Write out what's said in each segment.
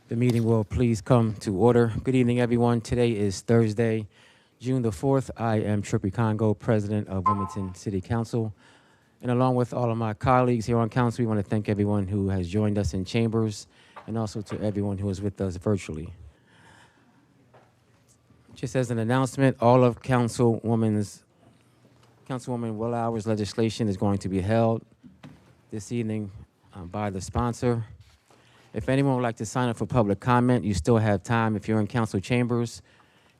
The meeting will please come to order. Good evening, everyone. Today is Thursday, June the 4th. I am Trippy Congo, President of Wilmington City Council. And along with all of my colleagues here on council, we want to thank everyone who has joined us in chambers and also to everyone who is with us virtually. Just as an announcement, all of Councilwoman Willower's legislation is going to be held this evening by the sponsor. If anyone would like to sign up for public comment, you still have time. If you're in council chambers,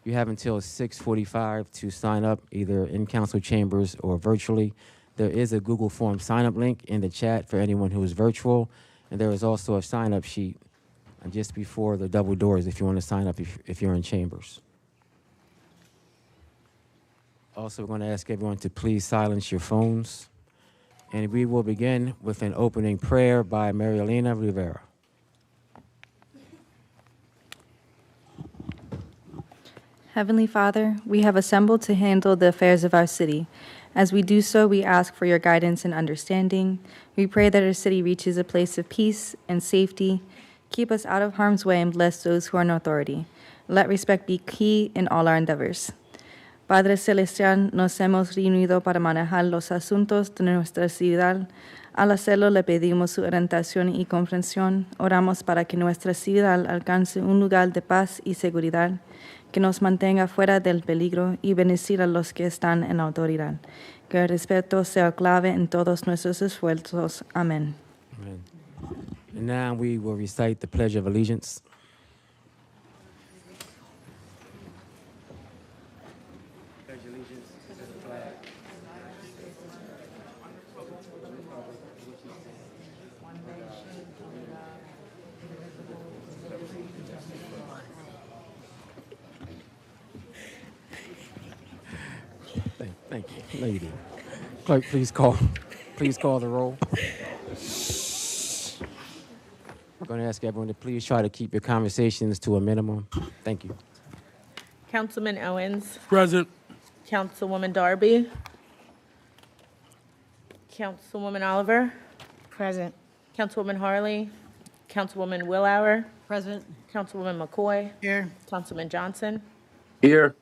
you have until 6:45 to sign up, either in council chambers or virtually. There is a Google Form sign-up link in the chat for anyone who is virtual, and there is also a sign-up sheet just before the double doors if you want to sign up if you're in chambers. Also, we're going to ask everyone to please silence your phones, and we will begin with an opening prayer by Marielena Rivera. Heavenly Father, we have assembled to handle the affairs of our city. As we do so, we ask for your guidance and understanding. We pray that our city reaches a place of peace and safety. Keep us out of harm's way and bless those who are in authority. Let respect be key in all our endeavors. Padre Celestial, nos hemos reunido para manejar los asuntos de nuestra ciudad. Al hacerlo, le pedimos su orientación y comprensión. Oramos para que nuestra ciudad alcance un lugar de paz y seguridad, que nos mantenga fuera del peligro y bendecir a los que están en autoridad. Que el respeto sea clave en todos nuestros esfuerzos. Amén. Amen. And now we will recite the Pledge of Allegiance. Pledge allegiance to the flag. Thank you. No, you didn't. Clerk, please call the roll. I'm going to ask everyone to please try to keep your conversations to a minimum. Thank you. Councilman Owens. Present. Councilwoman Darby. Councilwoman Oliver. Present. Councilwoman Harley. Councilwoman Willower. Present. Councilwoman McCoy. Here. Councilman Johnson. Here.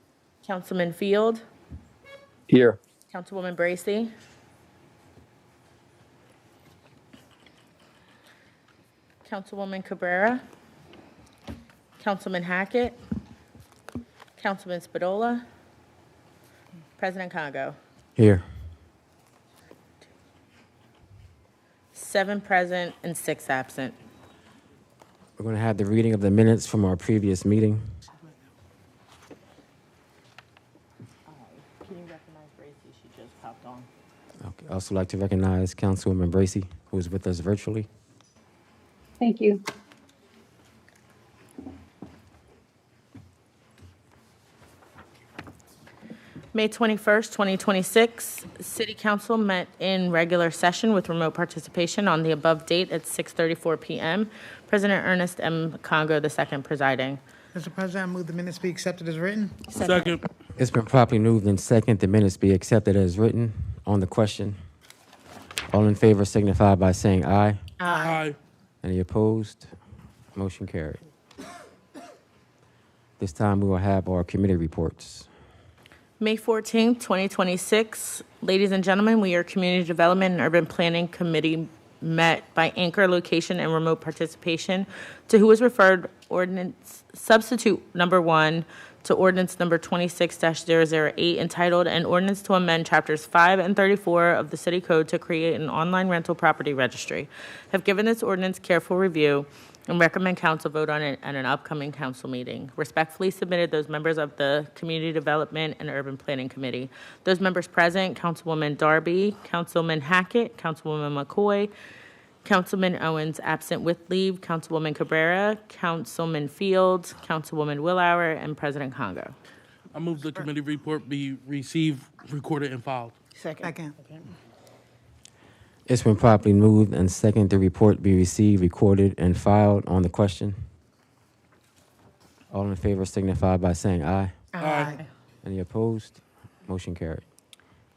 Councilman Field. Here. Councilwoman Bracy. Councilwoman Cabrera. Councilman Hackett. Councilman Spadola. President Congo. Here. 7 present and 6 absent. We're going to have the reading of the minutes from our previous meeting. Can you recognize Bracy? She just popped on. Okay. I'd also like to recognize Councilwoman Bracy, who is with us virtually. Thank you. May 21st, 2026, City Council met in regular session with remote participation on the above date at 6:34 p.m. President Ernest M. Congo II presiding. Mr. President, I move the minutes be accepted as written. Second. It's been properly moved and second. The minutes be accepted as written. On the question, all in favor signify by saying aye. Aye. Any opposed? Motion carried. This time we will have our committee reports. May 14th, 2026. Ladies and gentlemen, we are Community Development and Urban Planning Committee met by anchor location and remote participation, to who was referred ordinance substitute number 1 to ordinance number 26-008, entitled An Ordinance to Amend Chapters 5 and 34 of the City Code to create an online rental property registry. Have given this ordinance careful review and recommend council vote on it at an upcoming council meeting. Respectfully submitted, those members of the Community Development and Urban Planning Committee. Those members present: Councilwoman Darby, Councilman Hackett, Councilwoman McCoy, Councilman Owens absent with leave, Councilwoman Cabrera, Councilman Fields, Councilwoman Willower, and President Congo. I move the committee report be received, recorded, and filed. Second. It's been properly moved and second. The report be received, recorded, and filed. On the question, all in favor signify by saying aye. Aye. Any opposed? Motion carried.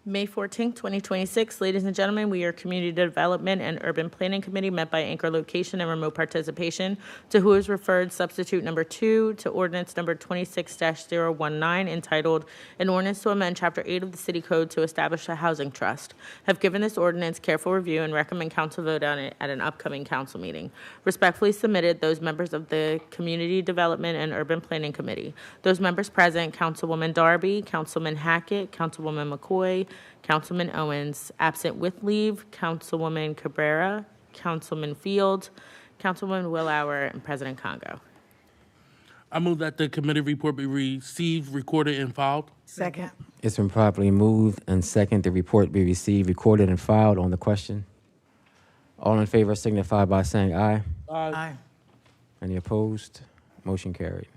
May 14th, 2026. Ladies and gentlemen, we are Community Development and Urban Planning Committee met by anchor location and remote participation. To who is referred substitute number 2 to ordinance number 26-019 entitled An Ordinance to Amend Chapter 8 of the City Code to Establish a Housing Trust. Have given this ordinance careful review and recommend council vote on it at an upcoming council meeting. Respectfully submitted, those members of the Community Development and Urban Planning Committee. Those members present, Councilwoman Darby, Councilman Hackett, Councilwoman McCoy, Councilman Owens. Absent with leave, Councilwoman Cabrera, Councilman Field, Councilwoman Willauer, and President Congo. I move that the committee report be received, recorded, and filed. Second. It's been properly moved and second the report be received, recorded, and filed on the question. All in favor signify by saying aye. Aye. Any opposed? Motion carried.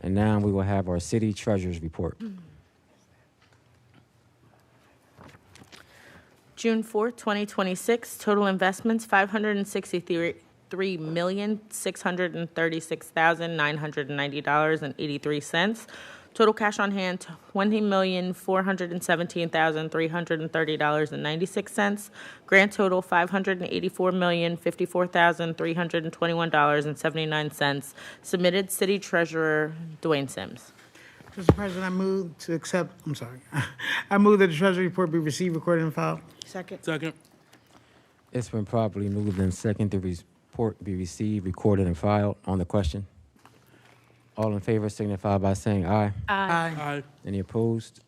And now we will have our city treasurer's report. June 4th, 2026, total investments, $563,636,990.83. Total cash on hand, $20,417,330.96. Grand total, $584,054,321.79. Submitted, City Treasurer Dwayne Sims. Mr. President, I move to accept, I move that the treasury report be received, recorded, and filed. Second. Second. It's been properly moved and second the report be received, recorded, and filed on the question. All in favor signify by saying aye. Aye. Aye. Any opposed?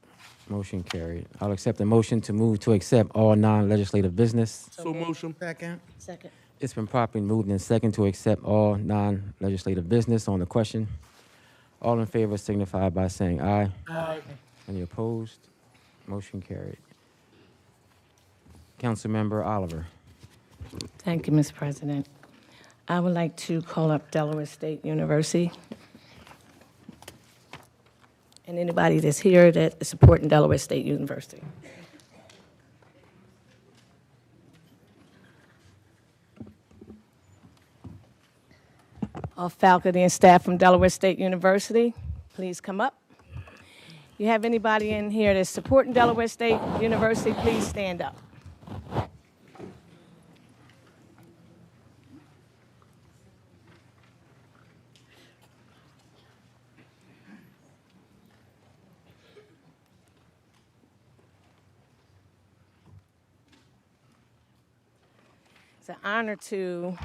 Motion carried. I'll accept the motion to move to accept all non-legislative business. So motion. Second. Second. It's been properly moved and second to accept all non-legislative business on the question. All in favor signify by saying aye. Aye. Any opposed? Motion carried. Councilmember Oliver. Thank you, Mr. President. I would like to call up Delaware State University. And anybody that's here that is supporting Delaware State University. All faculty and staff from Delaware State University, please come up. You have anybody in here that's supporting Delaware State University, please stand up. It's an honor to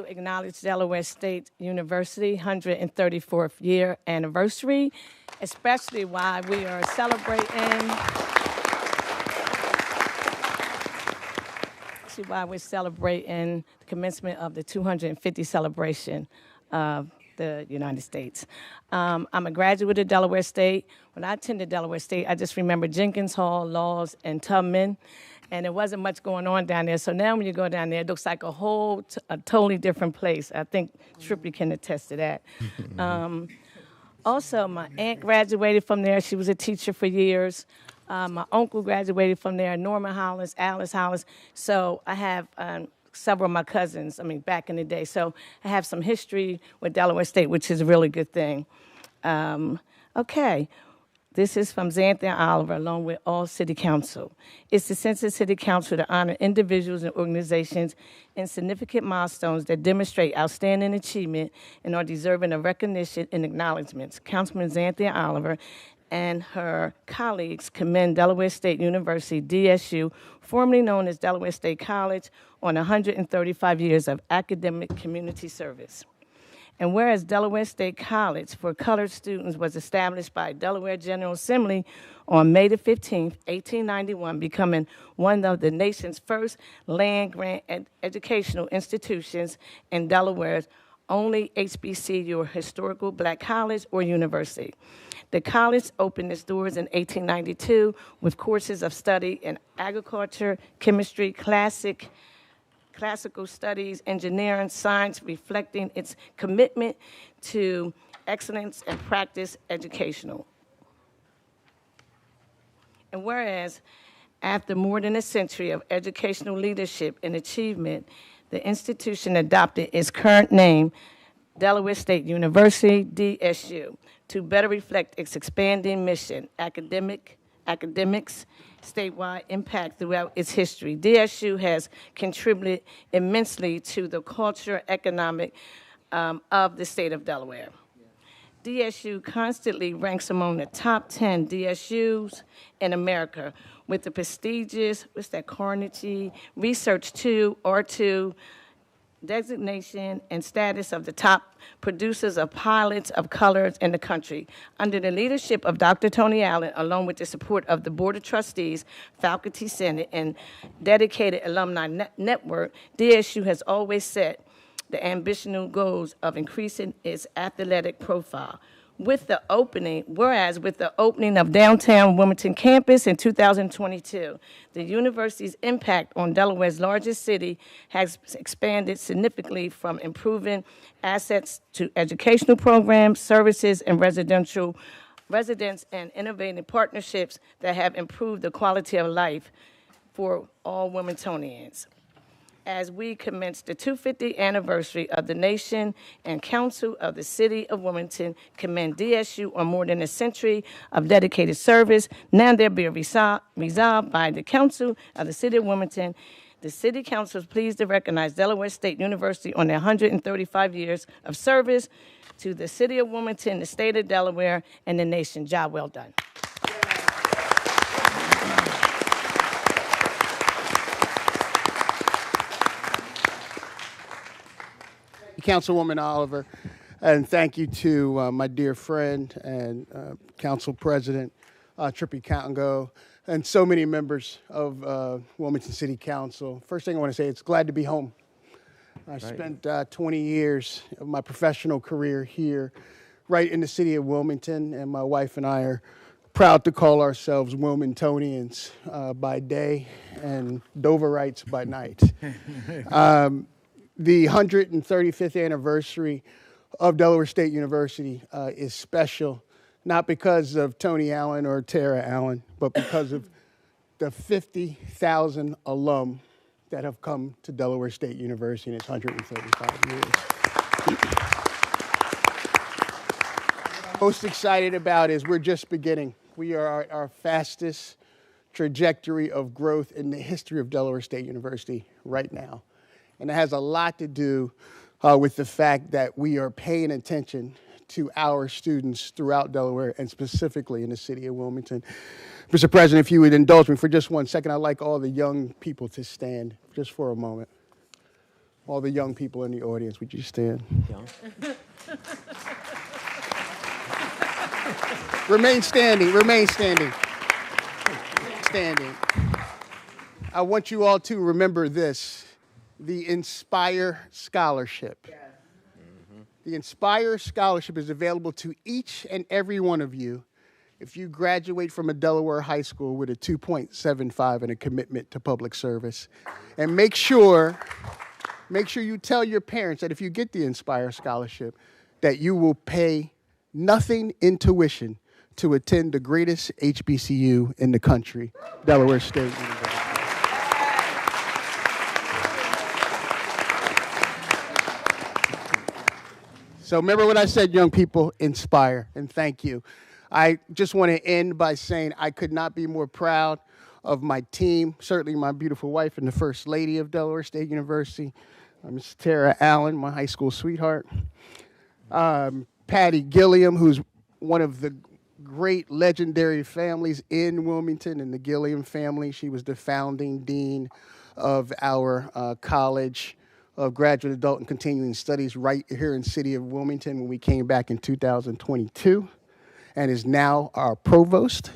acknowledge Delaware State University 134th year anniversary, especially while we are celebrating the commencement of the 250 celebration of the United States. I'm a graduate of Delaware State. When I attended Delaware State, I just remember Jenkins Hall, Laws, and Tubman, and there wasn't much going on down there. So now when you go down there, it looks like a totally different place. I think Trippy can attest to that. Also, my aunt graduated from there. She was a teacher for years. My uncle graduated from there, Norman Hollis, Alice Hollis. So I have several of my cousins, back in the day. So I have some history with Delaware State, which is a really good thing. Okay. This is from Xanthia Oliver, along with all City Council. It's the sense of City Council to honor individuals and organizations and significant milestones that demonstrate outstanding achievement and are deserving of recognition and acknowledgments. Councilman Xanthia Oliver and her colleagues commend Delaware State University, DSU, formerly known as Delaware State College, on 135 years of academic community service. And whereas Delaware State College for colored students was established by Delaware General Assembly on May the 15th, 1891, becoming one of the nation's first land-grant educational institutions in Delaware's only HBCU or historical black college or university. The college opened its doors in 1892 with courses of study in agriculture, chemistry, classical studies, engineering, science, reflecting its commitment to excellence and practice educational. And whereas, after more than a century of educational leadership and achievement, the institution adopted its current name, Delaware State University, DSU, to better reflect its expanding mission, academics, statewide impact throughout its history. DSU has contributed immensely to the culture, economic of the state of Delaware. DSU constantly ranks among the top 10 DSUs in America with the prestigious, Carnegie Research 2, R2, designation and status of the top producers of pilots of colors in the country. Under the leadership of Dr. Tony Allen, along with the support of the Board of Trustees, Faculty Senate, and dedicated alumni network, DSU has always set the ambitional goals of increasing its athletic profile. With the opening of downtown Wilmington campus in 2022, the university's impact on Delaware's largest city has expanded significantly from improving assets to educational programs, services, and residents and innovative partnerships that have improved the quality of life for all Wilmingtonians. As we commence the 250th anniversary of the nation and Council of the City of Wilmington commend DSU on more than a century of dedicated service. Now there be resolved by the Council of the City of Wilmington. The City Council is pleased to recognize Delaware State University on their 135 years of service to the City of Wilmington, the state of Delaware, and the nation. Job well done. Councilwoman Oliver, and thank you to my dear friend and Council President Trippy Congo, and so many members of Wilmington City Council. First thing I want to say, it's glad to be home. I spent 20 years of my professional career here, right in the city of Wilmington, and my wife and I are proud to call ourselves Wilmingtonians by day and Doverites by night. The 135th anniversary of Delaware State University is special, not because of Tony Allen or Tara Allen, but because of the 50,000 alum that have come to Delaware State University in its 135 years. What I'm most excited about is we're just beginning. We are our fastest trajectory of growth in the history of Delaware State University right now. And it has a lot to do with the fact that we are paying attention to our students throughout Delaware and specifically in the city of Wilmington. Mr. President, if you would indulge me for just 1 second, I'd like all the young people to stand just for a moment. All the young people in the audience, would you stand? Young. Remain standing, remain standing. Standing. I want you all to remember this. The Inspire Scholarship. Yes. Mm-hmm. The Inspire Scholarship is available to each and every one of you if you graduate from a Delaware high school with a 2.75 and a commitment to public service. And make sure you tell your parents that if you get the Inspire Scholarship, that you will pay nothing in tuition to attend the greatest HBCU in the country, Delaware State University. So remember what I said, young people, inspire, and thank you. I just want to end by saying I could not be more proud of my team, certainly my beautiful wife and the First Lady of Delaware State University, Ms. Tara Allen, my high school sweetheart, Patty Gilliam, who's one of the great legendary families in Wilmington, in the Gilliam family. She was the founding dean of our college of graduate, adult, and continuing studies right here in the city of Wilmington when we came back in 2022, and is now our provost.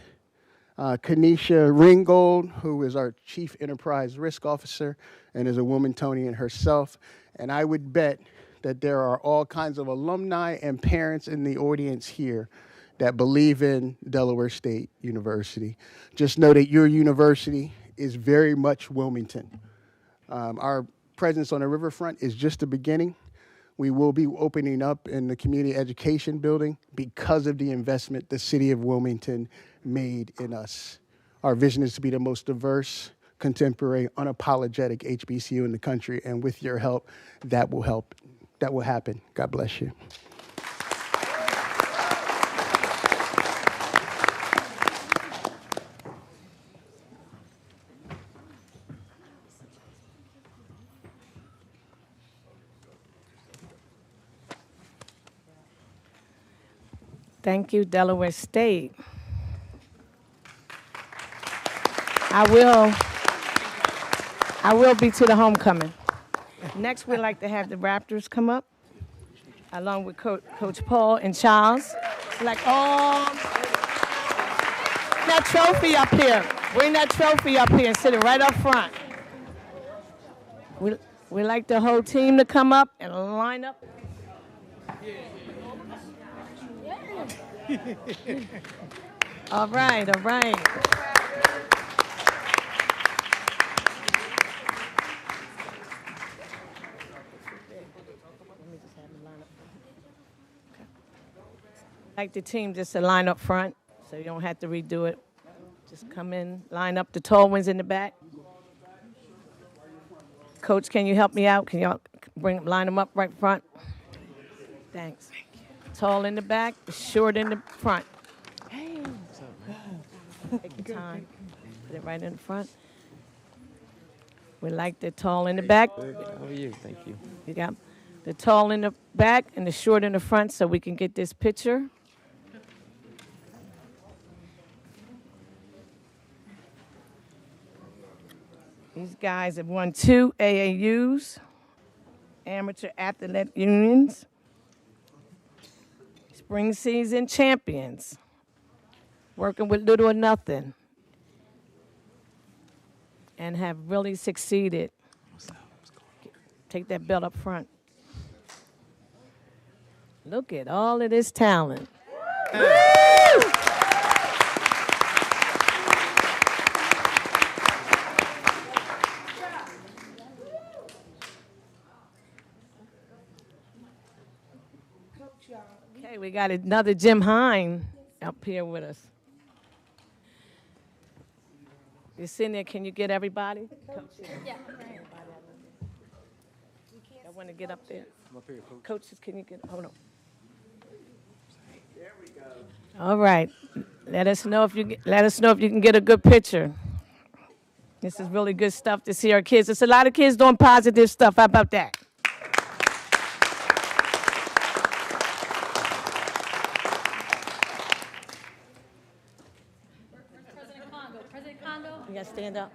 Kanisha Ringgold, who is our chief enterprise risk officer and is a Wilmingtonian herself. And I would bet that there are all kinds of alumni and parents in the audience here that believe in Delaware State University. Just know that your university is very much Wilmington. Our presence on the riverfront is just the beginning. We will be opening up in the community education building because of the investment the city of Wilmington made in us. Our vision is to be the most diverse, contemporary, unapologetic HBCU in the country, and with your help, that will help that will happen. God bless you. Thank you, Delaware State. I will be to the homecoming. Next, we'd like to have the Raptors come up, along with Coach Paul and Charles. Like, oh, that trophy up here. Bring that trophy up here and sit it right up front. We like the whole team to come up and line up. All right, all right. Like the team just to line up front, so you don't have to redo it. Just come in, line up the tall ones in the back. Coach, can you help me out? Can y'all line them up right front? Thanks. Tall in the back, short in the front. Hey. Take your time. Put it right in the front. We like the tall in the back. How are you? Thank you. You got the tall in the back and the short in the front so we can get this picture. These guys have won 2 AAUs, Amateur Athletic Unions, spring season champions, working with little or nothing, and have really succeeded. Take that belt up front. Look at all of this talent. Okay, we got another Jim Hine up here with us. You're sitting there, can you get everybody? Yeah. I want to get up there. Coaches, can you get, hold on. There we go. All right. Let us know if you can get a good picture. This is really good stuff to see our kids. There's a lot of kids doing positive stuff. How about that? President Congo. You gotta stand up.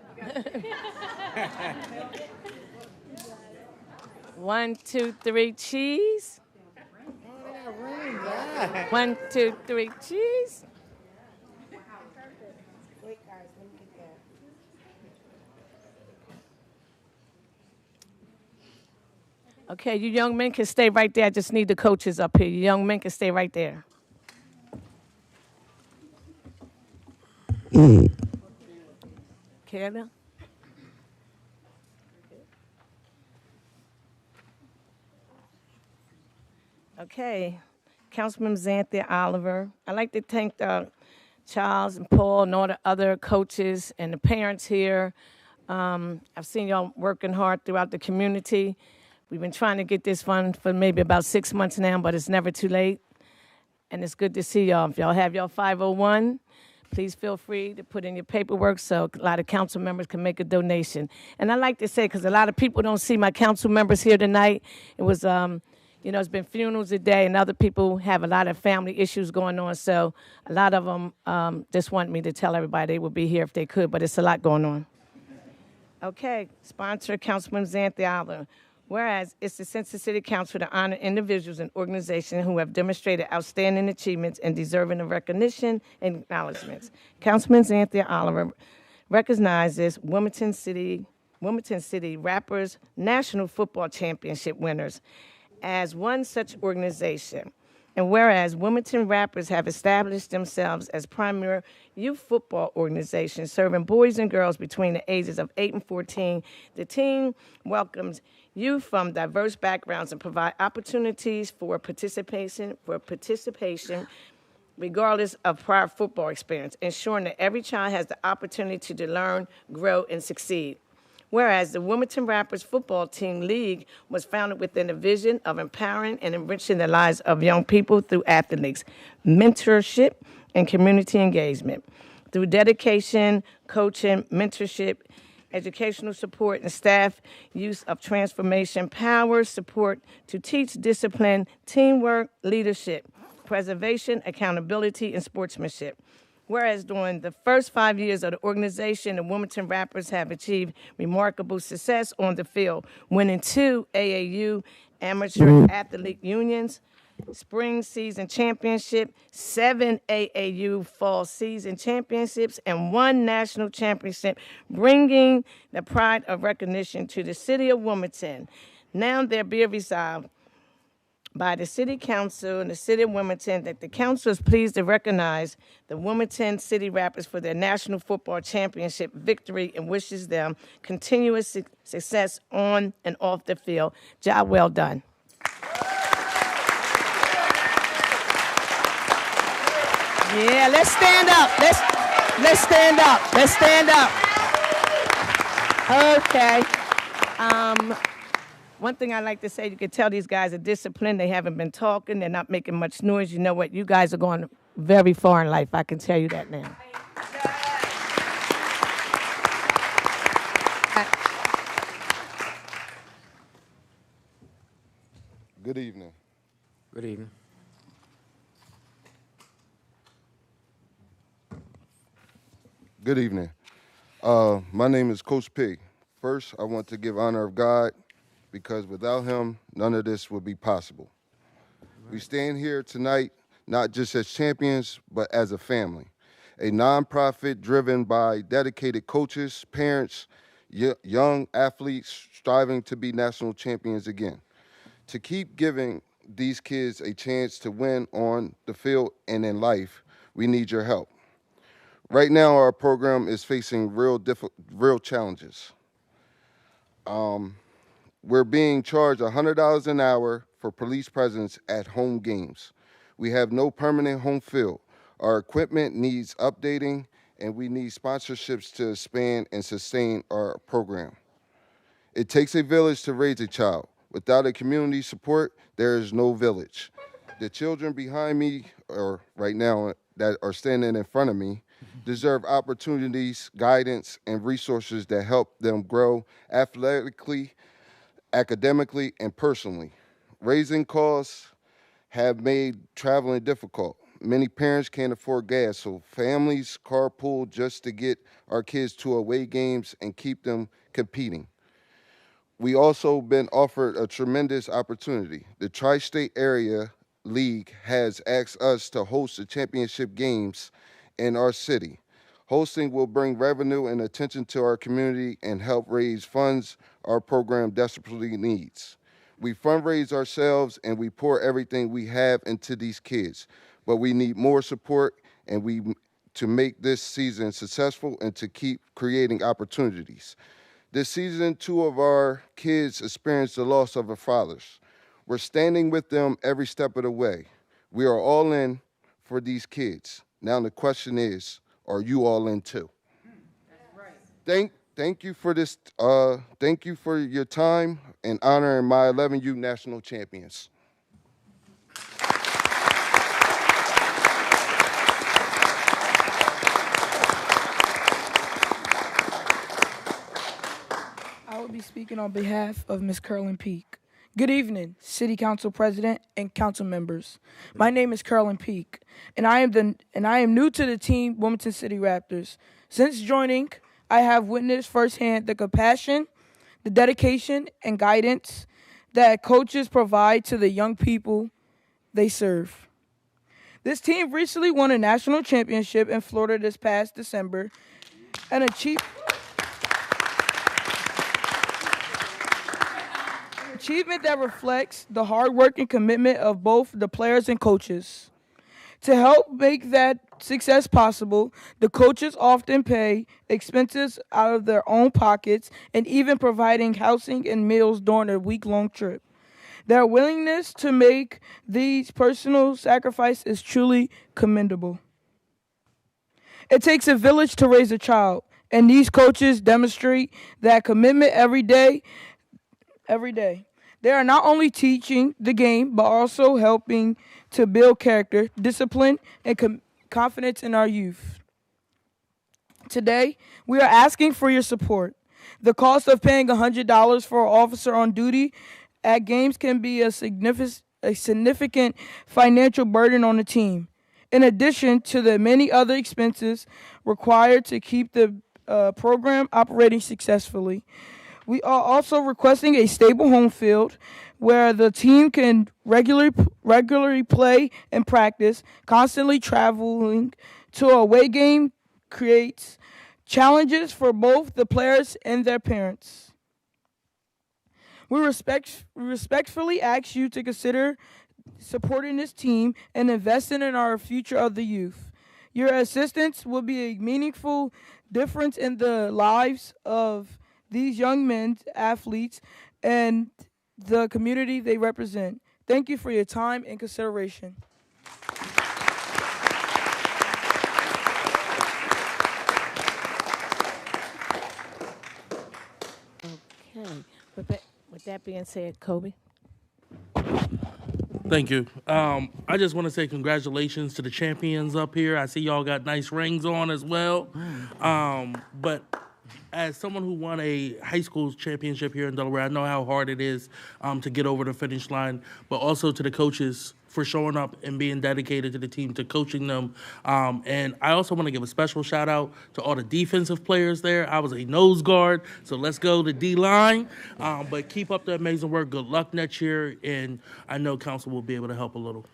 1, 2, 3, cheese. 1, 2, 3, cheese. Okay, you young men can stay right there. I just need the coaches up here. You young men can stay right there. Kayla? Okay, Councilman Xanthia Oliver. I'd like to thank Charles and Paul and all the other coaches and the parents here. I've seen y'all working hard throughout the community. We've been trying to get this fund for maybe about 6 months now, but it's never too late. And it's good to see y'all. If y'all have your 501, please feel free to put in your paperwork so a lot of council members can make a donation. And I like to say, because a lot of people don't see my council members here tonight, it was, it's been funerals today, and other people have a lot of family issues going on. So a lot of them just want me to tell everybody they would be here if they could, but it's a lot going on. Okay, sponsor Councilman Xanthia Oliver. Whereas it's the Census City Council to honor individuals and organizations who have demonstrated outstanding achievements and deserving of recognition and acknowledgments. Councilman Xanthia Oliver recognizes Wilmington City Rappers National Football Championship winners as one such organization. And whereas Wilmington Rappers have established themselves as primary youth football organization serving boys and girls between the ages of 8 and 14, the team welcomes youth from diverse backgrounds and provide opportunities for participation regardless of prior football experience, ensuring that every child has the opportunity to learn, grow, and succeed. Whereas the Wilmington Raptors Football Team League was founded within a vision of empowering and enriching the lives of young people through athletes, mentorship, and community engagement. Through dedication, coaching, mentorship, educational support, and staff use of transformation power support to teach discipline, teamwork, leadership, preservation, accountability, and sportsmanship. Whereas during the first 5 years of the organization, the Wilmington Raptors have achieved remarkable success on the field, winning 2 AAU amateur athlete unions, spring season championship, 7 AAU fall season championships, and 1 national championship, bringing the pride of recognition to the city of Wilmington. Now there be resolved by the City Council and the City of Wilmington that the council is pleased to recognize the Wilmington City Raptors for their National Football Championship victory and wishes them continuous success on and off the field. Job well done. Yeah, let's stand up. Let's stand up. Let's stand up. Okay. One thing I like to say, you can tell these guys are disciplined. They haven't been talking. They're not making much noise. You know what? You guys are going very far in life. I can tell you that now. Good evening. Good evening. Good evening. My name is Coach P. First, I want to give honor of God because without him, none of this would be possible. We stand here tonight not just as champions, but as a family, a nonprofit driven by dedicated coaches, parents, young athletes striving to be national champions again. To keep giving these kids a chance to win on the field and in life, we need your help. Right now, our program is facing real challenges. We're being charged $100 an hour for police presence at home games. We have no permanent home field. Our equipment needs updating, and we need sponsorships to expand and sustain our program. It takes a village to raise a child. Without a community support, there is no village. The children behind me, or right now that are standing in front of me, deserve opportunities, guidance, and resources that help them grow athletically, academically, and personally. Raising costs have made traveling difficult. Many parents can't afford gas, so families carpool just to get our kids to away games and keep them competing. We also been offered a tremendous opportunity. The Tri-State Area League has asked us to host the championship games in our city. Hosting will bring revenue and attention to our community and help raise funds our program desperately needs. We fundraise ourselves and we pour everything we have into these kids, but we need more support and to make this season successful and to keep creating opportunities. This season, 2 of our kids experienced the loss of their fathers. We're standing with them every step of the way. We are all in for these kids. Now the question is, are you all in too? That's right. Thank you for this. Thank you for your time and honoring my 11U national champions. I will be speaking on behalf of Ms. Carolyn Peak. Good evening, City Council President and council members. My name is Carolyn Peak, and I am new to the team Wilmington City Raptors. Since joining, I have witnessed firsthand the compassion, the dedication, and guidance that coaches provide to the young people they serve. This team recently won a national championship in Florida this past December, an achievement that reflects the hard work and commitment of both the players and coaches. To help make that success possible, the coaches often pay expenses out of their own pockets and even providing housing and meals during a week-long trip. Their willingness to make these personal sacrifices is truly commendable. It takes a village to raise a child, And these coaches demonstrate that commitment every day. They are not only teaching the game, but also helping to build character, discipline, and confidence in our youth. Today, we are asking for your support. The cost of paying $100 for an officer on duty at games can be a significant financial burden on the team. In addition to the many other expenses required to keep the program operating successfully, we are also requesting a stable home field where the team can regularly play and practice. Constantly traveling to a away game creates challenges for both the players and their parents. We respectfully ask you to consider supporting this team and investing in our future of the youth. Your assistance will be a meaningful difference in the lives of these young men, athletes, and the community they represent. Thank you for your time and consideration. Okay. With that being said, Kobe. Thank you. I just want to say congratulations to the champions up here. I see y'all got nice rings on as well. But as someone who won a high school championship here in Delaware, I know how hard it is to get over the finish line, but also to the coaches for showing up and being dedicated to the team, to coaching them. And I also want to give a special shout out to all the defensive players there. I was a nose guard, so let's go to D-line. But keep up the amazing work. Good luck next year, and I know council will be able to help a little.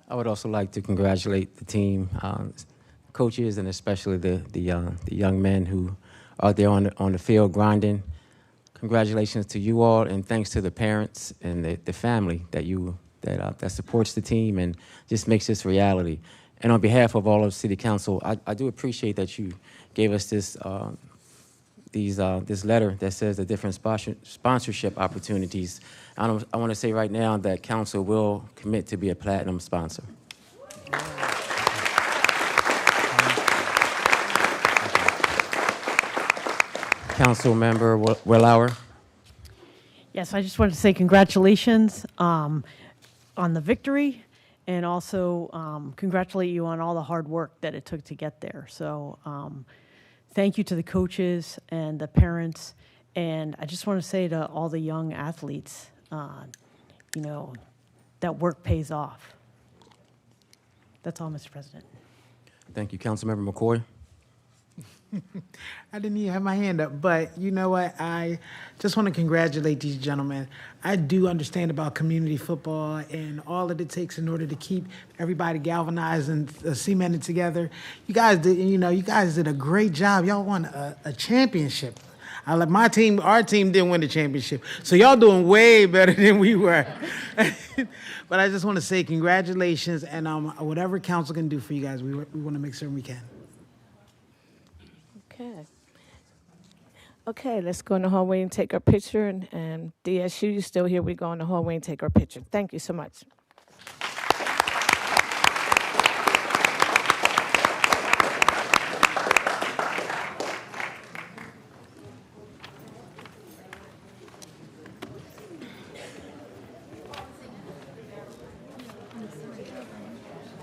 I would also like to congratulate the team, coaches, and especially the young men who are there on the field grinding. Congratulations to you all, and thanks to the parents and the family that supports the team and just makes this reality. And on behalf of all of City Council, I do appreciate that you gave us this this letter that says the different sponsorship opportunities. I want to say right now that council will commit to be a platinum sponsor. Council Member Willauer. Yes, I just wanted to say congratulations on the victory, and also congratulate you on all the hard work that it took to get there. So thank you to the coaches and the parents, and I just want to say to all the young athletes, you know, that work pays off. That's all, Mr. President. Thank you, Councilmember McCoy. I didn't even have my hand up, but you know what? I just want to congratulate these gentlemen. I do understand about community football and all that it takes in order to keep everybody galvanized and cemented together. You guys did a great job. Y'all won a championship. I like my team. Our team didn't win the championship, so y'all doing way better than we were. But I just want to say congratulations, and whatever council can do for you guys, we want to make certain we can. Okay, let's go in the hallway and take our picture. And DSU, you still here? We go in the hallway and take our picture. Thank you so much.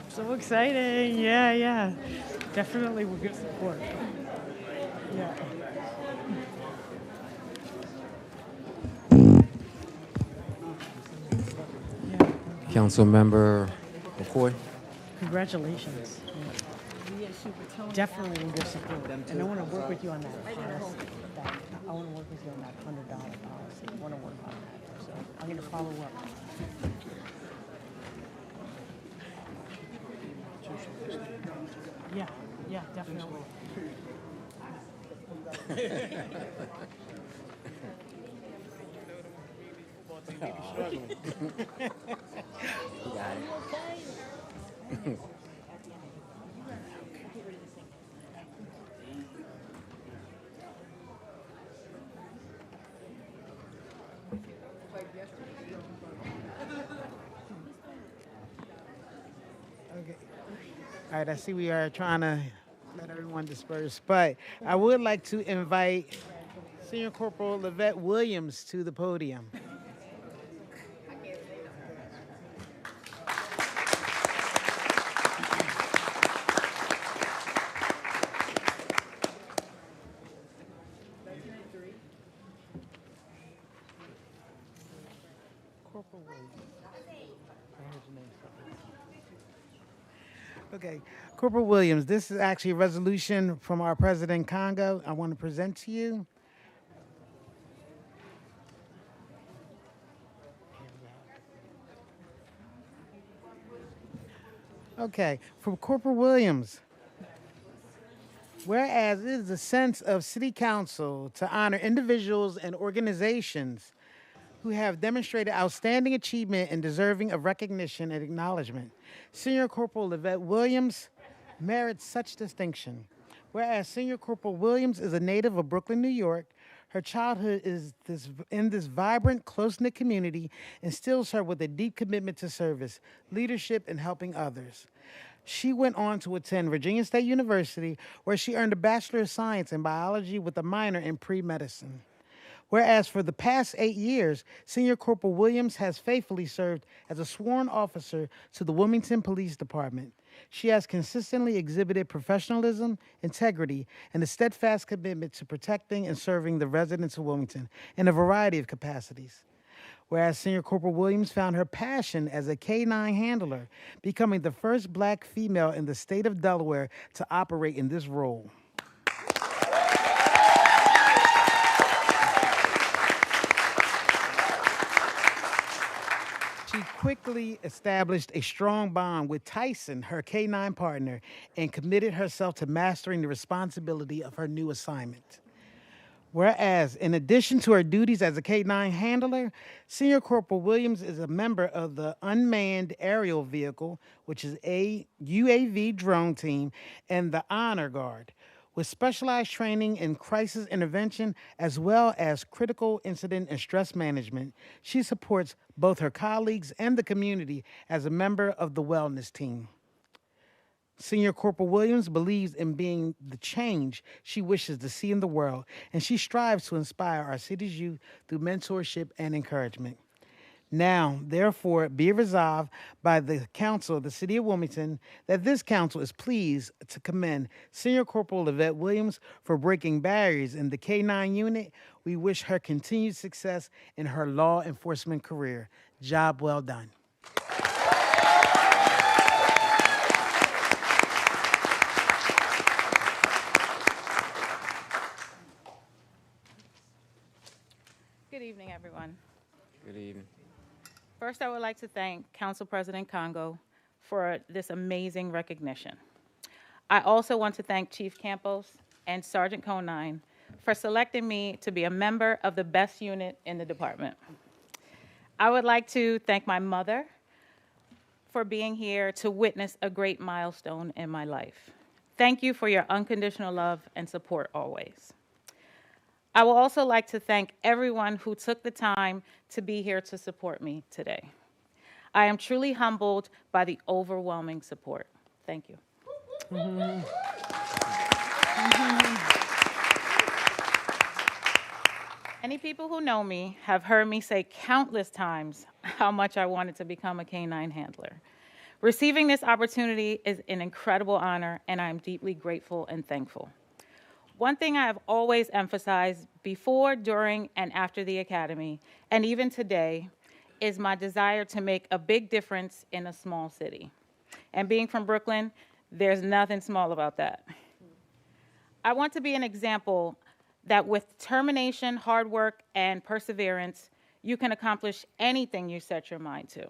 So exciting. Yeah. Definitely with good support. Yeah. Councilmember McCoy. Congratulations. Definitely with good support. And I want to work with you on that. I want to work with you on that $100 policy. I want to work on that. So I'm going to follow up. Yeah, definitely. All right, I see we are trying to let everyone disperse, but I would like to invite Senior Corporal Levette Williams to the podium. Corporal Williams. I heard your name. Okay, Corporal Williams, this is actually a resolution from our President Congo I want to present to you. Okay, from Corporal Williams. Whereas it is the sense of City Council to honor individuals and organizations who have demonstrated outstanding achievement and deserving of recognition and acknowledgement. Senior Corporal Levette Williams merits such distinction. Whereas Senior Corporal Williams is a native of Brooklyn, New York, her childhood is in this vibrant, close-knit community instills her with a deep commitment to service, leadership, and helping others. She went on to attend Virginia State University, where she earned a Bachelor of Science in Biology with a minor in pre-medicine. Whereas for the past 8 years, Senior Corporal Williams has faithfully served as a sworn officer to the Wilmington Police Department. She has consistently exhibited professionalism, integrity, and a steadfast commitment to protecting and serving the residents of Wilmington in a variety of capacities. Whereas Senior Corporal Williams found her passion as a K-9 handler, becoming the first black female in the state of Delaware to operate in this role. She quickly established a strong bond with Tyson, her K-9 partner, and committed herself to mastering the responsibility of her new assignment. Whereas, in addition to her duties as a K-9 handler, Senior Corporal Williams is a member of the Unmanned Aerial Vehicle, which is a UAV drone team, and the Honor Guard, with specialized training in crisis intervention as well as critical incident and stress management. She supports both her colleagues and the community as a member of the wellness team. Senior Corporal Williams believes in being the change she wishes to see in the world, and she strives to inspire our city's youth through mentorship and encouragement. Now, therefore, be it resolved by the Council of the City of Wilmington that this council is pleased to commend Senior Corporal Levette Williams for breaking barriers in the K-9 unit. We wish her continued success in her law enforcement career. Job well done. Good evening, everyone. Good evening. First, I would like to thank Council President Congo for this amazing recognition. I also want to thank Chief Campos and Sergeant Conine for selecting me to be a member of the best unit in the department. I would like to thank my mother for being here to witness a great milestone in my life. Thank you for your unconditional love and support always. I would also like to thank everyone who took the time to be here to support me today. I am truly humbled by the overwhelming support. Thank you. Many people who know me have heard me say countless times how much I wanted to become a K-9 handler. Receiving this opportunity is an incredible honor, and I am deeply grateful and thankful. One thing I have always emphasized before, during, and after the academy, and even today, is my desire to make a big difference in a small city. And being from Brooklyn, there's nothing small about that. I want to be an example that with determination, hard work, and perseverance, you can accomplish anything you set your mind to.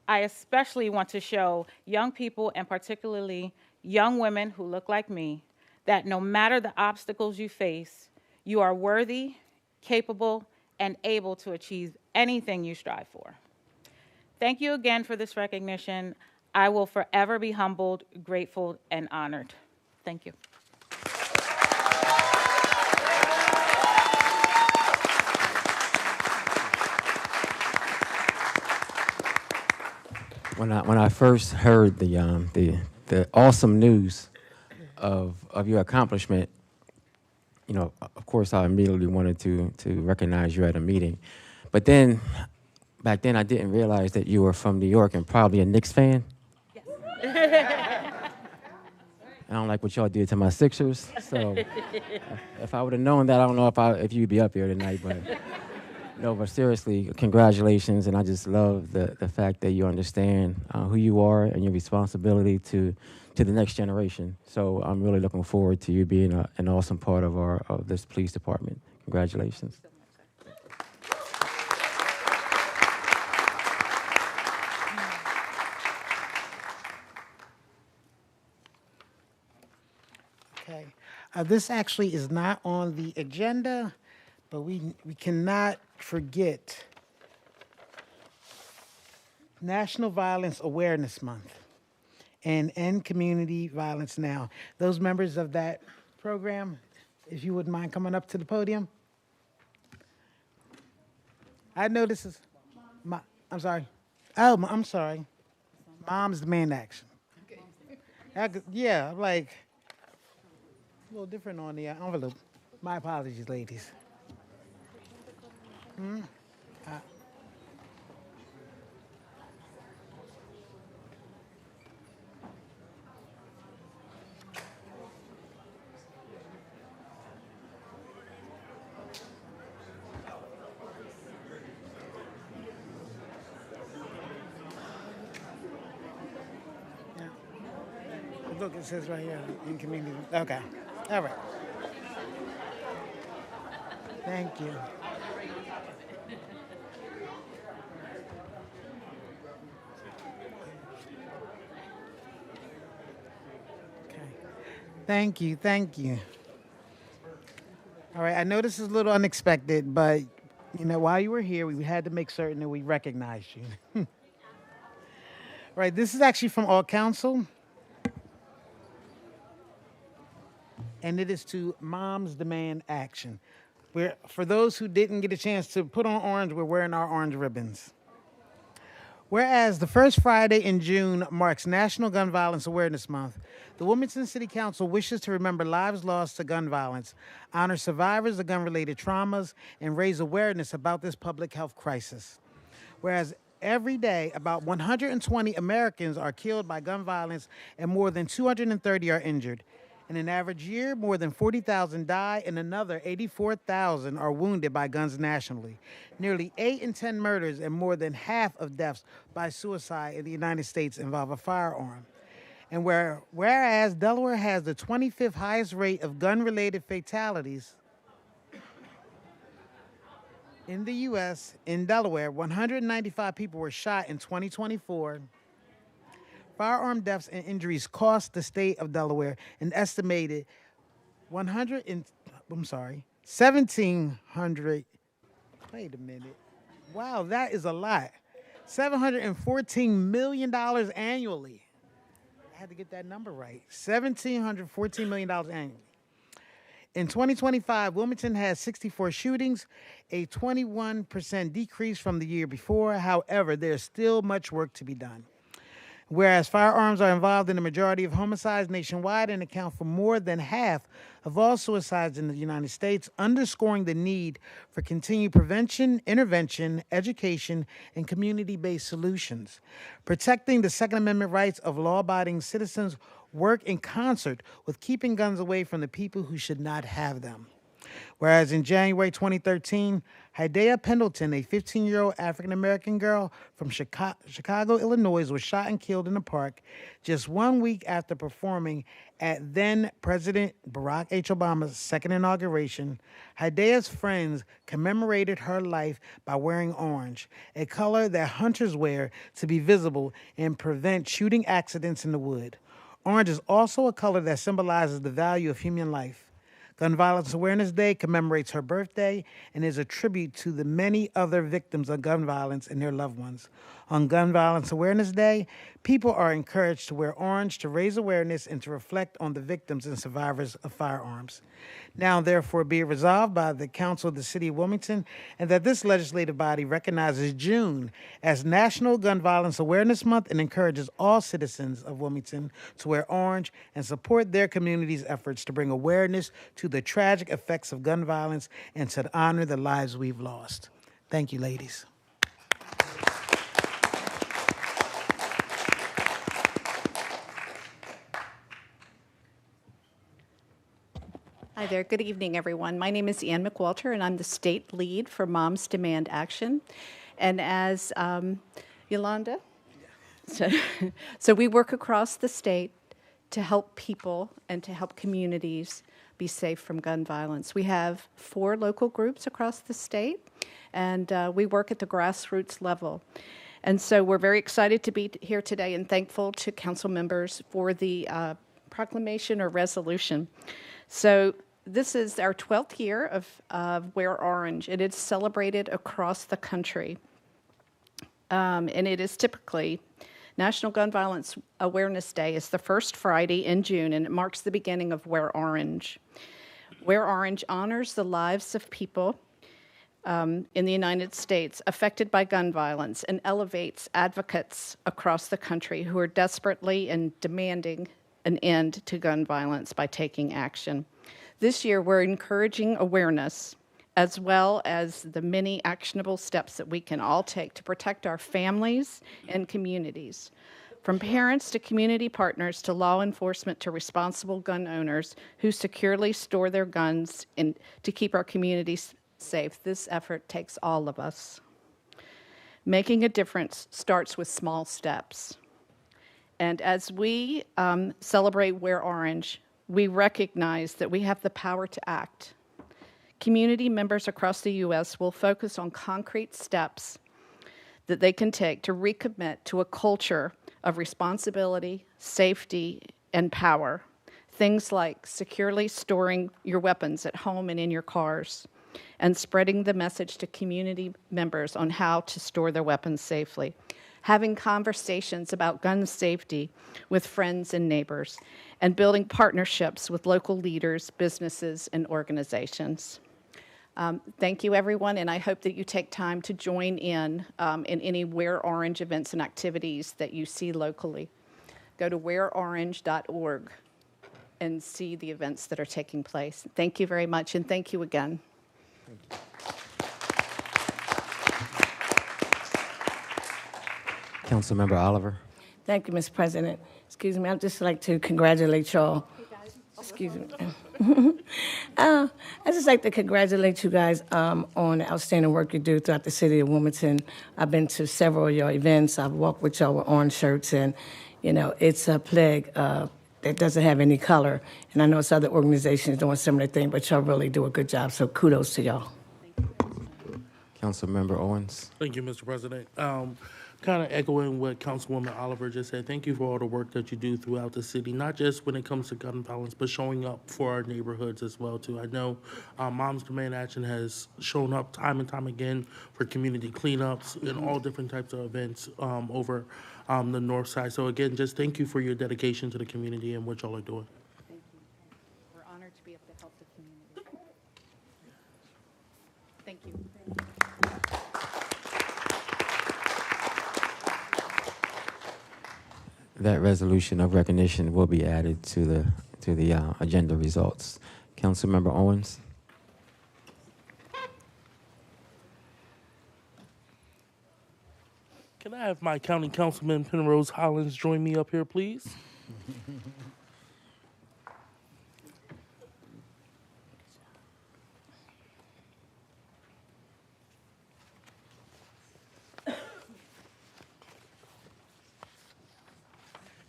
I especially want to show young people, and particularly young women who look like me, that no matter the obstacles you face, you are worthy, capable, and able to achieve anything you strive for. Thank you again for this recognition. I will forever be humbled, grateful, and honored. Thank you. When I first heard the the awesome news of your accomplishment, you know, of course, I immediately wanted to recognize you at a meeting. But then, back then, I didn't realize that you were from New York and probably a Knicks fan. I don't like what y'all did to my Sixers. So if I would have known that, I don't know if you'd be up here tonight. But no, but seriously, congratulations. And I just love the fact that you understand who you are and your responsibility to the next generation. So I'm really looking forward to you being an awesome part of this police department. Congratulations. Okay. This actually is not on the agenda, but we cannot forget National Violence Awareness Month and End Community Violence Now. Those members of that program, if you wouldn't mind coming up to the podium. I know this is, I'm sorry. Oh, I'm sorry. Mom's Demand Action. Yeah, like, a little different on the envelope. My apologies, ladies. Look, it says right here, in community. Okay. All right. Thank you. Okay. Thank you. Thank you. All right. I know this is a little unexpected, but you know, while you were here, we had to make certain that we recognized you. All right. This is actually from All Council. And it is to Moms Demand Action. For those who didn't get a chance to put on orange, we're wearing our orange ribbons. Whereas the first Friday in June marks National Gun Violence Awareness Month, the Wilmington City Council wishes to remember lives lost to gun violence, honor survivors of gun-related traumas, and raise awareness about this public health crisis. Whereas every day, about 120 Americans are killed by gun violence and more than 230 are injured. In an average year, more than 40,000 die and another 84,000 are wounded by guns nationally. Nearly 8 in 10 murders and more than half of deaths by suicide in the United States involve a firearm. And whereas Delaware has the 25th highest rate of gun-related fatalities in the U.S., in Delaware, 195 people were shot in 2024. Firearm deaths and injuries cost the state of Delaware an estimated 1,700. Wait a minute. Wow, that is a lot. $714 million annually. I had to get that number right. $1,714 million annually. In 2025, Wilmington has 64 shootings, a 21% decrease from the year before. However, there's still much work to be done. Whereas firearms are involved in the majority of homicides nationwide and account for more than half of all suicides in the United States, underscoring the need for continued prevention, intervention, education, and community-based solutions. Protecting the Second Amendment rights of law-abiding citizens work in concert with keeping guns away from the people who should not have them. Whereas in January 2013, Hidea Pendleton, a 15-year-old African-American girl from Chicago, Illinois, was shot and killed in a park just 1 week after performing at then-President Barack H. Obama's second inauguration. Hidea's friends commemorated her life by wearing orange, a color that hunters wear to be visible and prevent shooting accidents in the wood. Orange is also a color that symbolizes the value of human life. Gun Violence Awareness Day commemorates her birthday and is a tribute to the many other victims of gun violence and their loved ones. On Gun Violence Awareness Day, people are encouraged to wear orange to raise awareness and to reflect on the victims and survivors of firearms. Now, therefore, be it resolved by the Council of the City of Wilmington and that this legislative body recognizes June as National Gun Violence Awareness Month and encourages all citizens of Wilmington to wear orange and support their community's efforts to bring awareness to the tragic effects of gun violence and to honor the lives we've lost. Thank you, ladies. Hi there. Good evening, everyone. My name is Ann McWalter, and I'm the state lead for Moms Demand Action. And as Yolanda, so we work across the state to help people and to help communities be safe from gun violence. We have 4 local groups across the state, and we work at the grassroots level. And so we're very excited to be here today and thankful to council members for the proclamation or resolution. So this is our 12th year of Wear Orange. It is celebrated across the country. And it is typically National Gun Violence Awareness Day is the first Friday in June, and it marks the beginning of Wear Orange. Wear Orange honors the lives of people in the United States affected by gun violence and elevates advocates across the country who are desperately and demanding an end to gun violence by taking action. This year, we're encouraging awareness as well as the many actionable steps that we can all take to protect our families and communities. From parents to community partners to law enforcement to responsible gun owners who securely store their guns and to keep our communities safe, this effort takes all of us. Making a difference starts with small steps. And as we celebrate Wear Orange, we recognize that we have the power to act. Community members across the U.S. will focus on concrete steps that they can take to recommit to a culture of responsibility, safety, and power. Things like securely storing your weapons at home and in your cars, and spreading the message to community members on how to store their weapons safely. Having conversations about gun safety with friends and neighbors, and building partnerships with local leaders, businesses, and organizations. Thank you, everyone, and I hope that you take time to join in any Wear Orange events and activities that you see locally. Go to wearorange.org and see the events that are taking place. Thank you very much, and thank you again. Thank you. Councilmember Oliver. Thank you, Mr. President. Excuse me, I'd just like to congratulate y'all. Excuse me. I'd just like to congratulate you guys on the outstanding work you do throughout the city of Wilmington. I've been to several of your events. I've walked with y'all with orange shirts, and, you know, it's a plague that doesn't have any color. And I know it's other organizations doing similar things, but y'all really do a good job, so kudos to y'all. Councilmember Owens. Thank you, Mr. President. Kind of echoing what Councilwoman Oliver just said, thank you for all the work that you do throughout the city, not just when it comes to gun violence, but showing up for our neighborhoods as well, too. I know Moms Demand Action has shown up time and time again for community cleanups and all different types of events over the north side. So again, just thank you for your dedication to the community and what y'all are doing. Thank you. We're honored to be able to help the community. Thank you. That resolution of recognition will be added to the agenda results. Councilmember Owens. Can I have my county councilman Penrose Hollins join me up here, please?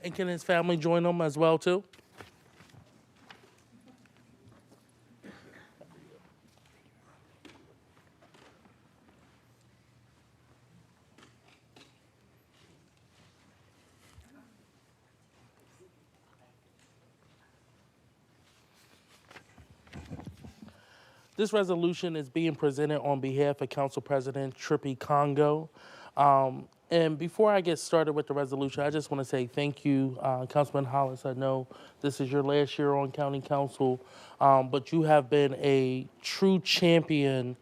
And can his family join him as well, too? This resolution is being presented on behalf of Council President Trippy Congo. And before I get started with the resolution, I just want to say thank you, Councilman Hollis. I know this is your last year on County Council, but you have been a true champion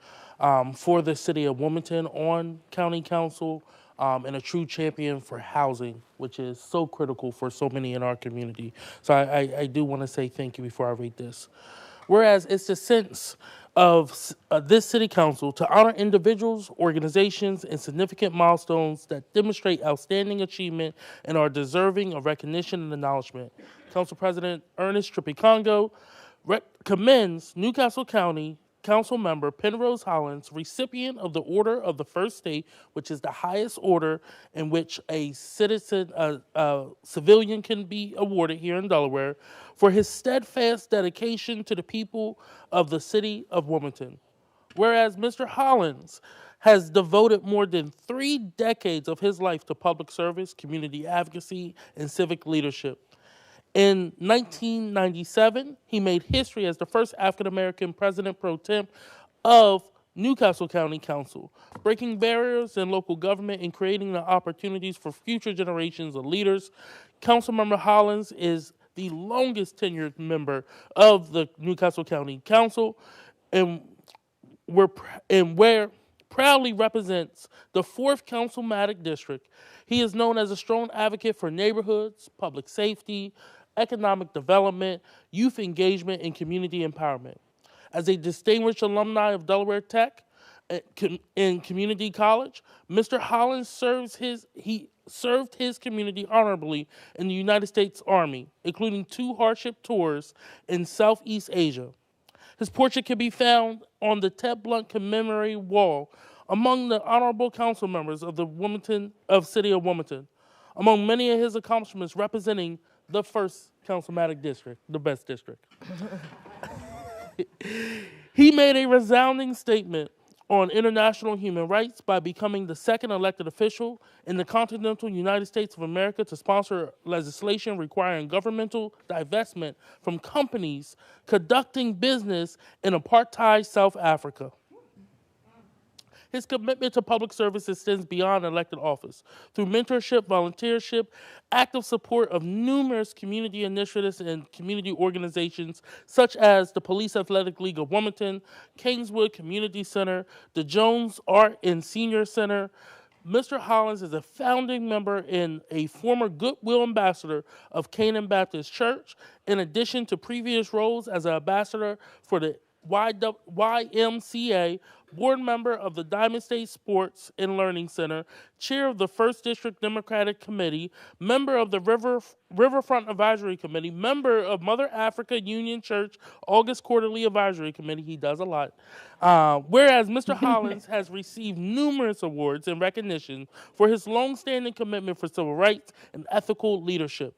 for the city of Wilmington on County Council, and a true champion for housing, which is so critical for so many in our community. So I do want to say thank you before I read this. Whereas it's the sense of this city council to honor individuals, organizations, and significant milestones that demonstrate outstanding achievement and are deserving of recognition and acknowledgement. Council President Ernest Trippy Congo commends Newcastle County Council member Penrose Hollins, recipient of the Order of the First State, which is the highest order in which a citizen, civilian can be awarded here in Delaware, for his steadfast dedication to the people of the city of Wilmington. Whereas Mr. Hollins has devoted more than 3 decades of his life to public service, community advocacy, and civic leadership. In 1997, he made history as the first African-American president pro tem of Newcastle County Council, breaking barriers in local government and creating the opportunities for future generations of leaders. Councilmember Hollins is the longest tenured member of the Newcastle County Council, and where proudly represents the 4th Councilmatic District. He is known as a strong advocate for neighborhoods, public safety, economic development, youth engagement, and community empowerment. As a distinguished alumni of Delaware Tech and Community College, Mr. Hollins served his community honorably in the United States Army, including 2 hardship tours in Southeast Asia. His portrait can be found on the Ted Blunt commemorative wall among the honorable council members of the city of Wilmington, among many of his accomplishments representing the 1st Councilmatic District, the best district. He made a resounding statement on international human rights by becoming the 2nd elected official in the continental United States of America to sponsor legislation requiring governmental divestment from companies conducting business in apartheid South Africa. His commitment to public service extends beyond elected office. Through mentorship, volunteership, active support of numerous community initiatives and community organizations such as the Police Athletic League of Wilmington, Kingswood Community Center, the Jones Art and Senior Center, Mr. Hollins is a founding member and a former Goodwill Ambassador of Canaan Baptist Church, in addition to previous roles as an ambassador for the YMCA, board member of the Diamond State Sports and Learning Center, chair of the 1st District Democratic Committee, member of the Riverfront Advisory Committee, member of Mother Africa Union Church August Quarterly Advisory Committee. He does a lot. Whereas Mr. Hollins has received numerous awards and recognition for his longstanding commitment for civil rights and ethical leadership,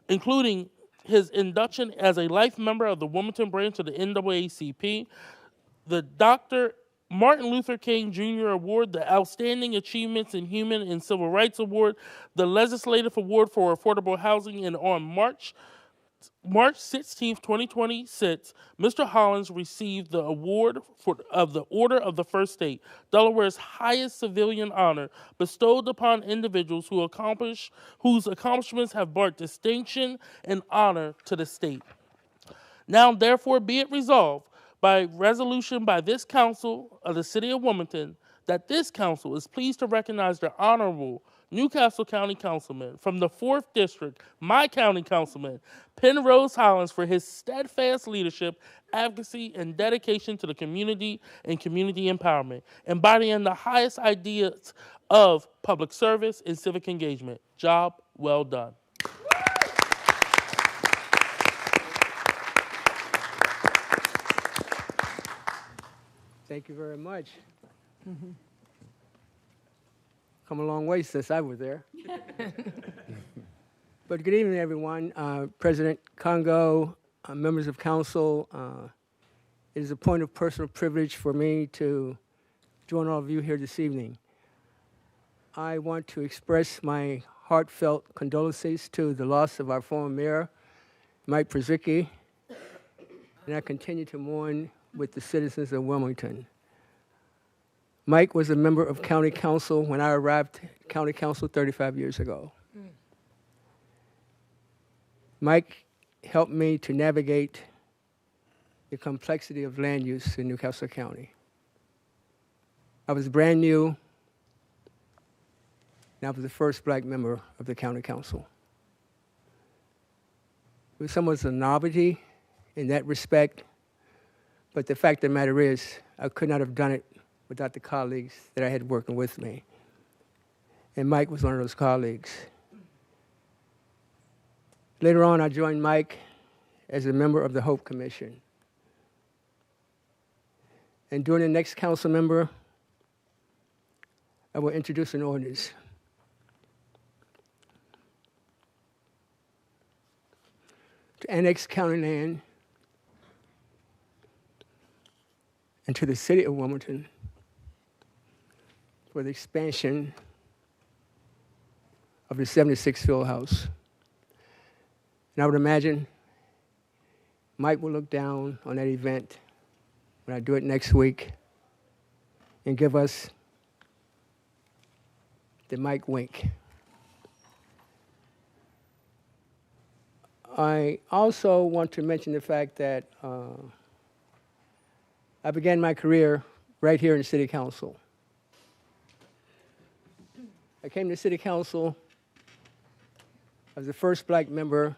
including his induction as a life member of the Wilmington branch of the NAACP, the Dr. Martin Luther King Jr. Award, the Outstanding Achievements in Human and Civil Rights Award, the Legislative Award for Affordable Housing, and on March 16, 2026, Mr. Hollins received the award of the Order of the First State, Delaware's highest civilian honor, bestowed upon individuals whose accomplishments have brought distinction and honor to the state. Now, therefore, be it resolved by resolution by this council of the city of Wilmington that this council is pleased to recognize the Honorable Newcastle County Councilman from the 4th District, my county councilman, Penrose Hollins, for his steadfast leadership, advocacy, and dedication to the community and community empowerment, embodying the highest ideas of public service and civic engagement. Job well done. Thank you very much. Come a long way since I was there. But good evening, everyone. President Congo, members of council, it is a point of personal privilege for me to join all of you here this evening. I want to express my heartfelt condolences to the loss of our former mayor, Mike Przicki, and I continue to mourn with the citizens of Wilmington. Mike was a member of county council when I arrived at county council 35 years ago. Mike helped me to navigate the complexity of land use in Newcastle County. I was brand new, and I was the first black member of the county council. It was somewhat a novelty in that respect, but the fact of the matter is, I could not have done it without the colleagues that I had working with me. And Mike was one of those colleagues. Later on, I joined Mike as a member of the Hope Commission. And during the next council member, I will introduce an ordinance. To annex county land into the city of Wilmington for the expansion of the 76 field house. And I would imagine Mike will look down on that event when I do it next week and give us the Mike wink. I also want to mention the fact that I began my career right here in City Council. I came to City Council as the first black member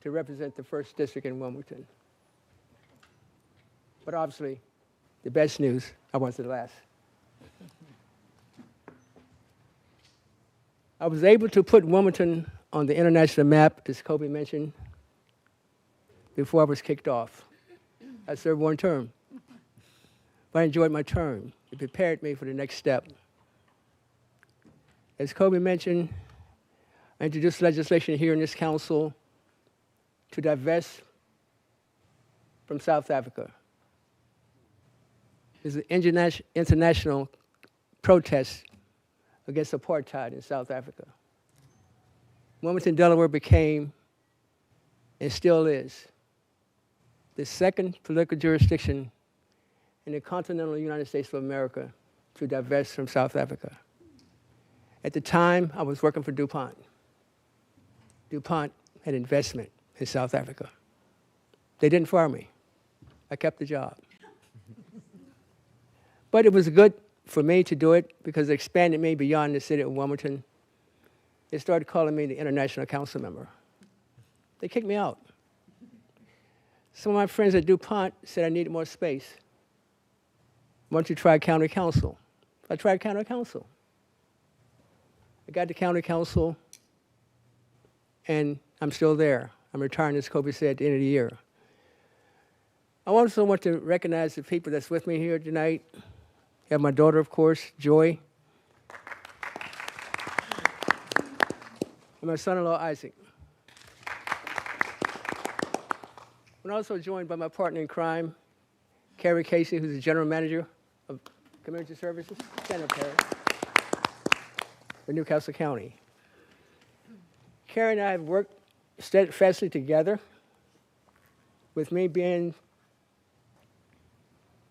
to represent the 1st District in Wilmington. But obviously, the best news, I wasn't the last. I was able to put Wilmington on the international map, as Kobe mentioned, before I was kicked off. I served 1 term, but I enjoyed my term. It prepared me for the next step. As Kobe mentioned, I introduced legislation here in this council to divest from South Africa. There's an international protest against apartheid in South Africa. Wilmington, Delaware became, and still is, the 2nd political jurisdiction in the continental United States of America to divest from South Africa. At the time, I was working for DuPont. DuPont had investment in South Africa. They didn't fire me. I kept the job. But it was good for me to do it because it expanded me beyond the city of Wilmington. They started calling me the international council member. They kicked me out. Some of my friends at DuPont said I needed more space. Why don't you try county council? I tried county council. I got to county council, and I'm still there. I'm retiring, as Kobe said, at the end of the year. I also want to recognize the people that's with me here tonight. I have my daughter, of course, Joy, and my son-in-law, Isaac. I'm also joined by my partner in crime, Carrie Casey, who's the general manager of Community Services, stand up, Carrie, for Newcastle County. Carrie and I have worked steadfastly together, with me being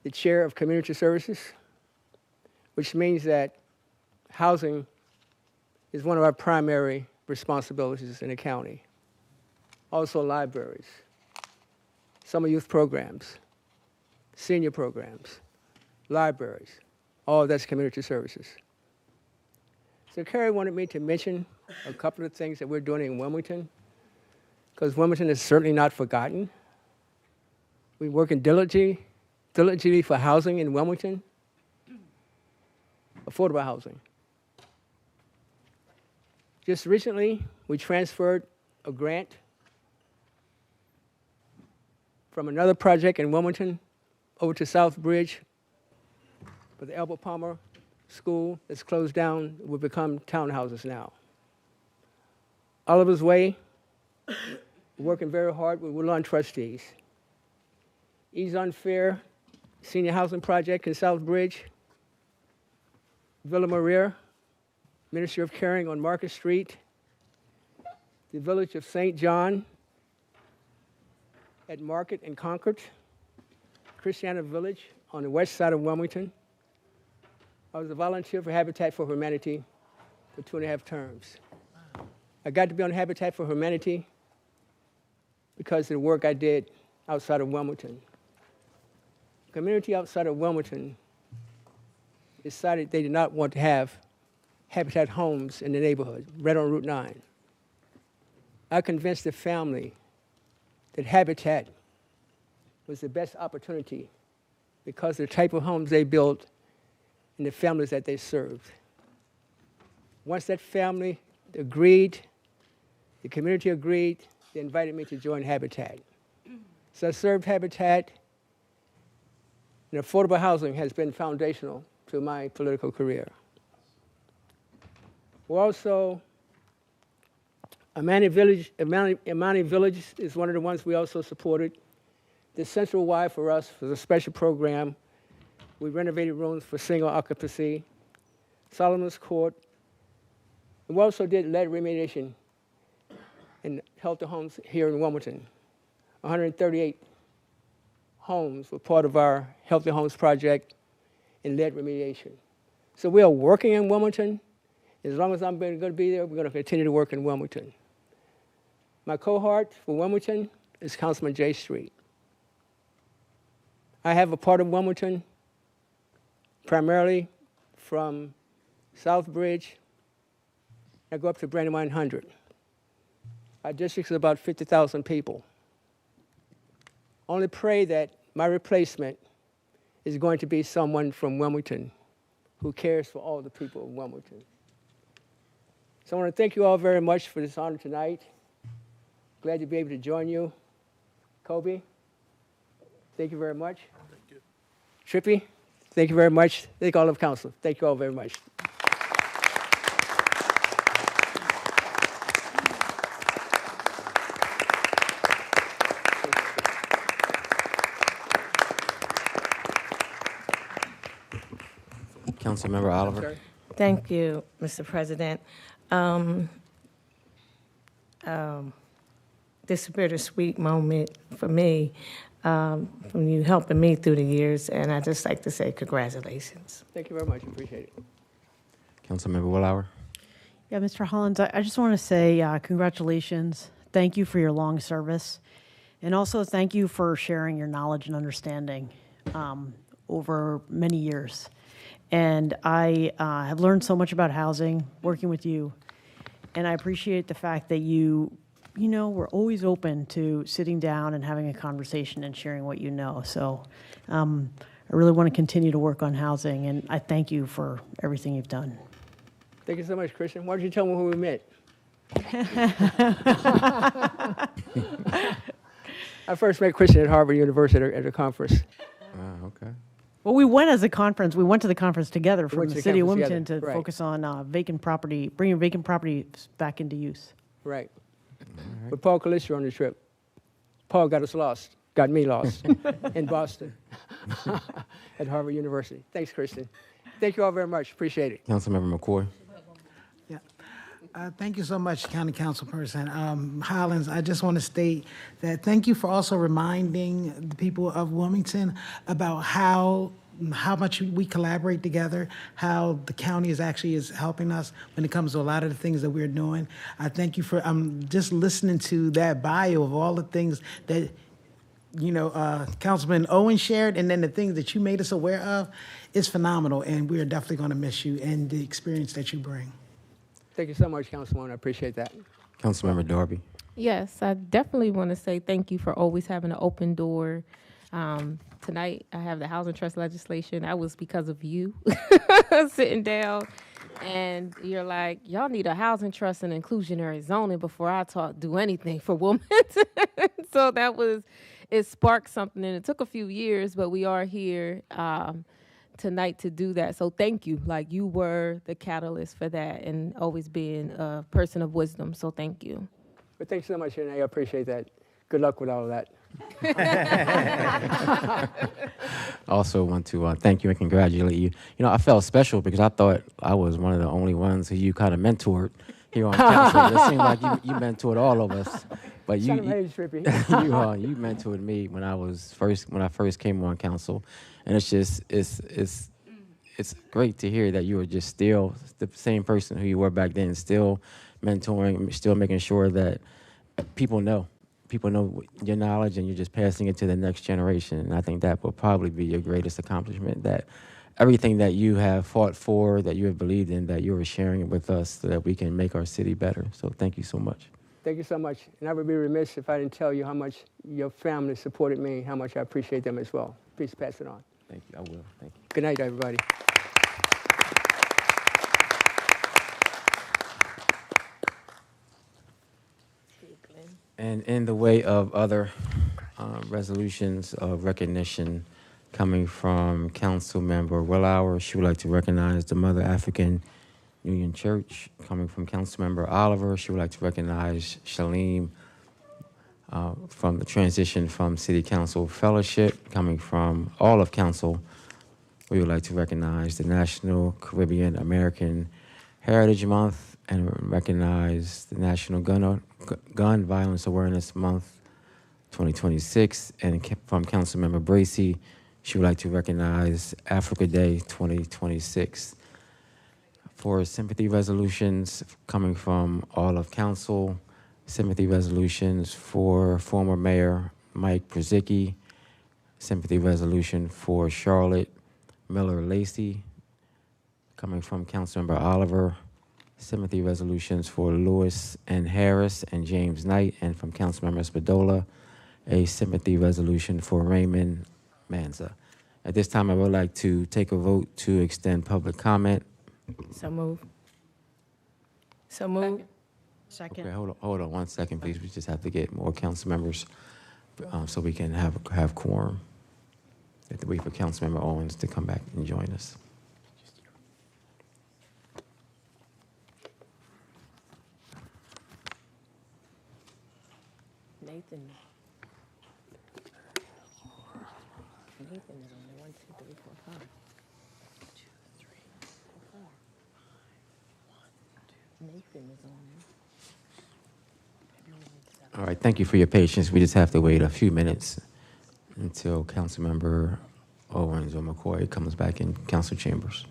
the chair of Community Services, which means that housing is one of our primary responsibilities in the county. Also libraries, summer youth programs, senior programs, libraries, all of that's Community Services. So Carrie wanted me to mention a couple of things that we're doing in Wilmington, because Wilmington is certainly not forgotten. We're working diligently for housing in Wilmington, affordable housing. Just recently, we transferred a grant from another project in Wilmington over to South Bridge for the Albert Palmer School that's closed down. Will become townhouses now. Oliver's Way, working very hard with Woodlawn trustees. Ease on Fair Senior Housing Project in South Bridge. Villa Maria, Ministry of Caring on Market Street. The Village of St. John. at Market and Concord, Christiana Village on the west side of Wilmington. I was a volunteer for Habitat for Humanity for 2.5 terms. I got to be on Habitat for Humanity because of the work I did outside of Wilmington. The community outside of Wilmington decided they did not want to have Habitat homes in the neighborhood, right on Route 9. I convinced the family that Habitat was the best opportunity because of the type of homes they built and the families that they served. Once that family agreed, the community agreed, they invited me to join Habitat. So I served Habitat, and affordable housing has been foundational to my political career. We're also, Amani Village is one of the ones we also supported. The Central Y for us was a special program. We renovated rooms for single occupancy, Solomon's Court. And we also did lead remediation in healthy homes here in Wilmington. 138 homes were part of our Healthy Homes Project in lead remediation. So we are working in Wilmington. As long as I'm going to be there, we're going to continue to work in Wilmington. My cohort for Wilmington is Councilman J Street. I have a part of Wilmington primarily from Southbridge. I go up to Brandywine 100. Our district is about 50,000 people. Only pray that my replacement is going to be someone from Wilmington who cares for all the people of Wilmington. So I want to thank you all very much for this honor tonight. Glad to be able to join you. Kobe, thank you very much. Thank you. Trippy, thank you very much. Thank all of council. Thank you all very much. Councilmember Oliver. Thank you, Mr. President. This is a bittersweet moment for me, from you helping me through the years, and I just like to say congratulations. Thank you very much. Appreciate it. Councilmember Willauer. Yeah, Mr. Hollins, I just want to say congratulations. Thank you for your long service. And also thank you for sharing your knowledge and understanding over many years. And I have learned so much about housing working with you. And I appreciate the fact that you we're always open to sitting down and having a conversation and sharing what you know. So I really want to continue to work on housing, and I thank you for everything you've done. Thank you so much, Christian. Why don't you tell me who we met? I first met Christian at Harvard University at a conference. Okay. Well, we went as a conference. We went to the conference together from the city of Wilmington to right. focus on vacant property, bringing vacant property back into use. Right. With Paul Calicio on the trip. Paul got me lost in Boston at Harvard University. Thanks, Christian. Thank you all very much. Appreciate it. Councilmember McCoy. Yeah. Thank you so much, County Councilperson Hollins. I just want to state that thank you for also reminding the people of Wilmington about how much we collaborate together, how the county is helping us when it comes to a lot of the things that we're doing. I thank you for just listening to that bio of all the things that Councilman Owen shared, and then the things that you made us aware of is phenomenal, and we are definitely going to miss you and the experience that you bring. Thank you so much, Councilwoman. I appreciate that. Councilmember Darby. Yes, I definitely want to say thank you for always having an open door. Tonight, I have the Housing Trust legislation. That was because of you sitting down, and you're like, y'all need a housing trust and inclusionary zoning before I do anything for Wilmington. So it sparked something, and it took a few years, but we are here tonight to do that. So thank you. Like, you were the catalyst for that and always being a person of wisdom. So thank you. But thanks so much, and I appreciate that. Good luck with all of that. Also want to thank you and congratulate you. I felt special because I thought I was one of the only ones who you kind of mentored here on council. It seems like you mentored all of us, but Son of age, Trippy. you mentored me when I first came on council, and it's great to hear that you are just still the same person who you were back then, still mentoring, still making sure that people know your knowledge, and you're just passing it to the next generation. And I think that will probably be your greatest accomplishment, that everything that you have fought for, that you have believed in, that you are sharing it with us so that we can make our city better. So thank you so much. Thank you so much. And I would be remiss if I didn't tell you how much your family supported me, how much I appreciate them as well. Please pass it on. Thank you. I will. Thank you. Good night, everybody. And in the way of other resolutions of recognition coming from Council Member Willauer, she would like to recognize the Mother African Union Church. Coming from Council Member Oliver, she would like to recognize Shaleem from the transition from City Council Fellowship. Coming from all of Council, we would like to recognize the National Caribbean American Heritage Month and recognize the National Gun Violence Awareness Month 2026. And from Councilmember Bracy, she would like to recognize Africa Day 2026. For sympathy resolutions coming from all of council, sympathy resolutions for former Mayor Mike Przicki, sympathy resolution for Charlotte Miller Lacey, coming from Councilmember Oliver, sympathy resolutions for Lewis N. Harris and James Knight, and from Councilmember Spadola, a sympathy resolution for Raymond Manza. At this time, I would like to take a vote to extend public comment. So move. So move. Second. Okay, hold on 1 second, please. We just have to get more council members so we can have quorum. We have to wait for Councilmember Owens to come back and join us. Nathan is on 1, 2, 3, 4, 5. 2, 3, 4, 5. Nathan is on there. All right, thank you for your patience. We just have to wait a few minutes until Councilmember Owens or McCoy comes back in council chambers.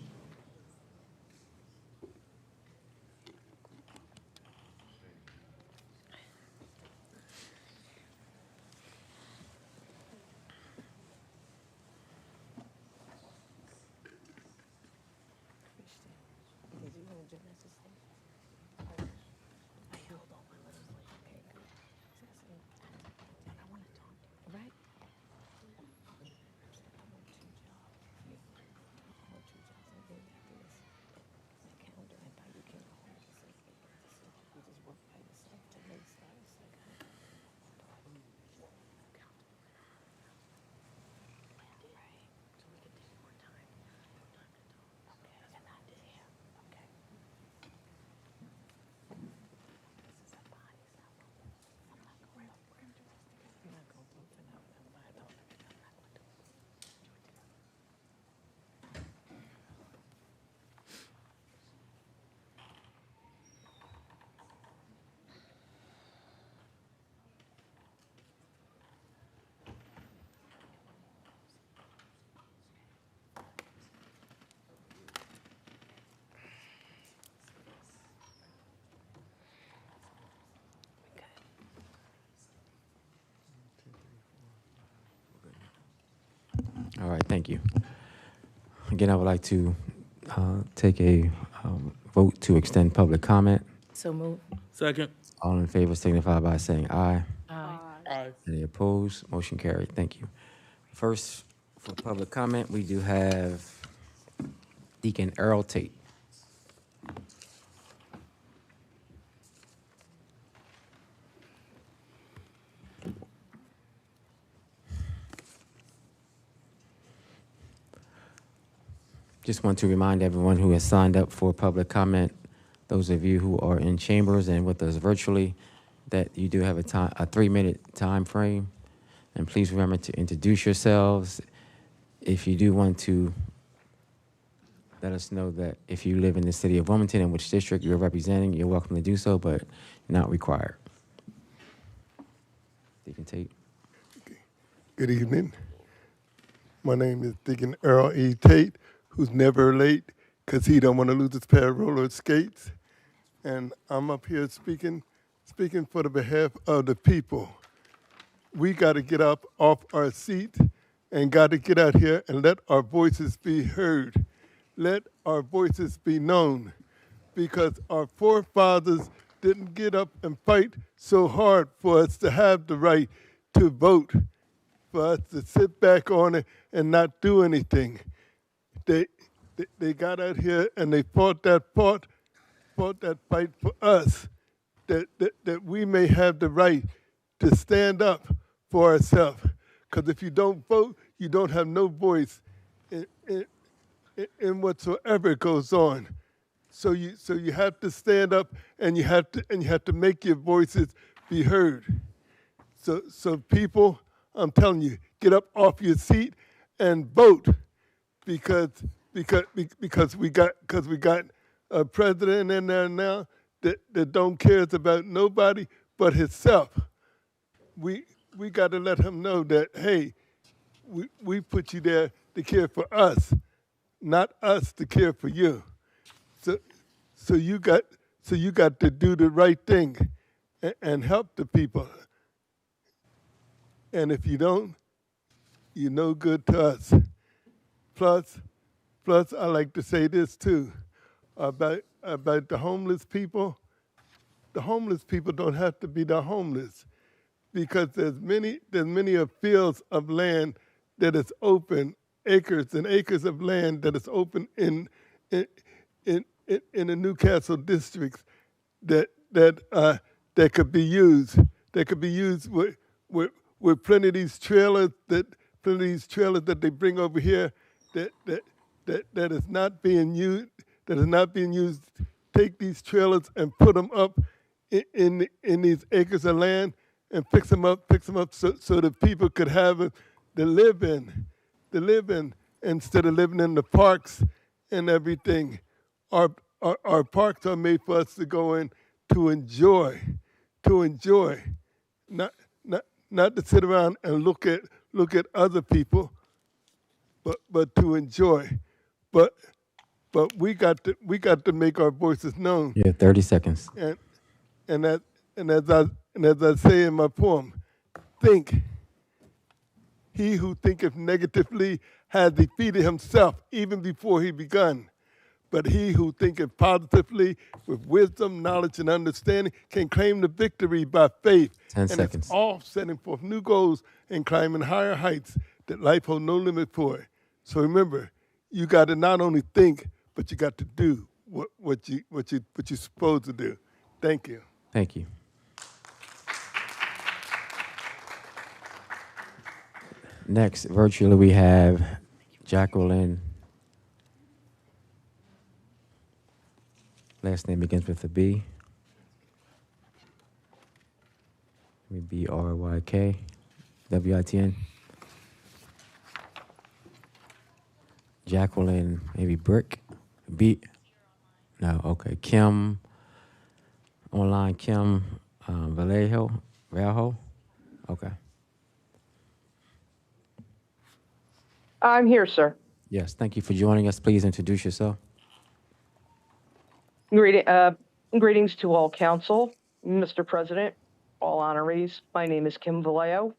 All right, thank you. Again, I would like to take a vote to extend public comment. So move. Second. All in favor signify by saying aye. Aye. Aye. Any opposed? Motion carried. Thank you. First, for public comment, we do have Deacon Earl Tate. Just want to remind everyone who has signed up for public comment, those of you who are in chambers and with us virtually, that you do have a 3-minute time frame. And please remember to introduce yourselves. If you do want to let us know that if you live in the city of Wilmington and which district you're representing, you're welcome to do so, but not required. Deacon Tate. Good evening. My name is Deacon Earl E. Tate, who's never late because he don't want to lose his pair of roller skates. And I'm up here speaking for the behalf of the people. We got to get up off our seat and got to get out here and let our voices be heard. Let our voices be known, because our forefathers didn't get up and fight so hard for us to have the right to vote, for us to sit back on it and not do anything. They got out here and they fought that fight for us, that we may have the right to stand up for ourselves. Because if you don't vote, you don't have no voice in whatsoever goes on. So you have to stand up and you have to make your voices be heard. So people, I'm telling you, get up off your seat and vote, because we got a president in there now that don't care about nobody but himself. We got to let him know that, hey, we put you there to care for us, not us to care for you. So you got to do the right thing and help the people. And if you don't, you're no good to us. Plus, I like to say this too about the homeless people. The homeless people don't have to be the homeless, because there's many fields of land that is open, acres and acres of land that is open in the Newcastle districts that could be used. That could be used with plenty of these trailers that they bring over here that is not being used. That is not being used. Take these trailers and put them up in these acres of land and fix them up so that people could have it to live in, instead of living in the parks and everything. Our parks are made for us to go in to enjoy, not to sit around and look at other people, but to enjoy. But we got to make our voices known. Yeah, 30 seconds. And as I say in my poem, think. He who thinketh negatively has defeated himself even before he begun. But he who thinketh positively with wisdom, knowledge, and understanding can claim the victory by faith. 10 seconds. And it's all setting forth new goals and climbing higher heights that life holds no limit for. So remember, you got to not only think, but you got to do what you're supposed to do. Thank you. Thank you. Next, virtually, we have Jacqueline. Last name begins with a B. B-R-Y-K, W-I-T-N. Jacqueline, maybe Brick. No, okay. Kim, online Kim Vallejo. Okay. I'm here, sir. Yes, thank you for joining us. Please introduce yourself. Greetings to all council, Mr. President, all honorees. My name is Kim Vallejo.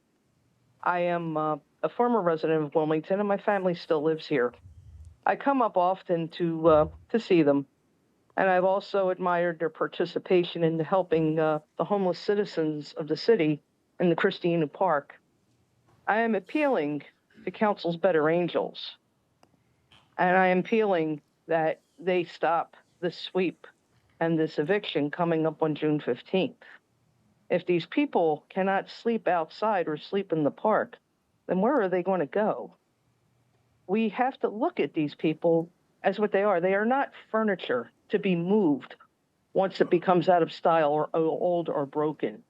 I am a former resident of Wilmington, and my family still lives here. I come up often to see them, and I've also admired their participation in helping the homeless citizens of the city in the Christina Park. I am appealing to council's better angels, and I am appealing that they stop this sweep and this eviction coming up on June 15th. If these people cannot sleep outside or sleep in the park, then where are they going to go? We have to look at these people as what they are. They are not furniture to be moved once it becomes out of style or old or broken.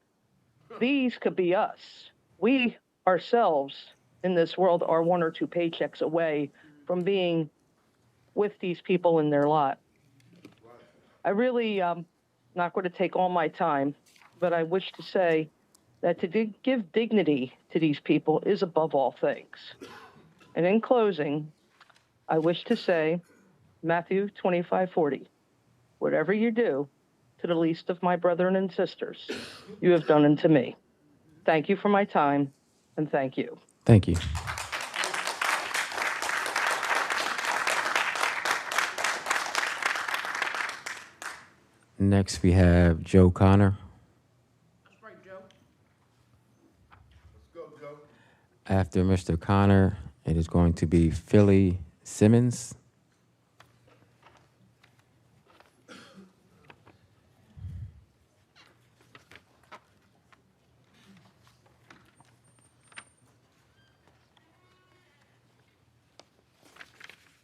These could be us. We ourselves in this world are one or two paychecks away from being with these people in their lot. I really not going to take all my time, but I wish to say that to give dignity to these people is above all things. And in closing, I wish to say, Matthew 25:40, whatever you do to the least of my brethren and sisters, you have done unto me. Thank you for my time, and thank you. Thank you. Next, we have Joe Connor. That's right, Joe. Let's go, Joe. After Mr. Connor, it is going to be Philly Simmons.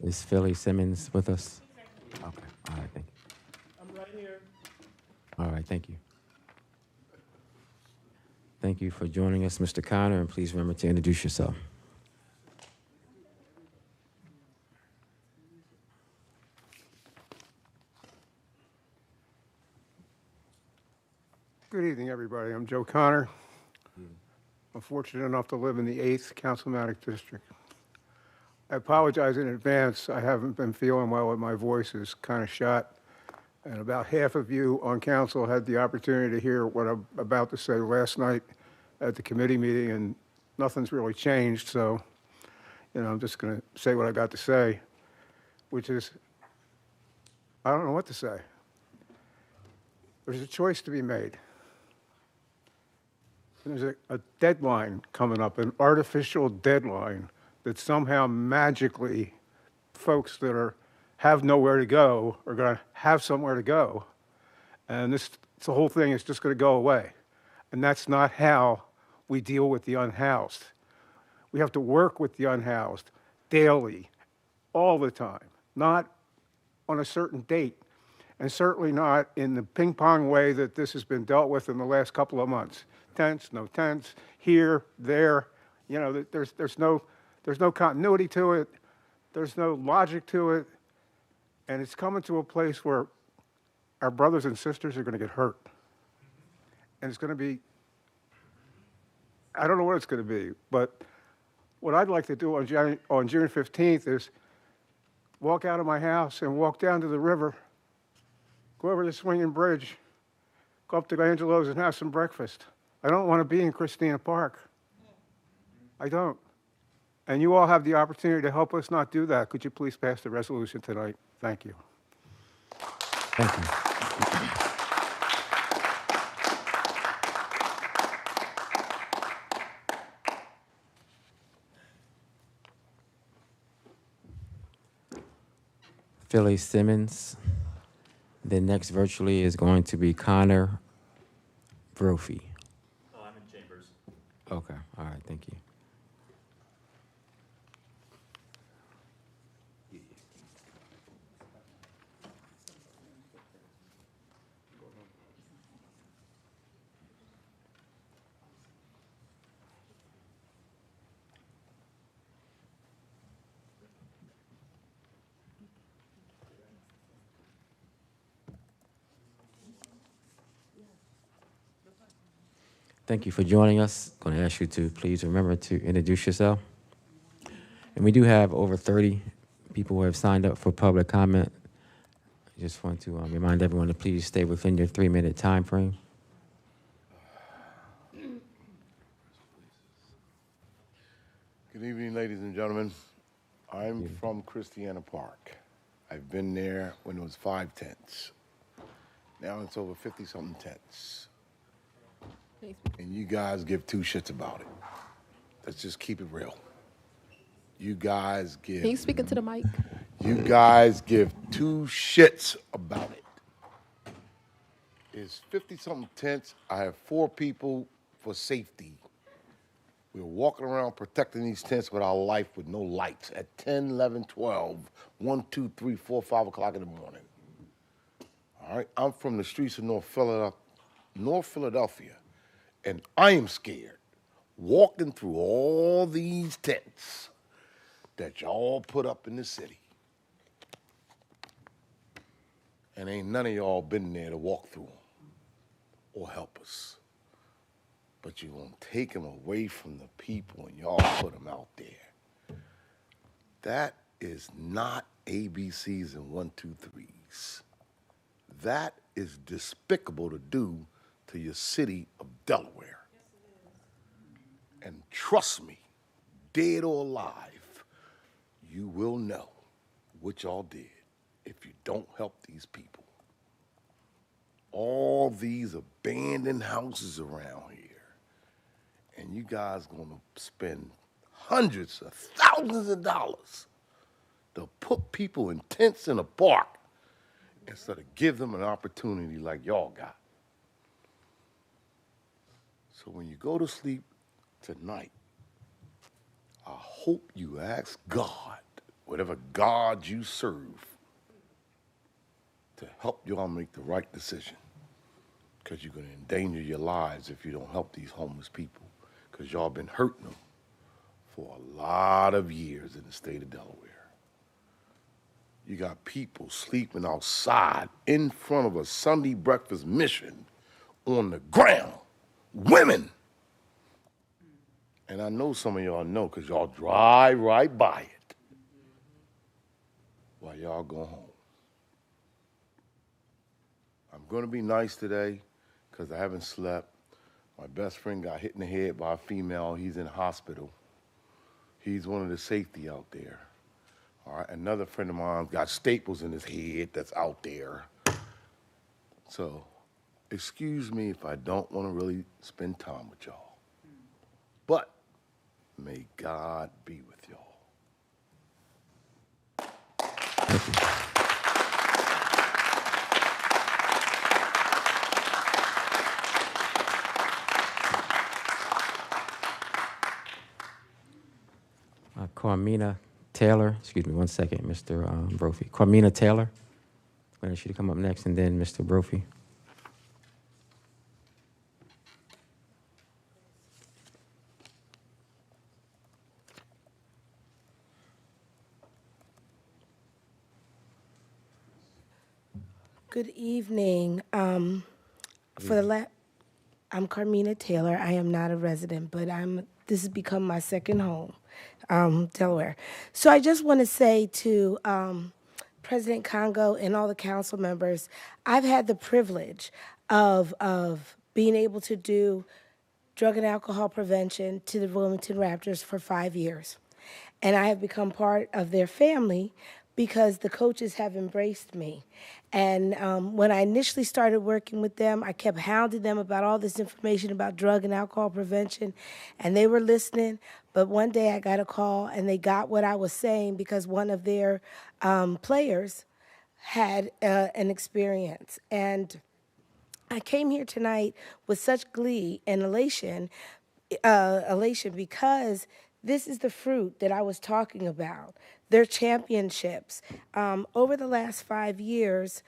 Is Philly Simmons with us? Okay. All right. Thank you. I'm right here. All right. Thank you. Thank you for joining us, Mr. Connor, and please remember to introduce yourself. Good evening, everybody. I'm Joe Connor. I'm fortunate enough to live in the 8th Councilmanic District. I apologize in advance. I haven't been feeling well, and my voice is kind of shot. And about half of you on council had the opportunity to hear what I'm about to say last night at the committee meeting, and nothing's really changed. So, I'm just going to say what I got to say, which is, I don't know what to say. There's a choice to be made. There's a deadline coming up, an artificial deadline that somehow magically folks that have nowhere to go are going to have somewhere to go. And this the whole thing is just going to go away. And that's not how we deal with the unhoused. We have to work with the unhoused daily, all the time, not on a certain date, and certainly not in the ping pong way that this has been dealt with in the last couple of months. Tents, no tents, here, there. There's no continuity to it. There's no logic to it. And it's coming to a place where our brothers and sisters are going to get hurt. And it's going to be, I don't know what it's going to be, but what I'd like to do on June 15th is walk out of my house and walk down to the river, go over the swinging bridge, go up to Angelo's and have some breakfast. I don't want to be in Christina Park. I don't. And you all have the opportunity to help us not do that. Could you please pass the resolution tonight? Thank you. Thank you. Philly Simmons. Then next virtually is going to be Connor Brophy. Oh, I'm in Chambers. Okay. All right. Thank you. Thank you for joining us. I'm going to ask you to please remember to introduce yourself. And we do have over 30 people who have signed up for public comment. I just want to remind everyone to please stay within your 3-minute time frame. Good evening, ladies and gentlemen. I'm from Christiana Park. I've been there when it was 5 tents. Now it's over 50-something tents. And you guys give 2 shits about it. Let's just keep it real. You guys give... Can you speak into the mic? You guys give 2 shits about it. It's 50-something tents. I have 4 people for safety. We're walking around protecting these tents with our life with no lights at 10, 11, 12, 1, 2, 3, 4, 5 o'clock in the morning. All right? I'm from the streets of North Philadelphia, and I am scared walking through all these tents that y'all put up in the city. And ain't none of y'all been there to walk through them or help us. But you're going to take them away from the people and y'all put them out there. That is not ABCs and 1, 2, 3s. That is despicable to do to your city of Delaware. And trust me, dead or alive, you will know what y'all did if you don't help these people. All these abandoned houses around here, and you guys gonna spend hundreds of thousands of dollars to put people in tents in a park instead of give them an opportunity like y'all got. So when you go to sleep tonight, I hope you ask God, whatever God you serve, to help y'all make the right decision. Because you're going to endanger your lives if you don't help these homeless people. Because y'all been hurting them for a lot of years in the state of Delaware. You got people sleeping outside in front of a Sunday breakfast mission on the ground. Women. And I know some of y'all know because y'all drive right by it while y'all go home. I'm going to be nice today because I haven't slept. My best friend got hit in the head by a female. He's in hospital. He's one of the safety out there. All right, another friend of mine got staples in his head that's out there. So, excuse me if I don't want to really spend time with y'all. But may God be with y'all. Carmina Taylor, excuse me, 1 second, Mr. Brophy. Carmina Taylor, I want you to come up next, and then Mr. Brophy. Good evening. I'm Carmina Taylor. I am not a resident, but this has become my second home, Delaware. So I just want to say to President Congo and all the council members, I've had the privilege of being able to do drug and alcohol prevention to the Wilmington Raptors for 5 years. And I have become part of their family because the coaches have embraced me. And when I initially started working with them, I kept hounding them about all this information about drug and alcohol prevention, and they were listening. But one day I got a call, and they got what I was saying because one of their players had an experience. And I came here tonight with such glee and elation because this is the fruit that I was talking about, their championships. Over the last 5 years,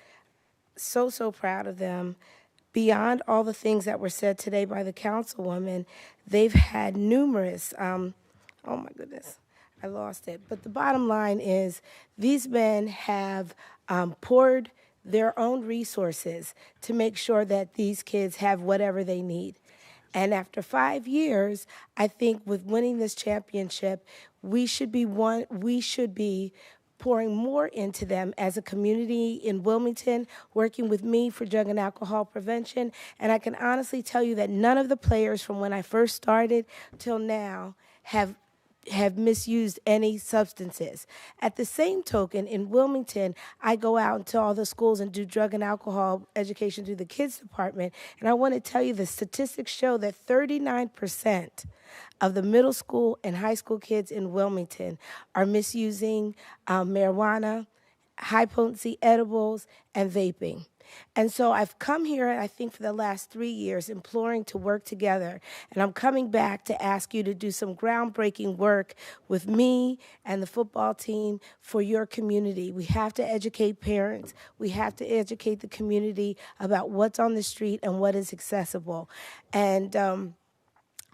so proud of them. Beyond all the things that were said today by the councilwoman, they've had numerous, oh my goodness, I lost it. But the bottom line is these men have poured their own resources to make sure that these kids have whatever they need. And after 5 years, I think with winning this championship, we should be pouring more into them as a community in Wilmington, working with me for drug and alcohol prevention. And I can honestly tell you that none of the players from when I first started till now have misused any substances. At the same token, in Wilmington, I go out into all the schools and do drug and alcohol education through the kids department. And I want to tell you the statistics show that 39% of the middle school and high school kids in Wilmington are misusing marijuana, high-potency edibles, and vaping. And so I've come here, I think, for the last 3 years, imploring to work together. And I'm coming back to ask you to do some groundbreaking work with me and the football team for your community. We have to educate parents. We have to educate the community about what's on the street and what is accessible. And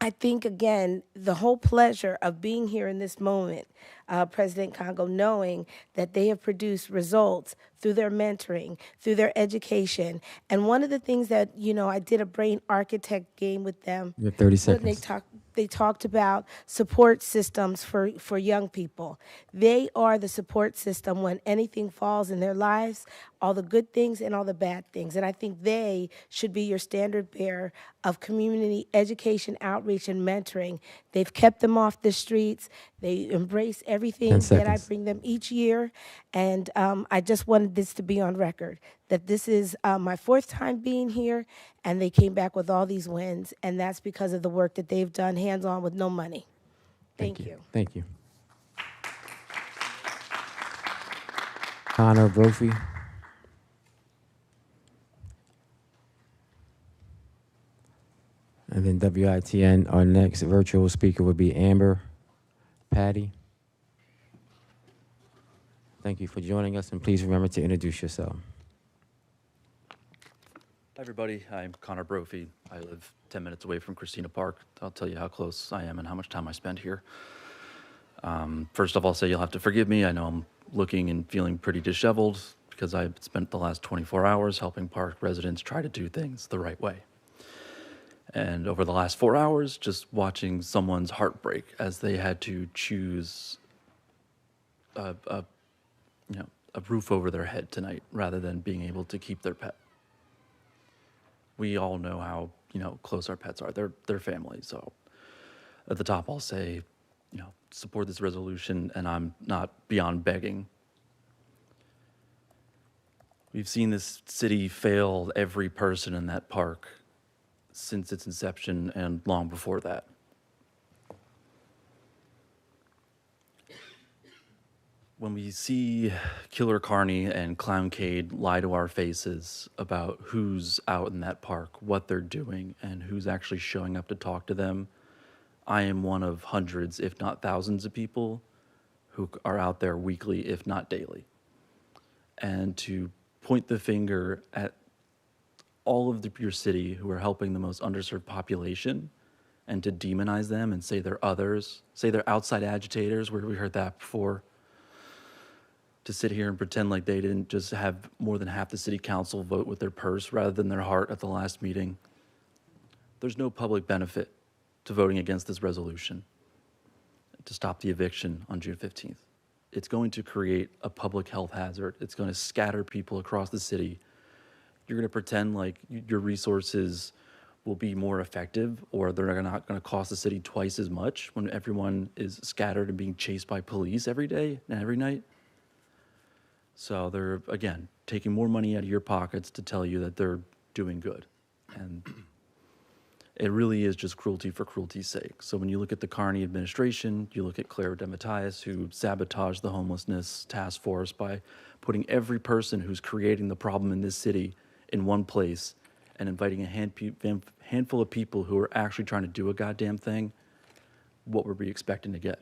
I think, again, the whole pleasure of being here in this moment, President Congo, knowing that they have produced results through their mentoring, through their education. And one of the things that, I did a brain architect game with them. You have 30 When seconds. they talked about support systems for young people. They are the support system when anything falls in their lives, all the good things and all the bad things. And I think they should be your standard bearer of community education, outreach, and mentoring. They've kept them off the streets. They embrace 10 everything that I seconds. bring them each year. And I just wanted this to be on record, that this is my fourth time being here, and they came back with all these wins. And that's because of the work that they've done hands-on with no money. Thank you. Thank you. Connor Brophy. And then WITN, our next virtual speaker would be Amber Patty. Thank you for joining us, and please remember to introduce yourself. Hi, everybody. I'm Connor Brophy. I live 10 minutes away from Christina Park. I'll tell you how close I am and how much time I spend here. First off, I'll say you'll have to forgive me. I know I'm looking and feeling pretty disheveled because I've spent the last 24 hours helping park residents try to do things the right way. And over the last 4 hours, just watching someone's heart break as they had to choose a roof over their head tonight rather than being able to keep their pet. We all know how, close our pets are. They're family. So at the top, I'll say, support this resolution, and I'm not beyond begging. We've seen this city fail every person in that park since its inception and long before that. When we see Killer Carney and Clowncade lie to our faces about who's out in that park, what they're doing, and who's actually showing up to talk to them, I am one of hundreds, if not thousands of people who are out there weekly, if not daily. And to point the finger at all of your city who are helping the most underserved population and to demonize them and say they're others, say they're outside agitators, where we heard that before, to sit here and pretend like they didn't just have more than half the city council vote with their purse rather than their heart at the last meeting. There's no public benefit to voting against this resolution to stop the eviction on June 15th. It's going to create a public health hazard. It's going to scatter people across the city. You're going to pretend like your resources will be more effective, or they're not going to cost the city twice as much when everyone is scattered and being chased by police every day and every night. So they're, again, taking more money out of your pockets to tell you that they're doing good. And it really is just cruelty for cruelty's sake. So when you look at the Carney administration, you look at Claire DeMatteis, who sabotaged the homelessness task force by putting every person who's creating the problem in this city in one place and inviting a handful of people who are actually trying to do a goddamn thing, what were we expecting to get?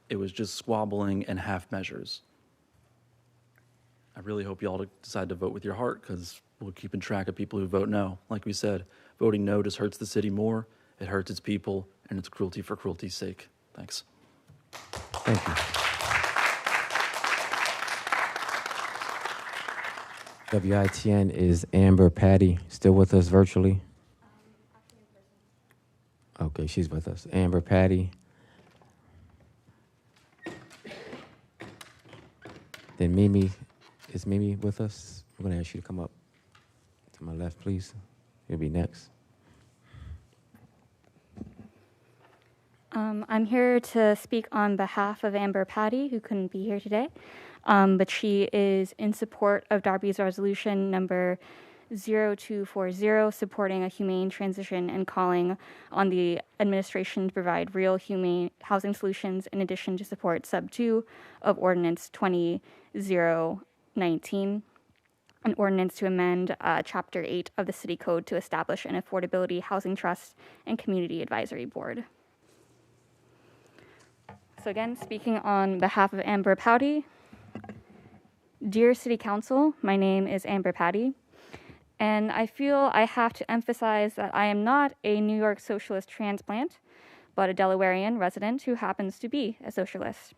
It was just squabbling and half measures. I really hope you all decide to vote with your heart, because we're keeping track of people who vote no. Like we said, voting no just hurts the city more, it hurts its people, and it's cruelty for cruelty's sake. Thanks. Thank you. WITN is Amber Patty, still with us virtually? Okay, she's with us. Amber Patty. Then Mimi. Is Mimi with us? I'm going to ask you to come up to my left, please. You'll be next. I'm here to speak on behalf of Amber Patty, who couldn't be here today, but she is in support of Darby's resolution number 0240, supporting a humane transition and calling on the administration to provide real humane housing solutions, in addition to support sub 2 of Ordinance 2019, an ordinance to amend Chapter 8 of the City Code to establish an affordability housing trust and community advisory board. So again, speaking on behalf of Amber Patty, dear City Council, my name is Amber Patty, And I feel I have to emphasize that I am not a New York socialist transplant, but a Delawarean resident who happens to be a socialist.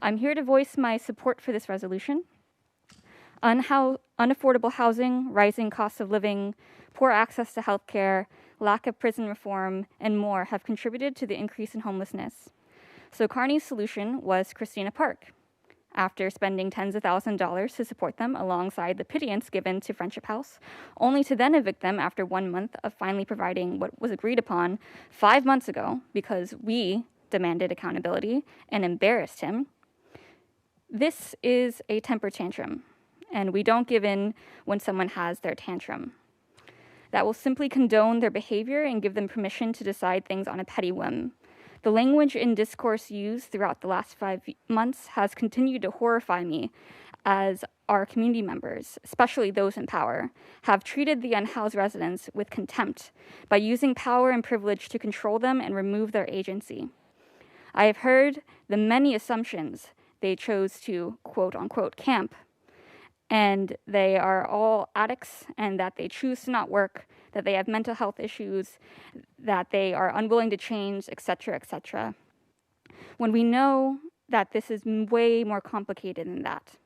I'm here to voice my support for this resolution. Unaffordable housing, rising costs of living, poor access to health care, lack of prison reform, and more have contributed to the increase in homelessness. So Kearney's solution was Christina Park. After spending tens of thousands of dollars to support them alongside the pittance given to Friendship House, only to then evict them after 1 month of finally providing what was agreed upon 5 months ago because we demanded accountability and embarrassed him. This is a temper tantrum, and we don't give in when someone has their tantrum. That will simply condone their behavior and give them permission to decide things on a petty whim. The language and discourse used throughout the last 5 months has continued to horrify me as our community members, especially those in power, have treated the unhoused residents with contempt by using power and privilege to control them and remove their agency. I have heard the many assumptions they chose to quote-unquote camp, and they are all addicts and that they choose to not work, that they have mental health issues, that they are unwilling to change, etc., etc. When we know that this is way more complicated than that.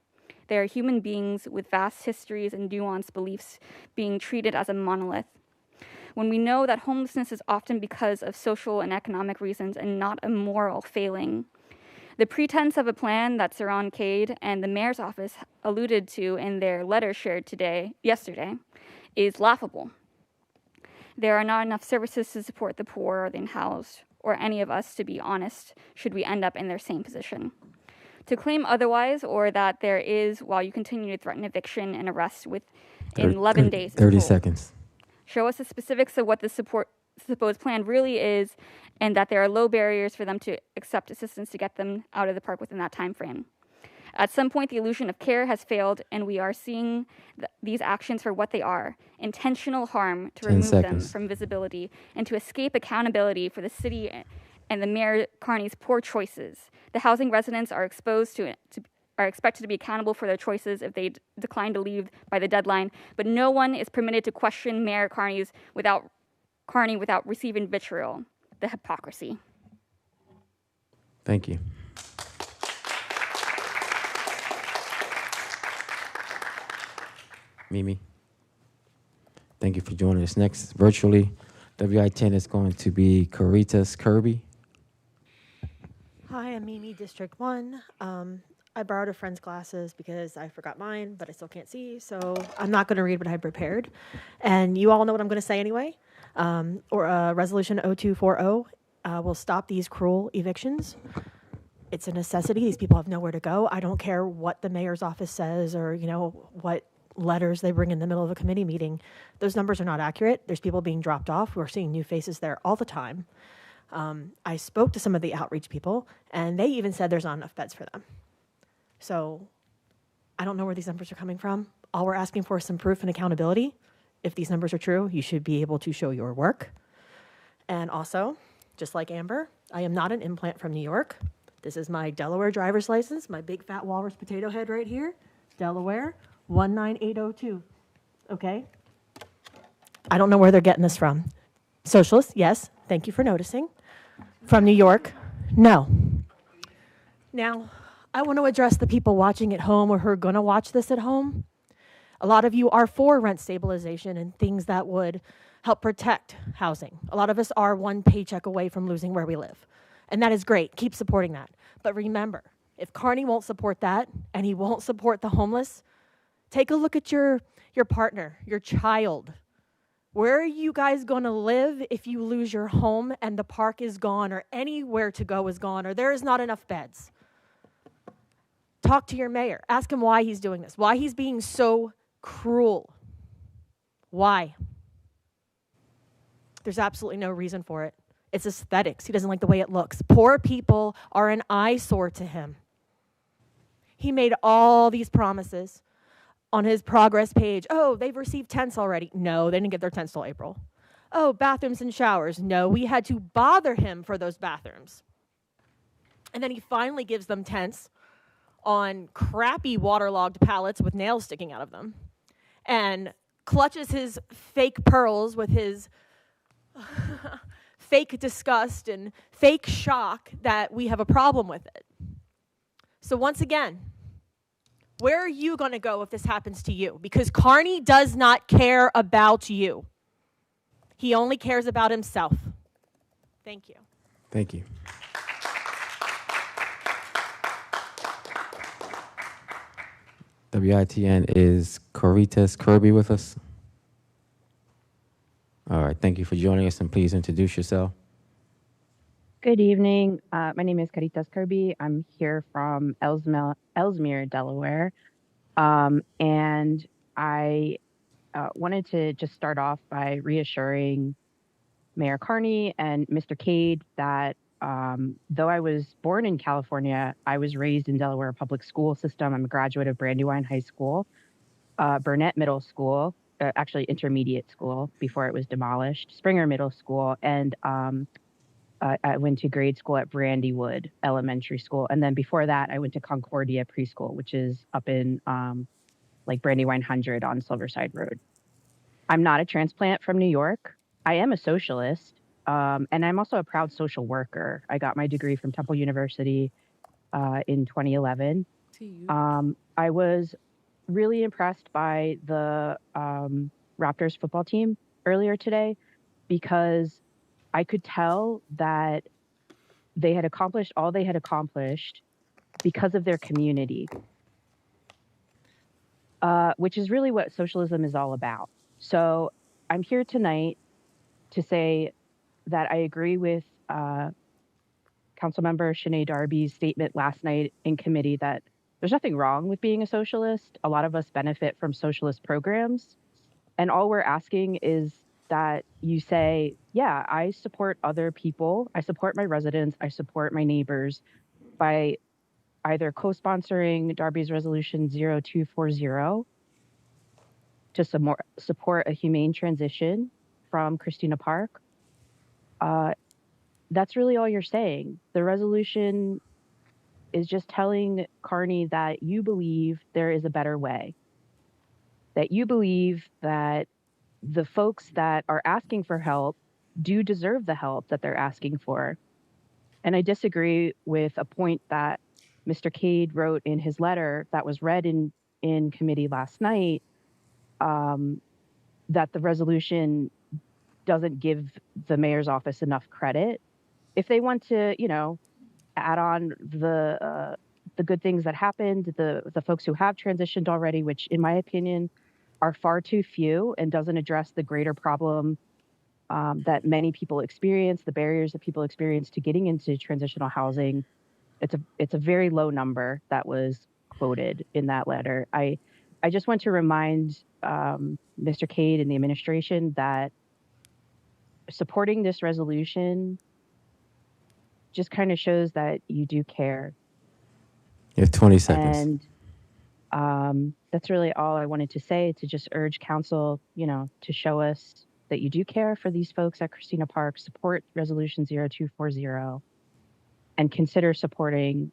They are human beings with vast histories and nuanced beliefs being treated as a monolith. When we know that homelessness is often because of social and economic reasons and not a moral failing. The pretense of a plan that Saron Cade and the mayor's office alluded to in their letter shared yesterday, is laughable. There are not enough services to support the poor or the unhoused, or any of us, to be honest, should we end up in their same position. To claim otherwise, or that there is, while you continue to threaten eviction and arrest within 11 days. 30 seconds. Show us the specifics of what the supposed plan really is, and that there are low barriers for them to accept assistance to get them out of the park within that time frame. At some point, the illusion of care has failed, and we are seeing these actions for what they are: intentional harm to remove them from visibility and to escape accountability for the city and the Mayor Kearney's poor choices. The housing residents are are expected to be accountable for their choices if they decline to leave by the deadline, but no one is permitted to question Mayor Kearney without receiving vitriol. The hypocrisy. Thank you. Mimi, thank you for joining us. Next, virtually, WI-10 is going to be Caritas Kirby. Hi, I'm Mimi, District 1. I borrowed a friend's glasses because I forgot mine, but I still can't see, so I'm not going to read what I prepared. And you all know what I'm going to say anyway. Resolution 0240 will stop these cruel evictions. It's a necessity. These people have nowhere to go. I don't care what the mayor's office says or, what letters they bring in the middle of a committee meeting. Those numbers are not accurate. There's people being dropped off. We're seeing new faces there all the time. I spoke to some of the outreach people, and they even said there's not enough beds for them. So I don't know where these numbers are coming from. All we're asking for is some proof and accountability. If these numbers are true, you should be able to show your work. And also, just like Amber, I am not an implant from New York. This is my Delaware driver's license, my big fat walrus potato head right here, Delaware 19802. Okay? I don't know where they're getting this from. Socialists, yes, thank you for noticing. From New York, no. Now, I want to address the people watching at home or who are going to watch this at home. A lot of you are for rent stabilization and things that would help protect housing. A lot of us are one paycheck away from losing where we live. And that is great. Keep supporting that. But remember, if Kearney won't support that and he won't support the homeless, take a look at your partner, your child. Where are you guys going to live if you lose your home and the park is gone or anywhere to go is gone or there is not enough beds? Talk to your mayor. Ask him why he's doing this, why he's being so cruel. Why? There's absolutely no reason for it. It's aesthetics. He doesn't like the way it looks. Poor people are an eyesore to him. He made all these promises on his progress page. Oh, they've received tents already. No, they didn't get their tents till April. Oh, bathrooms and showers. No, we had to bother him for those bathrooms. And then he finally gives them tents on crappy waterlogged pallets with nails sticking out of them. And clutches his fake pearls with his fake disgust and fake shock that we have a problem with it. So once again, where are you going to go if this happens to you? Because Carney does not care about you. He only cares about himself. Thank you. Thank you. WITN, is Caritas Kirby with us? All right, thank you for joining us, and please introduce yourself. Good evening. My name is Caritas Kirby. I'm here from Ellesmere, Delaware. And I wanted to just start off by reassuring Mayor Carney and Mr. Cade that though I was born in California, I was raised in Delaware public school system. I'm a graduate of Brandywine High School, Burnett Middle School, actually intermediate school before it was demolished, Springer Middle School, and I went to grade school at Brandywood Elementary School. And then before that, I went to Concordia Preschool, which is up in like Brandywine 100 on Silverside Road. I'm not a transplant from New York. I am a socialist, and I'm also a proud social worker. I got my degree from Temple University in 2011. I was really impressed by the Raptors football team earlier today because I could tell that they had accomplished all they had accomplished because of their community, which is really what socialism is all about. So I'm here tonight to say that I agree with Councilmember Shanae Darby's statement last night in committee that there's nothing wrong with being a socialist. A lot of us benefit from socialist programs. And all we're asking is that you say, yeah, I support other people. I support my residents. I support my neighbors by either co-sponsoring Darby's Resolution 0240 to support a humane transition from Christina Park. That's really all you're saying. The resolution is just telling Carney that you believe there is a better way, that you believe that the folks that are asking for help do deserve the help that they're asking for. And I disagree with a point that Mr. Cade wrote in his letter that was read in committee last night, that the resolution doesn't give the mayor's office enough credit. If they want to, add on the good things that happened, the folks who have transitioned already, which in my opinion are far too few and doesn't address the greater problem that many people experience, the barriers that people experience to getting into transitional housing. It's a very low number that was quoted in that letter. I just want to remind Mr. Cade and the administration that supporting this resolution just kind of shows that you do care. You have 20 seconds. And that's really all I wanted to say, to just urge council, to show us that you do care for these folks at Christina Park, support Resolution 0240, and consider supporting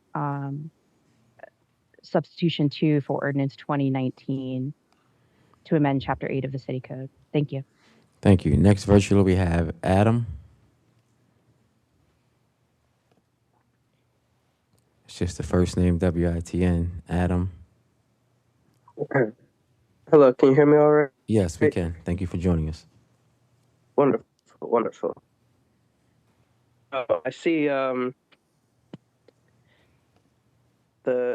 Substitution 2 for Ordinance 2019 to amend Chapter 8 of the City Code. Thank you. Thank you. Next virtually we have Adam. It's just the first name, WITN, Adam. Hello, can you hear me all right? Yes, we can. Thank you for joining us. Wonderful, wonderful. I see the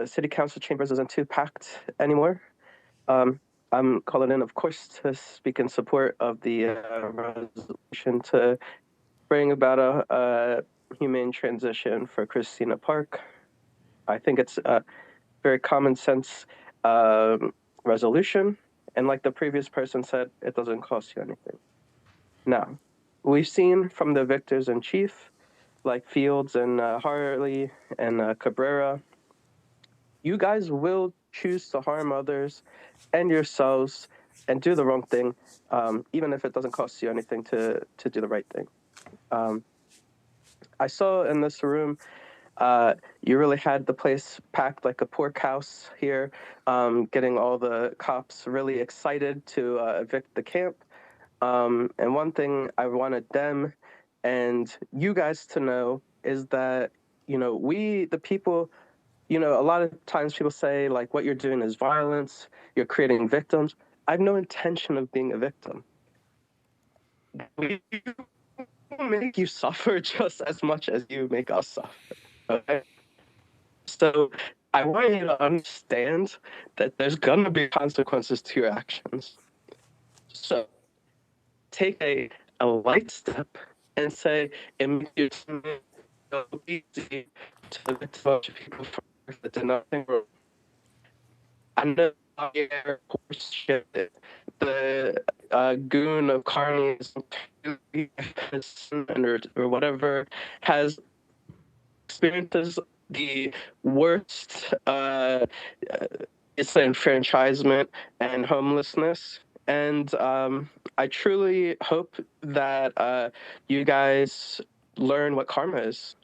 city council chambers isn't too packed anymore. I'm calling in, of course, to speak in support of the resolution to bring about a humane transition for Christina Park. I think it's a very common sense resolution. And like the previous person said, it doesn't cost you anything. Now, we've seen from the victors in chief, like Fields and Harley and Cabrera, you guys will choose to harm others and yourselves and do the wrong thing, even if it doesn't cost you anything to do the right thing. I saw in this room You really had the place packed like a pork house here, getting all the cops really excited to evict the camp. And one thing I wanted them and you guys to know is that, we, the people, a lot of times people say, like, what you're doing is violence, you're creating victims. I have no intention of being a victim. We make you suffer just as much as you make us suffer. Okay? So I want you to understand that there's gonna be consequences to your actions. So take a light step and say it makes you so easy to evict a bunch of people that did nothing wrong. I know the air horse shifted. The goon of Carney or whatever has experiences the worst disenfranchisement and homelessness. And I truly hope that you guys learn what karma is.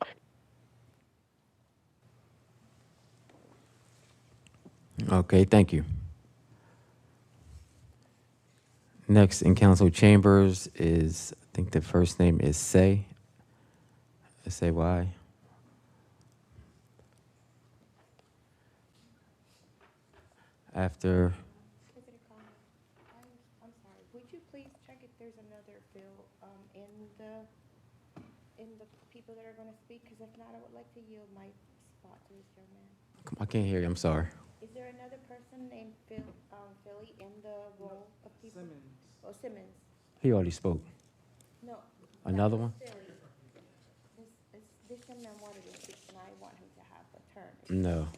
Okay, thank you. Next in council chambers is, I think the first name is Say. S-A-Y. After, I'm sorry, would you please check if there's another bill in the people that are going to speak? Because if not, I would like to yield my spot to this young man. I can't hear you, I'm sorry. Is there another person named Philly in the roll of people? Simmons. Oh, Simmons. He already spoke. No. Another one? This young man wanted to speak, and I want him to have a turn. No.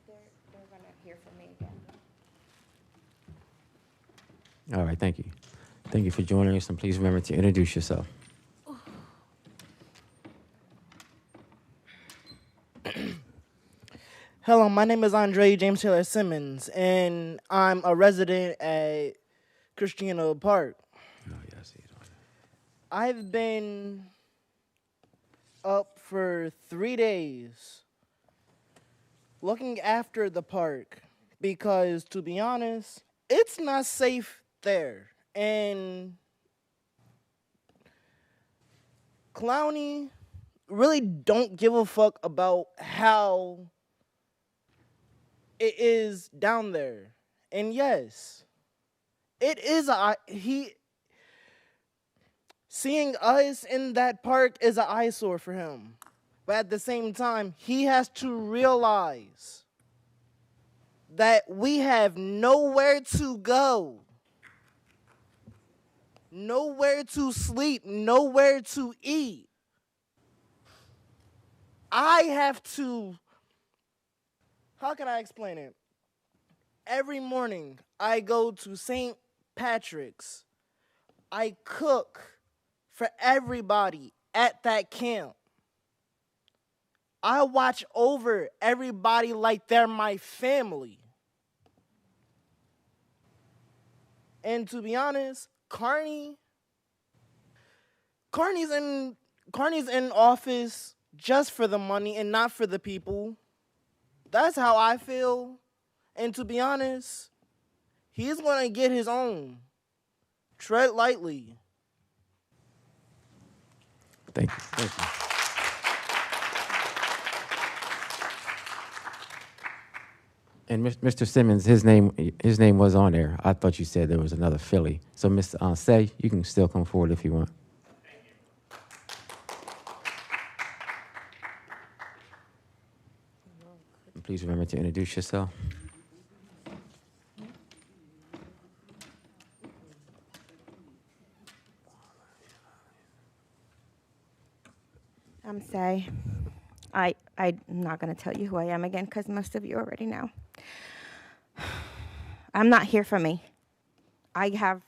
They're going to hear from me again. All right, thank you. Thank you for joining us, and please remember to introduce yourself. Hello, my name is Andre James Taylor Simmons, and I'm a resident at Christiana Park. Oh, yeah, I see it. I've been up for 3 days looking after the park because, to be honest, it's not safe there. And Clowney really don't give a fuck about how it is down there. And yes, it is seeing us in that park is an eyesore for him. But at the same time, he has to realize that we have nowhere to go, nowhere to sleep, nowhere to eat. I have to, how can I explain it? Every morning, I go to St. Patrick's. I cook for everybody at that camp. I watch over everybody like they're my family. And to be honest, Carney's in office just for the money and not for the people. That's how I feel. And to be honest, he's going to get his own. Tread lightly. Thank you. Thank you. And Mr. Simmons, his name was on there. I thought you said there was another Philly. So, Mr. Say, you can still come forward if you want. And please remember to introduce yourself. I'm Say. I'm not going to tell you who I am again because most of you already know. I'm not here for me. I have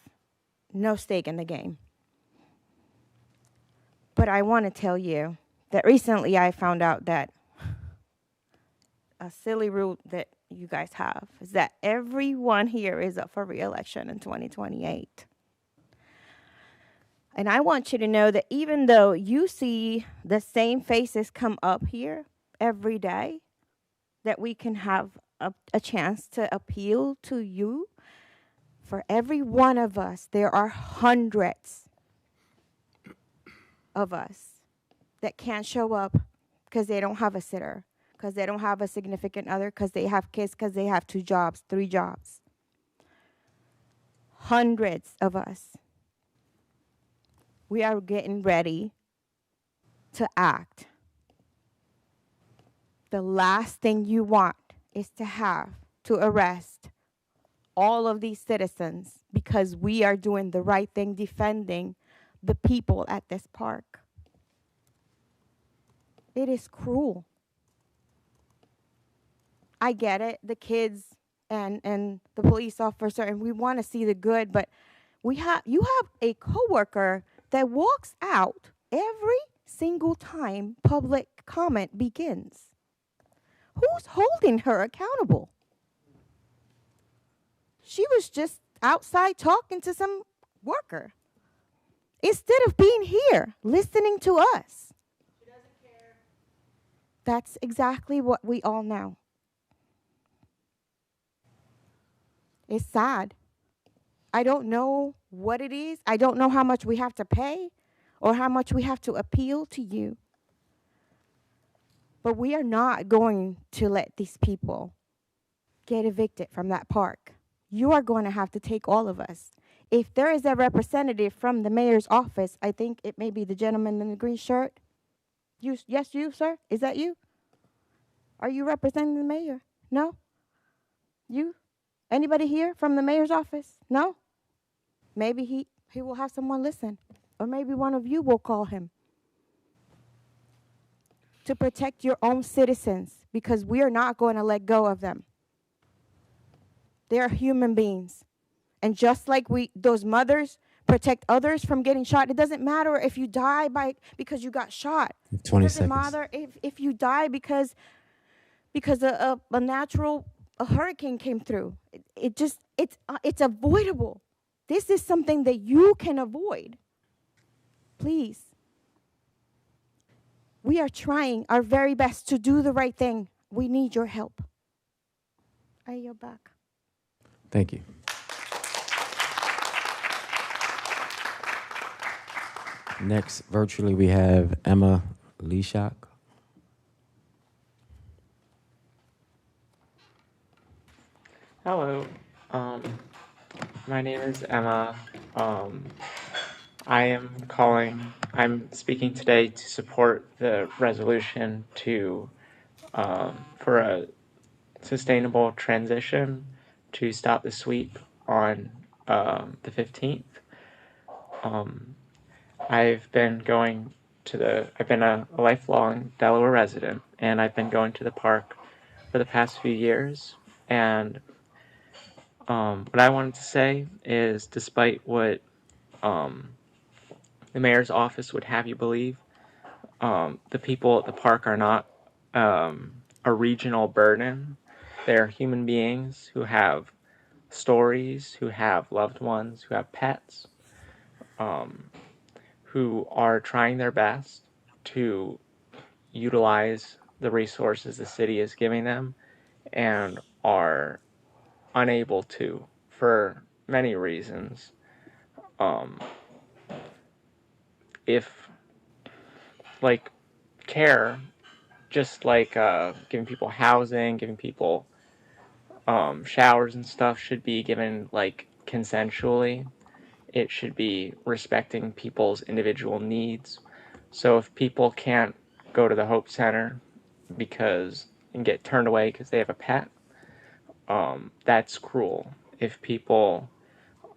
no stake in the game. But I want to tell you that recently I found out that a silly rule that you guys have is that everyone here is up for re-election in 2028. And I want you to know that even though you see the same faces come up here every day, that we can have a chance to appeal to you. For every one of us, there are hundreds of us that can't show up because they don't have a sitter, because they don't have a significant other, because they have kids, because they have 2 jobs, 3 jobs. Hundreds of us. We are getting ready to act. The last thing you want is to have to arrest all of these citizens because we are doing the right thing, defending the people at this park. It is cruel. I get it, the kids and the police officer, and we want to see the good, but you have a coworker that walks out every single time public comment begins. Who's holding her accountable? She was just outside talking to some worker instead of being here listening to us. She doesn't care. That's exactly what we all know. It's sad. I don't know what it is. I don't know how much we have to pay or how much we have to appeal to you. But we are not going to let these people get evicted from that park. You are going to have to take all of us. If there is a representative from the mayor's office, I think it may be the gentleman in the green shirt. Yes, you, sir? Is that you? Are you representing the mayor? No? You? Anybody here from the mayor's office? No? Maybe he will have someone listen. Or maybe one of you will call him. To protect your own citizens, because we are not going to let go of them. They are human beings. And just like those mothers protect others from getting shot, it doesn't matter if you die because you got shot. 20 It doesn't seconds. matter if you die because a hurricane came through. It's avoidable. This is something that you can avoid. Please. We are trying our very best to do the right thing. We need your help. I yield back. Thank you. Next, virtually, we have Emma Leashak. Hello, my name is Emma. I'm speaking today to support the resolution for a sustainable transition to stop the sweep on the 15th. I've been a lifelong Delaware resident, and I've been going to the park for the past few years. And what I wanted to say is, despite what the mayor's office would have you believe, the people at the park are not a regional burden. They're human beings who have stories, who have loved ones, who have pets, who are trying their best to utilize the resources the city is giving them and are unable to for many reasons. If care, just like giving people housing, giving people showers and stuff, should be given consensually. It should be respecting people's individual needs. So if people can't go to the Hope Center and get turned away because they have a pet, that's cruel. If people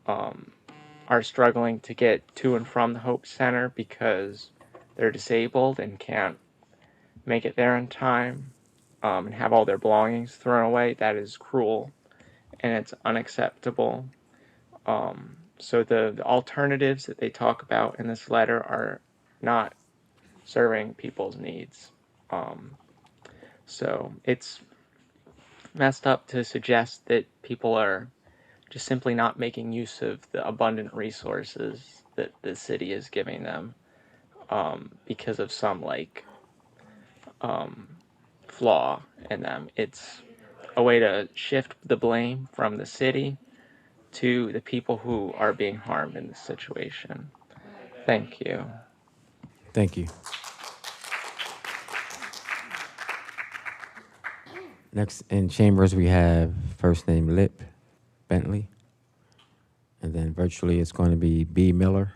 are struggling to get to and from the Hope Center because they're disabled and can't make it there in time, and have all their belongings thrown away, that is cruel and it's unacceptable. So the alternatives that they talk about in this letter are not serving people's needs. So it's messed up to suggest that people are just simply not making use of the abundant resources that the city is giving them because of some like flaw in them. It's a way to shift the blame from the city to the people who are being harmed in this situation. Thank you. Thank you. Next in chambers, we have first name Lip Bentley. And then virtually it's going to be B. Miller.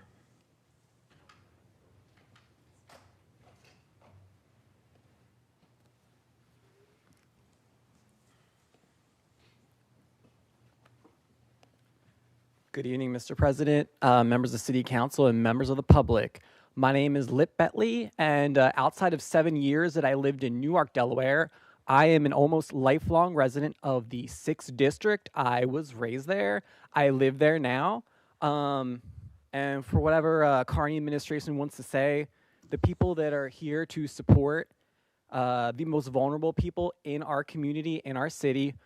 Good evening, Mr. President, members of City Council, and members of the public. My name is Lip Bentley, and outside of 7 years that I lived in Newark, Delaware, I am an almost lifelong resident of the 6th District. I was raised there. I live there now. And for whatever Carney administration wants to say, the people that are here to support the most vulnerable people in our community, in our city,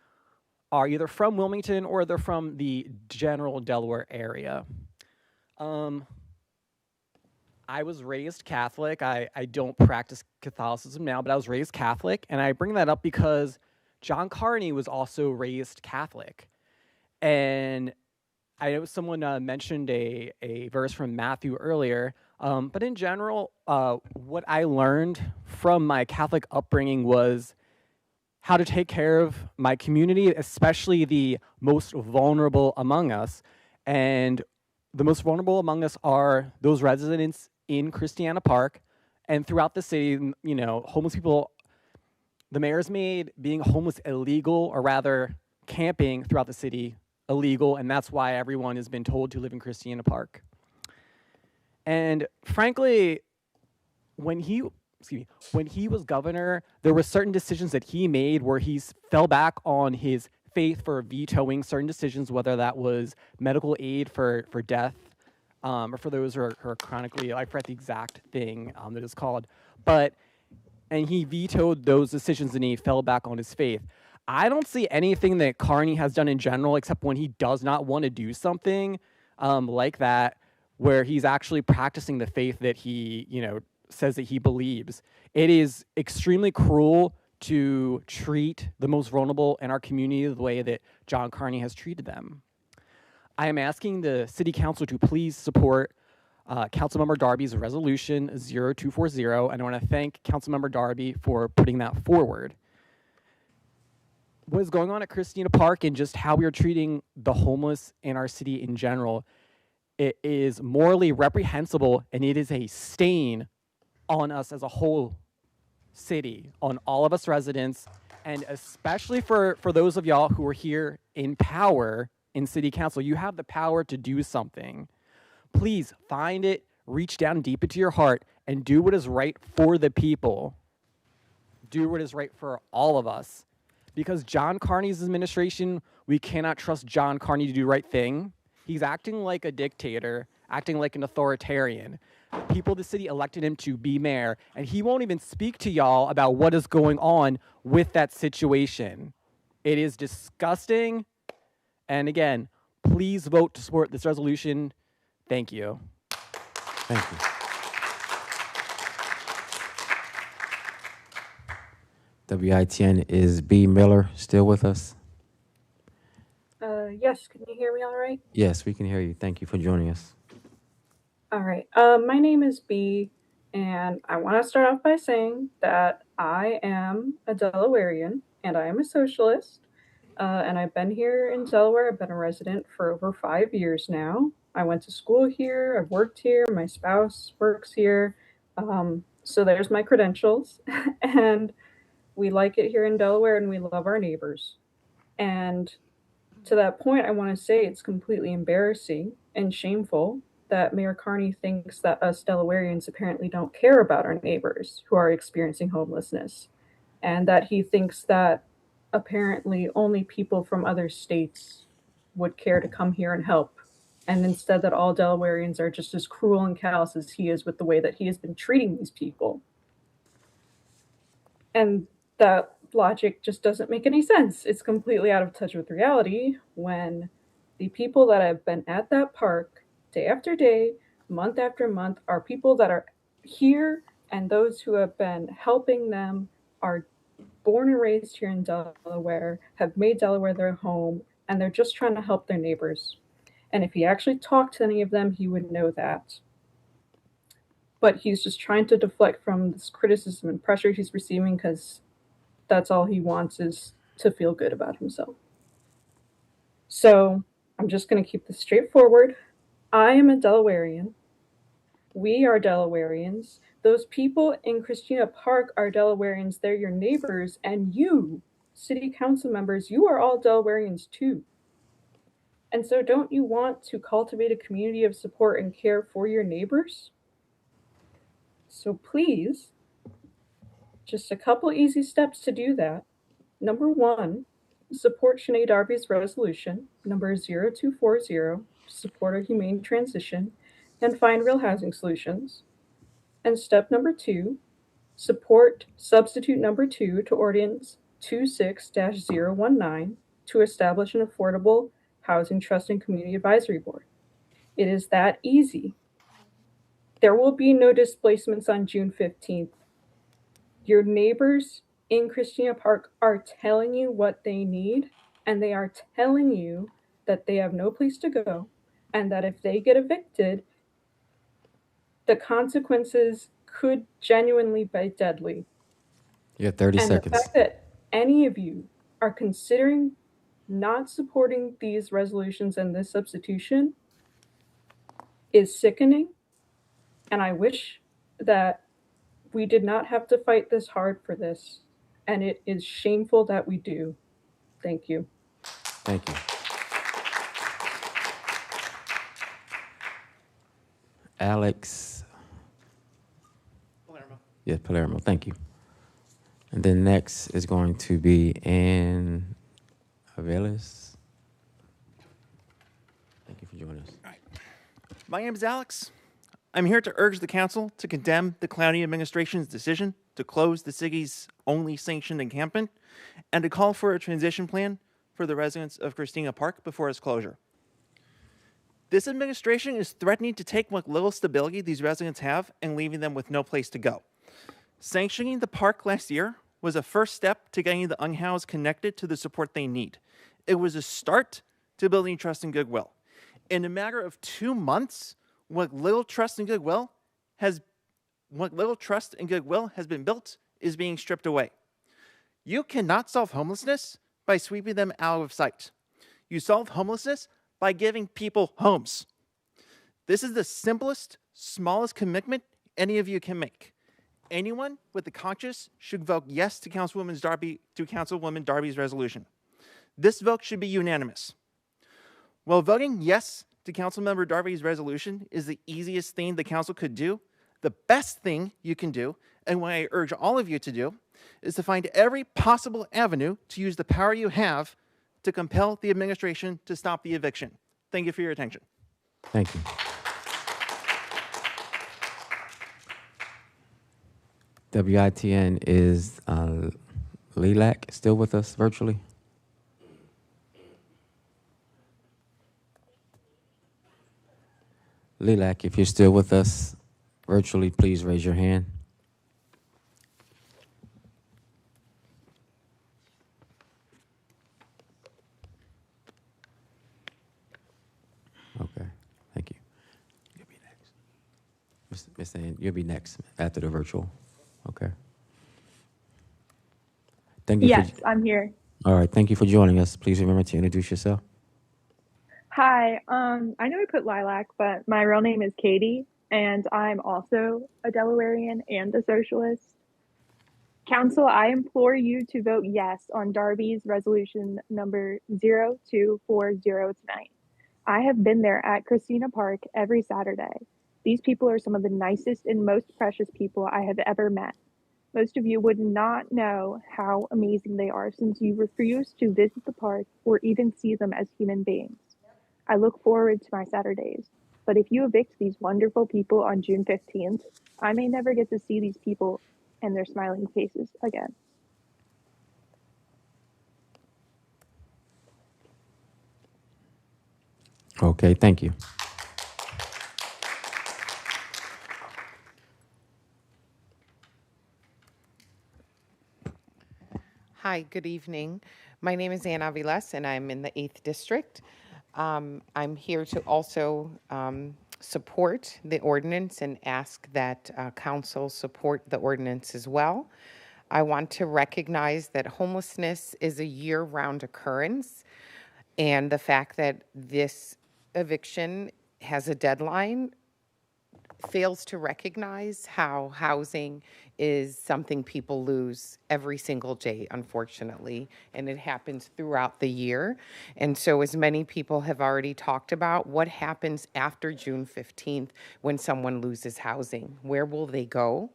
are either from Wilmington or they're from the general Delaware area. I was raised Catholic. I don't practice Catholicism now, but I was raised Catholic. And I bring that up because John Carney was also raised Catholic. And I know someone mentioned a verse from Matthew earlier, but in general, what I learned from my Catholic upbringing was how to take care of my community, especially the most vulnerable among us. And the most vulnerable among us are those residents in Christiana Park and throughout the city. You know, homeless people, the mayor's made being homeless illegal, or rather camping throughout the city illegal, and that's why everyone has been told to live in Christiana Park. And frankly, when he was governor, there were certain decisions that he made where he fell back on his faith for vetoing certain decisions, whether that was medical aid for death, or for those who are chronically, I forget the exact thing that it's called, and he vetoed those decisions and he fell back on his faith. I don't see anything that Carney has done in general, except when he does not want to do something like that, where he's actually practicing the faith that he, says that he believes. It is extremely cruel to treat the most vulnerable in our community the way that John Carney has treated them. I am asking the City Council to please support Councilmember Darby's resolution 0240, and I want to thank Councilmember Darby for putting that forward. What is going on at Christina Park and just how we are treating the homeless in our city in general, it is morally reprehensible, and it is a stain on us as a whole city, on all of us residents, and especially for those of y'all who are here in power in City Council. You have the power to do something. Please find it, reach down deep into your heart, and do what is right for the people. Do what is right for all of us. Because John Carney's administration, we cannot trust John Carney to do the right thing. He's acting like a dictator, acting like an authoritarian. People of the city elected him to be mayor, and he won't even speak to y'all about what is going on with that situation. It is disgusting. And again, please vote to support this resolution. Thank you. Thank you. WITN, is B. Miller still with us? Yes, can you hear me all right? Yes, we can hear you. Thank you for joining us. All right. My name is B, and I want to start off by saying that I am a Delawarean, and I am a socialist, and I've been here in Delaware. I've been a resident for over 5 years now. I went to school here. I've worked here. My spouse works here. So there's my credentials, and we like it here in Delaware, and we love our neighbors. And to that point, I want to say it's completely embarrassing and shameful that Mayor Carney thinks that us Delawareans apparently don't care about our neighbors who are experiencing homelessness, and that he thinks that apparently only people from other states would care to come here and help, and instead that all Delawareans are just as cruel and callous as he is with the way that he has been treating these people. And that logic just doesn't make any sense. It's completely out of touch with reality when the people that have been at that park day after day, month after month are people that are here, and those who have been helping them are born and raised here in Delaware, have made Delaware their home, and they're just trying to help their neighbors. And if he actually talked to any of them, he would know that. But he's just trying to deflect from this criticism and pressure he's receiving because that's all he wants is to feel good about himself. So I'm just going to keep this straightforward. I am a Delawarean. We are Delawareans. Those people in Christina Park are Delawareans. They're your neighbors. And you, city council members, you are all Delawareans too. And so don't you want to cultivate a community of support and care for your neighbors? So please, just a couple easy steps to do that. Number 1, support Sinead Darby's resolution, number 0240, to support a humane transition and find real housing solutions. And step number 2, support substitute number 2 to ordinance 26-019 to establish an affordable housing trust and community advisory board. It is that easy. There will be no displacements on June 15th. Your neighbors in Christina Park are telling you what they need, and they are telling you that they have no place to go, and that if they get evicted, the consequences could genuinely be deadly. You have 30 and seconds. The fact that any of you are considering not supporting these resolutions and this substitution is sickening, and I wish that we did not have to fight this hard for this, and it is shameful that we do. Thank you. Thank you. Alex. Palermo. Yes, Palermo. Thank you. And then next is going to be Ann Avelis. Thank you for joining us. All right. My name is Alex. I'm here to urge the council to condemn the county administration's decision to close the city's only sanctioned encampment and to call for a transition plan for the residents of Christina Park before its closure. This administration is threatening to take what little stability these residents have and leaving them with no place to go. Sanctioning the park last year was a first step to getting the unhoused connected to the support they need. It was a start to building trust and goodwill. In a matter of 2 months, what little trust and goodwill has been built is being stripped away. You cannot solve homelessness by sweeping them out of sight. You solve homelessness by giving people homes. This is the simplest, smallest commitment any of you can make. Anyone with a conscience should vote yes to Councilwoman Darby's resolution. This vote should be unanimous. While voting yes to Councilmember Darby's resolution is the easiest thing the council could do, the best thing you can do, and what I urge all of you to do, is to find every possible avenue to use the power you have to compel the administration to stop the eviction. Thank you for your attention. Thank you. WITN is Lilac still with us virtually? Lilac, if you're still with us virtually, please raise your hand. Okay, thank you. You'll be next. Miss Ann, you'll be next after the virtual. Okay. Thank you. Yes, I'm here. All right, thank you for joining us. Please remember to introduce yourself. Hi, I know I put Lilac, but my real name is Katie, and I'm also a Delawarean and a socialist. Council, I implore you to vote yes on Darby's resolution number 0240 tonight. I have been there at Christina Park every Saturday. These people are some of the nicest and most precious people I have ever met. Most of you would not know how amazing they are since you refuse to visit the park or even see them as human beings. I look forward to my Saturdays, but if you evict these wonderful people on June 15th, I may never get to see these people and their smiling faces again. Okay, thank you. Hi, good evening. My name is Ann Aviles, and I'm in the 8th District. I'm here to also support the ordinance and ask that council support the ordinance as well. I want to recognize that homelessness is a year-round occurrence, and the fact that this eviction has a deadline fails to recognize how housing is something people lose every single day, unfortunately, and it happens throughout the year. And so, as many people have already talked about, what happens after June 15th when someone loses housing? Where will they go?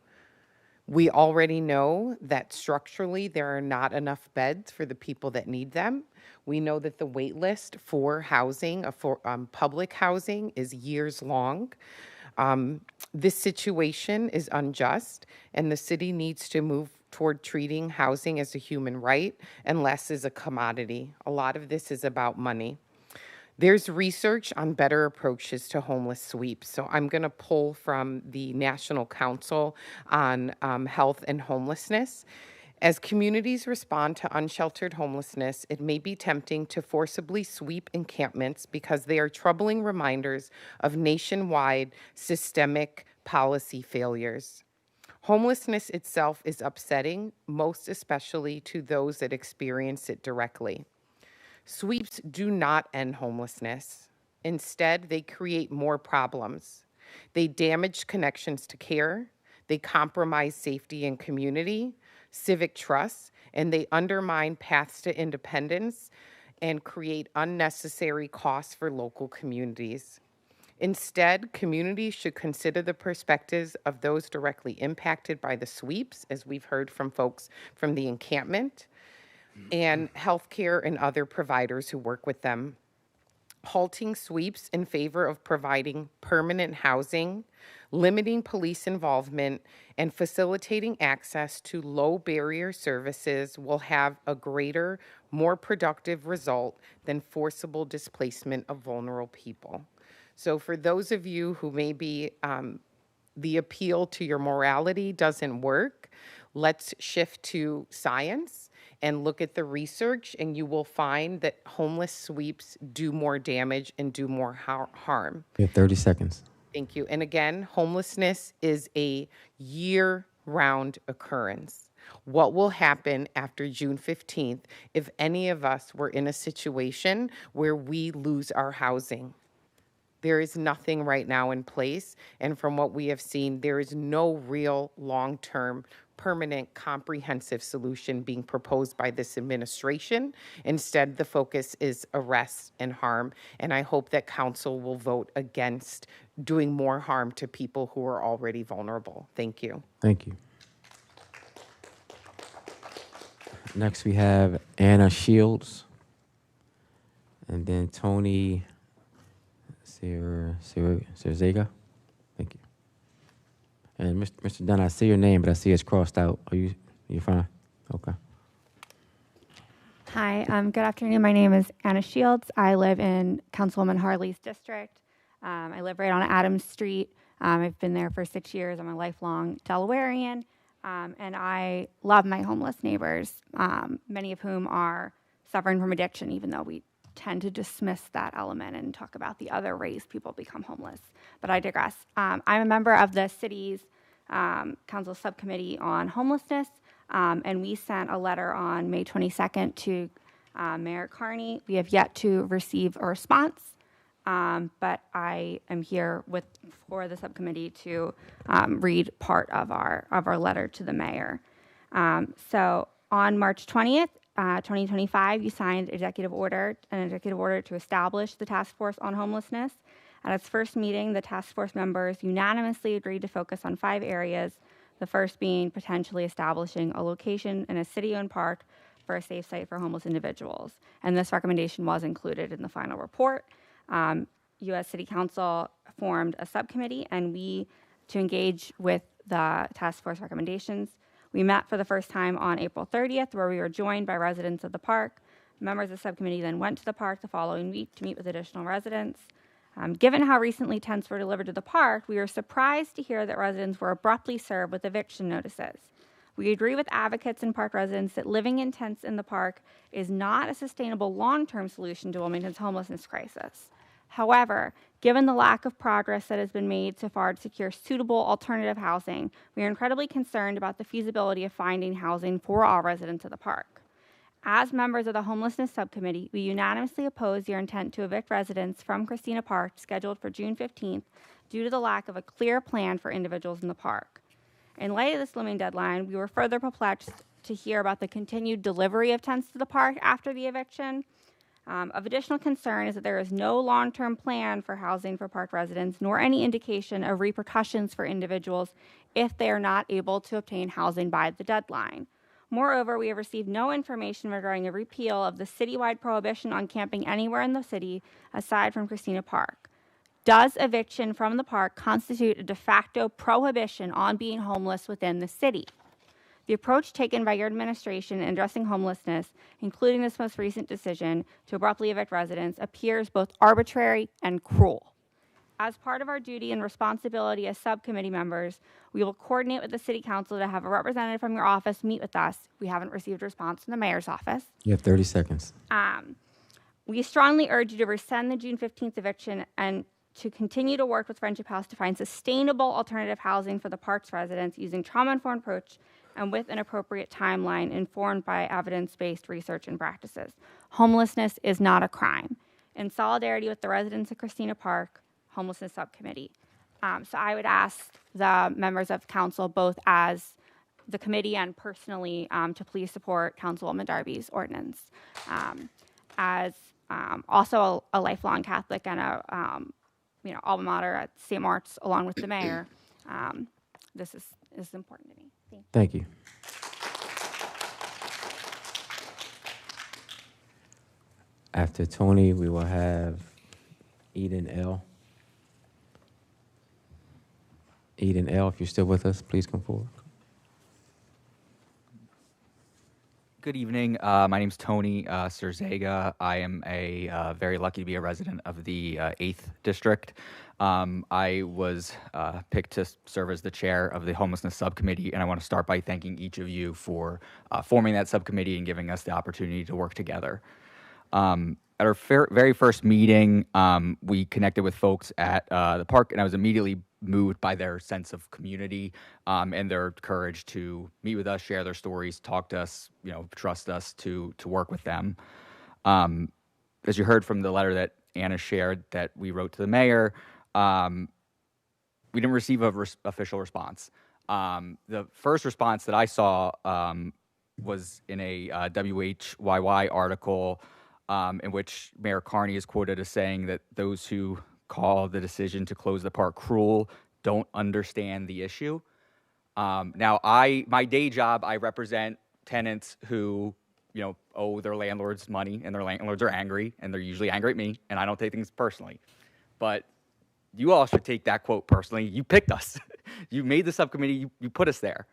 We already know that structurally there are not enough beds for the people that need them. We know that the wait list for housing, for public housing, is years long. This situation is unjust, and the city needs to move toward treating housing as a human right and less as a commodity. A lot of this is about money. There's research on better approaches to homeless sweeps. So I'm going to pull from the National Council on Health and Homelessness. As communities respond to unsheltered homelessness, it may be tempting to forcibly sweep encampments because they are troubling reminders of nationwide systemic policy failures. Homelessness itself is upsetting, most especially to those that experience it directly. Sweeps do not end homelessness. Instead, they create more problems. They damage connections to care, they compromise safety and community, civic trust, and they undermine paths to independence and create unnecessary costs for local communities. Instead, communities should consider the perspectives of those directly impacted by the sweeps, as we've heard from folks from the encampment, and healthcare and other providers who work with them. Halting sweeps in favor of providing permanent housing, limiting police involvement, and facilitating access to low-barrier services will have a greater, more productive result than forcible displacement of vulnerable people. So for those of you who maybe the appeal to your morality doesn't work, let's shift to science and look at the research, and you will find that homeless sweeps do more damage and do more harm. You have 30 seconds. Thank you. And again, homelessness is a year-round occurrence. What will happen after June 15th if any of us were in a situation where we lose our housing? There is nothing right now in place, and from what we have seen, there is no real long-term, permanent, comprehensive solution being proposed by this administration. Instead, the focus is arrest and harm, and I hope that council will vote against doing more harm to people who are already vulnerable. Thank you. Thank you. Next, we have Anna Shields, and then Tony Zega. Thank you. And Mr. Dunn, I see your name, but I see it's crossed out. Are you fine? Okay. Hi, good afternoon. My name is Anna Shields. I live in Councilwoman Harley's district. I live right on Adams Street. I've been there for 6 years. I'm a lifelong Delawarean, and I love my homeless neighbors, many of whom are suffering from addiction, even though we tend to dismiss that element and talk about the other ways people become homeless. But I digress. I'm a member of the city's council subcommittee on homelessness, and we sent a letter on May 22nd to Mayor Carney. We have yet to receive a response, but I am here for the subcommittee to read part of our letter to the mayor. So on March 20th, 2025, you signed an executive order to establish the task force on homelessness. At its first meeting, the task force members unanimously agreed to focus on 5 areas, the first being potentially establishing a location in a city-owned park for a safe site for homeless individuals. And this recommendation was included in the final report. U.S. City Council formed a subcommittee, and to engage with the task force recommendations. We met for the first time on April 30th, where we were joined by residents of the park. Members of the subcommittee then went to the park the following week to meet with additional residents. Given how recently tents were delivered to the park, we were surprised to hear that residents were abruptly served with eviction notices. We agree with advocates and park residents that living in tents in the park is not a sustainable long-term solution to Wilmington's homelessness crisis. However, given the lack of progress that has been made so far to secure suitable alternative housing, we are incredibly concerned about the feasibility of finding housing for all residents of the park. As members of the Homelessness Subcommittee, we unanimously oppose your intent to evict residents from Christina Park scheduled for June 15th due to the lack of a clear plan for individuals in the park. In light of this looming deadline, we were further perplexed to hear about the continued delivery of tents to the park after the eviction. Of additional concern is that there is no long-term plan for housing for park residents, nor any indication of repercussions for individuals if they are not able to obtain housing by the deadline. Moreover, we have received no information regarding a repeal of the citywide prohibition on camping anywhere in the city aside from Christina Park. Does eviction from the park constitute a de facto prohibition on being homeless within the city? The approach taken by your administration in addressing homelessness, including this most recent decision to abruptly evict residents, appears both arbitrary and cruel. As part of our duty and responsibility as subcommittee members, we will coordinate with the City Council to have a representative from your office meet with us. We haven't received a response from the mayor's office. You have 30 seconds. We strongly urge you to rescind the June 15th eviction and to continue to work with Friendship House to find sustainable alternative housing for the park's residents using trauma-informed approach and with an appropriate timeline informed by evidence-based research and practices. Homelessness is not a crime. In solidarity with the residents of Christina Park, Homelessness Subcommittee. So I would ask the members of council, both as the committee and personally, to please support Councilwoman Darby's ordinance. As also a lifelong Catholic and a alma mater at St. Mark's, along with the mayor, this is important to me. Thank you. After Tony, we will have Eden L. Eden L., if you're still with us, please come forward. Good evening. My name's Tony Serzega. I am very lucky to be a resident of the 8th District. I was picked to serve as the chair of the Homelessness Subcommittee, and I want to start by thanking each of you for forming that subcommittee and giving us the opportunity to work together. At our very first meeting, we connected with folks at the park, and I was immediately moved by their sense of community and their courage to meet with us, share their stories, talk to us, trust us to work with them. As you heard from the letter that Anna shared that we wrote to the mayor, we didn't receive an official response. The first response that I saw was in a WHYY article in which Mayor Carney is quoted as saying that those who call the decision to close the park cruel don't understand the issue. Now, my day job, I represent tenants who, owe their landlords money, and their landlords are angry, and they're usually angry at me, and I don't take things personally. But you all should take that quote personally. You picked us. You made the subcommittee. You put us there.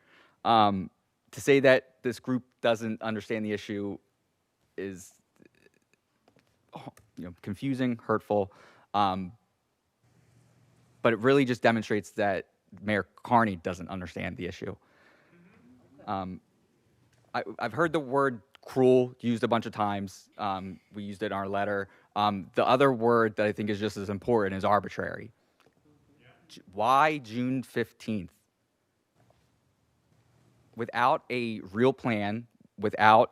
To say that this group doesn't understand the issue is, confusing, hurtful. But it really just demonstrates that Mayor Carney doesn't understand the issue. I've heard the word cruel used a bunch of times. We used it in our letter. The other word that I think is just as important is arbitrary. Why June 15th? Without a real plan, without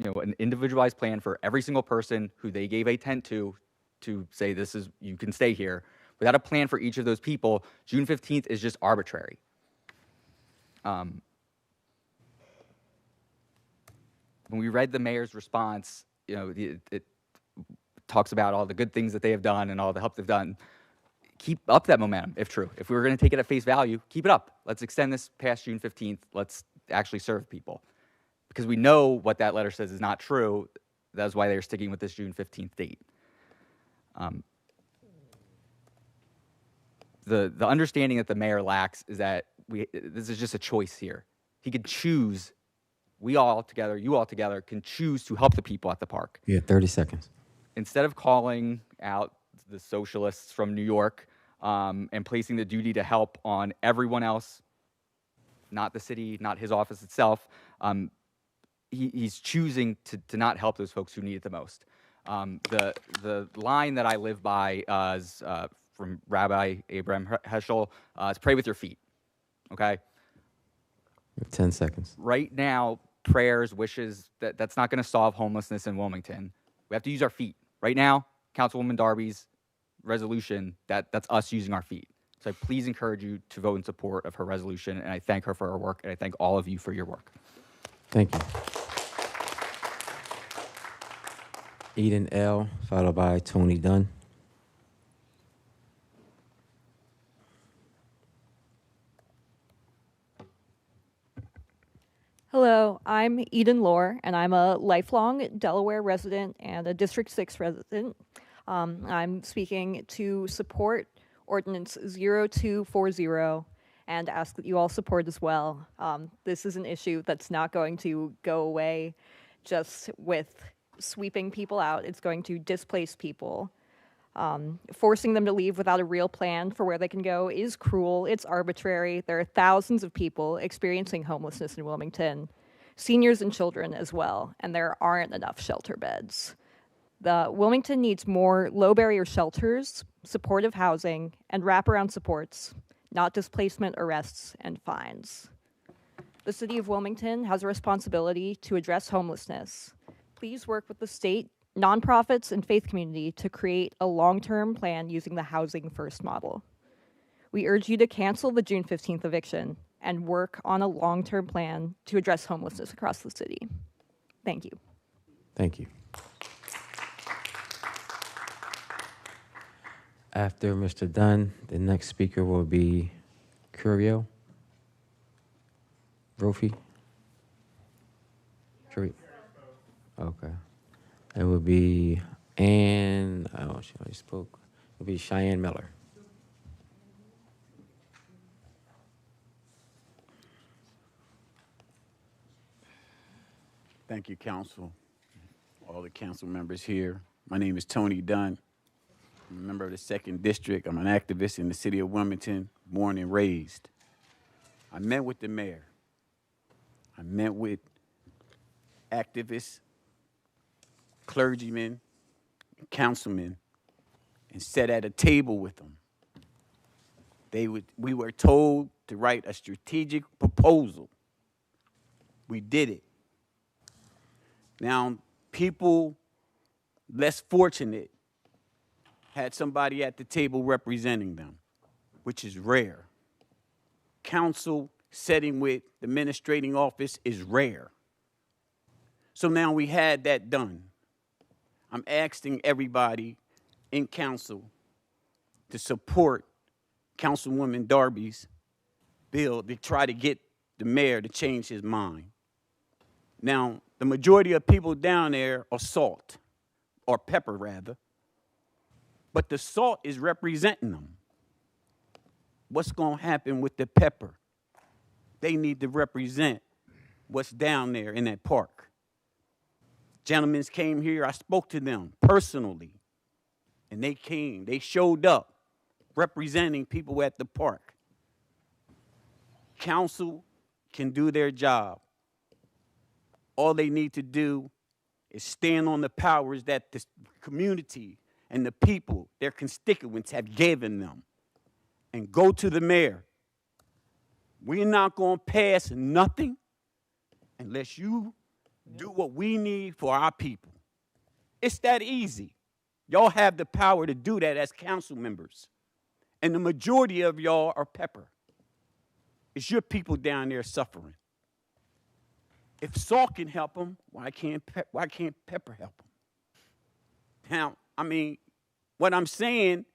an individualized plan for every single person who they gave a tent to say you can stay here. Without a plan for each of those people, June 15th is just arbitrary. When we read the mayor's response, it talks about all the good things that they have done and all the help they've done. Keep up that momentum, if true. If we were going to take it at face value, keep it up. Let's extend this past June 15th. Let's actually serve people. Because we know what that letter says is not true. That's why they're sticking with this June 15th date. The understanding that the mayor lacks is that this is just a choice here. He could choose, we all together, you all together, can choose to help the people at the park. You have 30 seconds. Instead of calling out the socialists from New York and placing the duty to help on everyone else, not the city, not his office itself. He's choosing to not help those folks who need it the most. The line that I live by is from Rabbi Abraham Heschel, is pray with your feet, okay? 10 seconds. Right now, prayers, wishes, that's not going to solve homelessness in Wilmington. We have to use our feet. Right now, Councilwoman Darby's resolution, that's us using our feet. So I please encourage you to vote in support of her resolution, and I thank her for her work, and I thank all of you for your work. Thank you. Eden L., followed by Tony Dunn. Hello, I'm Eden Lohr, and I'm a lifelong Delaware resident and a District 6 resident. I'm speaking to support Ordinance 0240 and ask that you all support as well. This is an issue that's not going to go away just with sweeping people out. It's going to displace people. Forcing them to leave without a real plan for where they can go is cruel, it's arbitrary. There are thousands of people experiencing homelessness in Wilmington, seniors and children as well, and there aren't enough shelter beds. Wilmington needs more low-barrier shelters, supportive housing, and wraparound supports, not displacement, arrests, and fines. The City of Wilmington has a responsibility to address homelessness. Please work with the state, nonprofits, and faith community to create a long-term plan using the Housing First model. We urge you to cancel the June 15th eviction and work on a long-term plan to address homelessness across the city. Thank you. Thank you. After Mr. Dunn, the next speaker will be Curio. Brophy. Okay. It will be Ann, oh, she already spoke. It will be Cheyenne Miller. Thank you, Council. All the council members here. My name is Tony Dunn. I'm a member of the 2nd District. I'm an activist in the city of Wilmington, born and raised. I met with the mayor. I met with activists, clergymen, councilmen, and sat at a table with them. We were told to write a strategic proposal. We did it. Now, people less fortunate had somebody at the table representing them, which is rare. Council sitting with the administrating office is rare. So now we had that done. I'm asking everybody in council to support Councilwoman Darby's bill to try to get the mayor to change his mind. Now, the majority of people down there are salt, or pepper rather, but the salt is representing them. What's going to happen with the pepper? They need to represent what's down there in that park. Gentlemen came here, I spoke to them personally, and they came, they showed up representing people at the park. Council can do their job. All they need to do is stand on the powers that the community and the people, their constituents, have given them, and go to the mayor. We're not going to pass nothing unless you do what we need for our people. It's that easy. Y'all have the power to do that as council members. And the majority of y'all are pepper. It's your people down there suffering. If salt can help them, why can't pepper help them? Now, I mean, what I'm saying,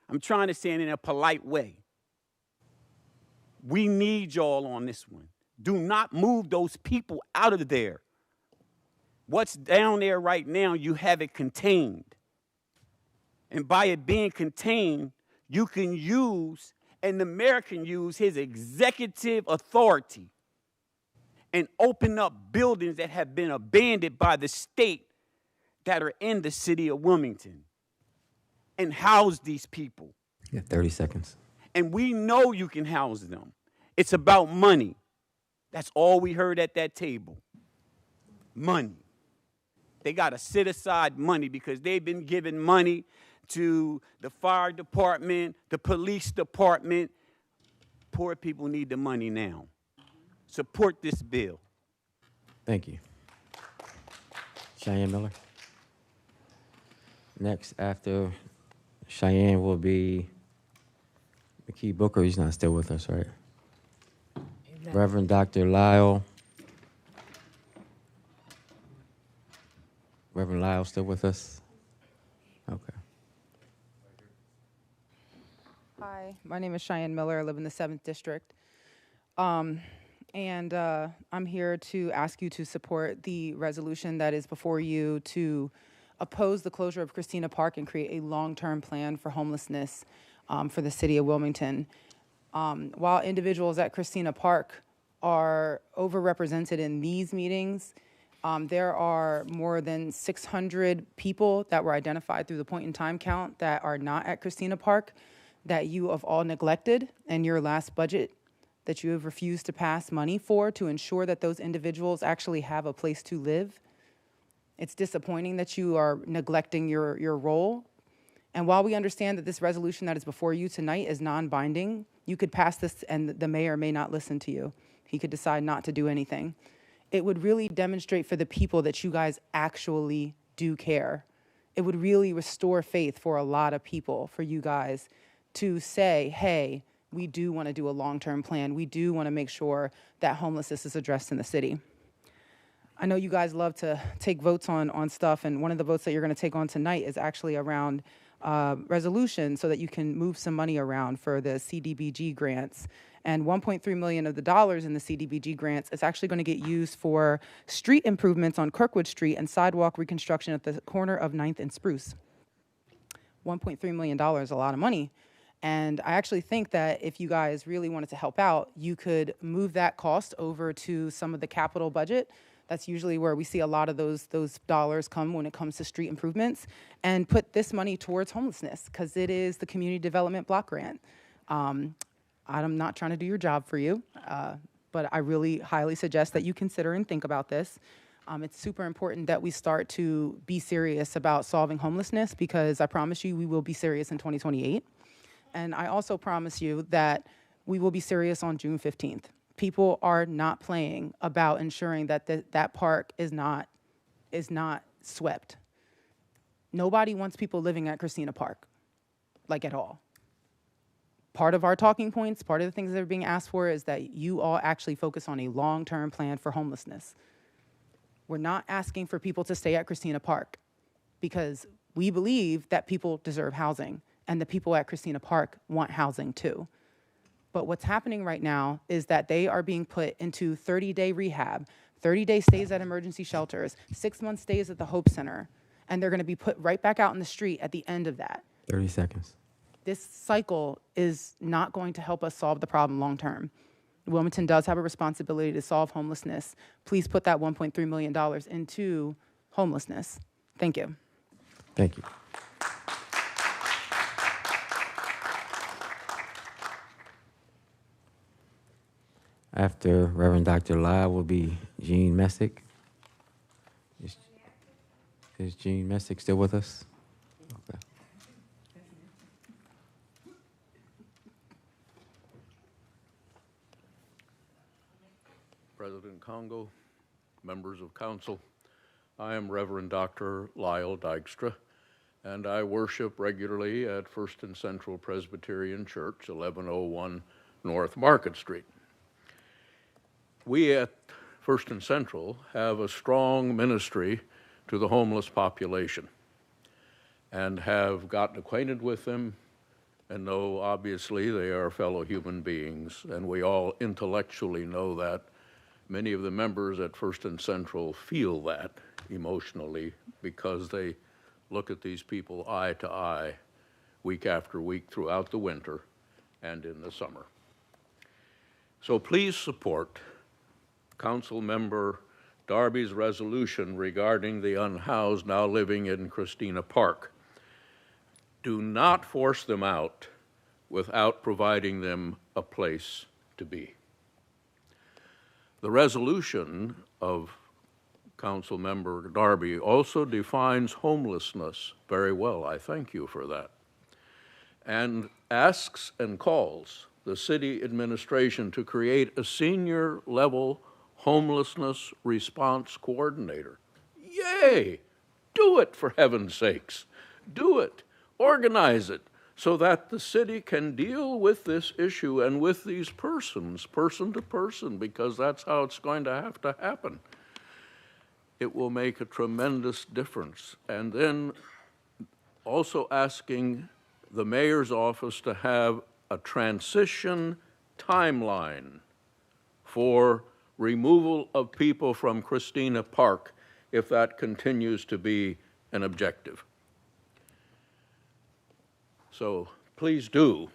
I'm trying to say it in a polite way. We need y'all on this one. Do not move those people out of there. What's down there right now, you have it contained. And by it being contained, you can use, and the mayor can use his executive authority and open up buildings that have been abandoned by the state that are in the city of Wilmington and house these people. You have 30 seconds. And we know you can house them. It's about money. That's all we heard at that table. Money. They got to set aside money because they've been giving money to the fire department, the police department. Poor people need the money now. Support this bill. Thank you. Cheyenne Miller. Next, after Cheyenne, will be McKee Booker. He's not still with us, right? Reverend Dr. Lyle. Reverend Lyle still with us? Okay. Hi, my name is Cheyenne Miller. I live in the 7th District. And I'm here to ask you to support the resolution that is before you to oppose the closure of Christina Park and create a long-term plan for homelessness for the city of Wilmington. While individuals at Christina Park are overrepresented in these meetings, there are more than 600 people that were identified through the point in time count that are not at Christina Park that you have all neglected in your last budget, that you have refused to pass money for to ensure that those individuals actually have a place to live. It's disappointing that you are neglecting your role. And while we understand that this resolution that is before you tonight is non-binding, you could pass this and the mayor may not listen to you. He could decide not to do anything. It would really demonstrate for the people that you guys actually do care. It would really restore faith for a lot of people, for you guys to say, hey, we do want to do a long-term plan. We do want to make sure that homelessness is addressed in the city. I know you guys love to take votes on stuff, and one of the votes that you're going to take on tonight is actually around resolution so that you can move some money around for the CDBG grants. And $1.3 million of the dollars in the CDBG grants is actually going to get used for street improvements on Kirkwood Street and sidewalk reconstruction at the corner of 9th and Spruce. $1.3 million, a lot of money. And I actually think that if you guys really wanted to help out, you could move that cost over to some of the capital budget. That's usually where we see a lot of those dollars come when it comes to street improvements, and put this money towards homelessness because it is the community development block grant. I'm not trying to do your job for you, but I really highly suggest that you consider and think about this. It's super important that we start to be serious about solving homelessness, because I promise you we will be serious in 2028. And I also promise you that we will be serious on June 15th. People are not playing about ensuring that that park is not swept. Nobody wants people living at Christina Park, like at all. Part of our talking points, part of the things that are being asked for is that you all actually focus on a long-term plan for homelessness. We're not asking for people to stay at Christina Park because we believe that people deserve housing, and the people at Christina Park want housing too. But what's happening right now is that they are being put into 30-day rehab, 30-day stays at emergency shelters, 6-month stays at the Hope Center, and they're going to be put right back out in the street at the end of that. 30 seconds. This cycle is not going to help us solve the problem long term. Wilmington does have a responsibility to solve homelessness. Please put that $1.3 million into homelessness. Thank you. Thank you. After Reverend Dr. Lyle will be Jean Messick. Is Jean Messick still with us? Okay. President Congo, members of council, I am Reverend Dr. Lyle Dykstra, and I worship regularly at First and Central Presbyterian Church, 1101 North Market Street. We at First and Central have a strong ministry to the homeless population and have gotten acquainted with them and know obviously they are fellow human beings, and we all intellectually know that. Many of the members at First and Central feel that emotionally because they look at these people eye to eye week after week throughout the winter and in the summer. So please support Council Member Darby's resolution regarding the unhoused now living in Christina Park. Do not force them out without providing them a place to be. The resolution of Council Member Darby also defines homelessness very well. I thank you for that. And asks and calls the city administration to create a senior level homelessness response coordinator. Yay! Do it, for heaven's sakes. Do it. Organize it so that the city can deal with this issue and with these persons, person to person, because that's how it's going to have to happen. It will make a tremendous difference. And then also asking the mayor's office to have a transition timeline for removal of people from Christina Park if that continues to be an objective. So please do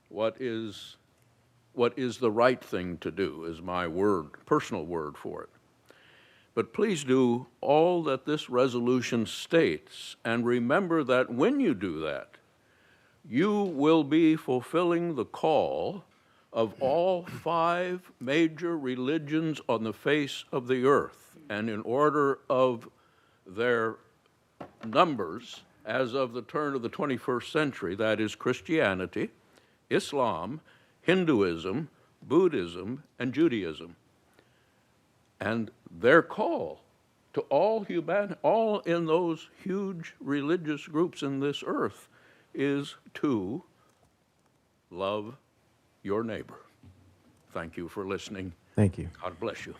what is the right thing to do, is my word, personal word for it. But please do all that this resolution states, and remember that when you do that, you will be fulfilling the call of all 5 major religions on the face of the earth, and in order of their numbers as of the turn of the 21st century, that is Christianity, Islam, Hinduism, Buddhism, and Judaism. And their call to all in those huge religious groups in this earth is to love your neighbor. Thank you for listening. Thank you. God bless you.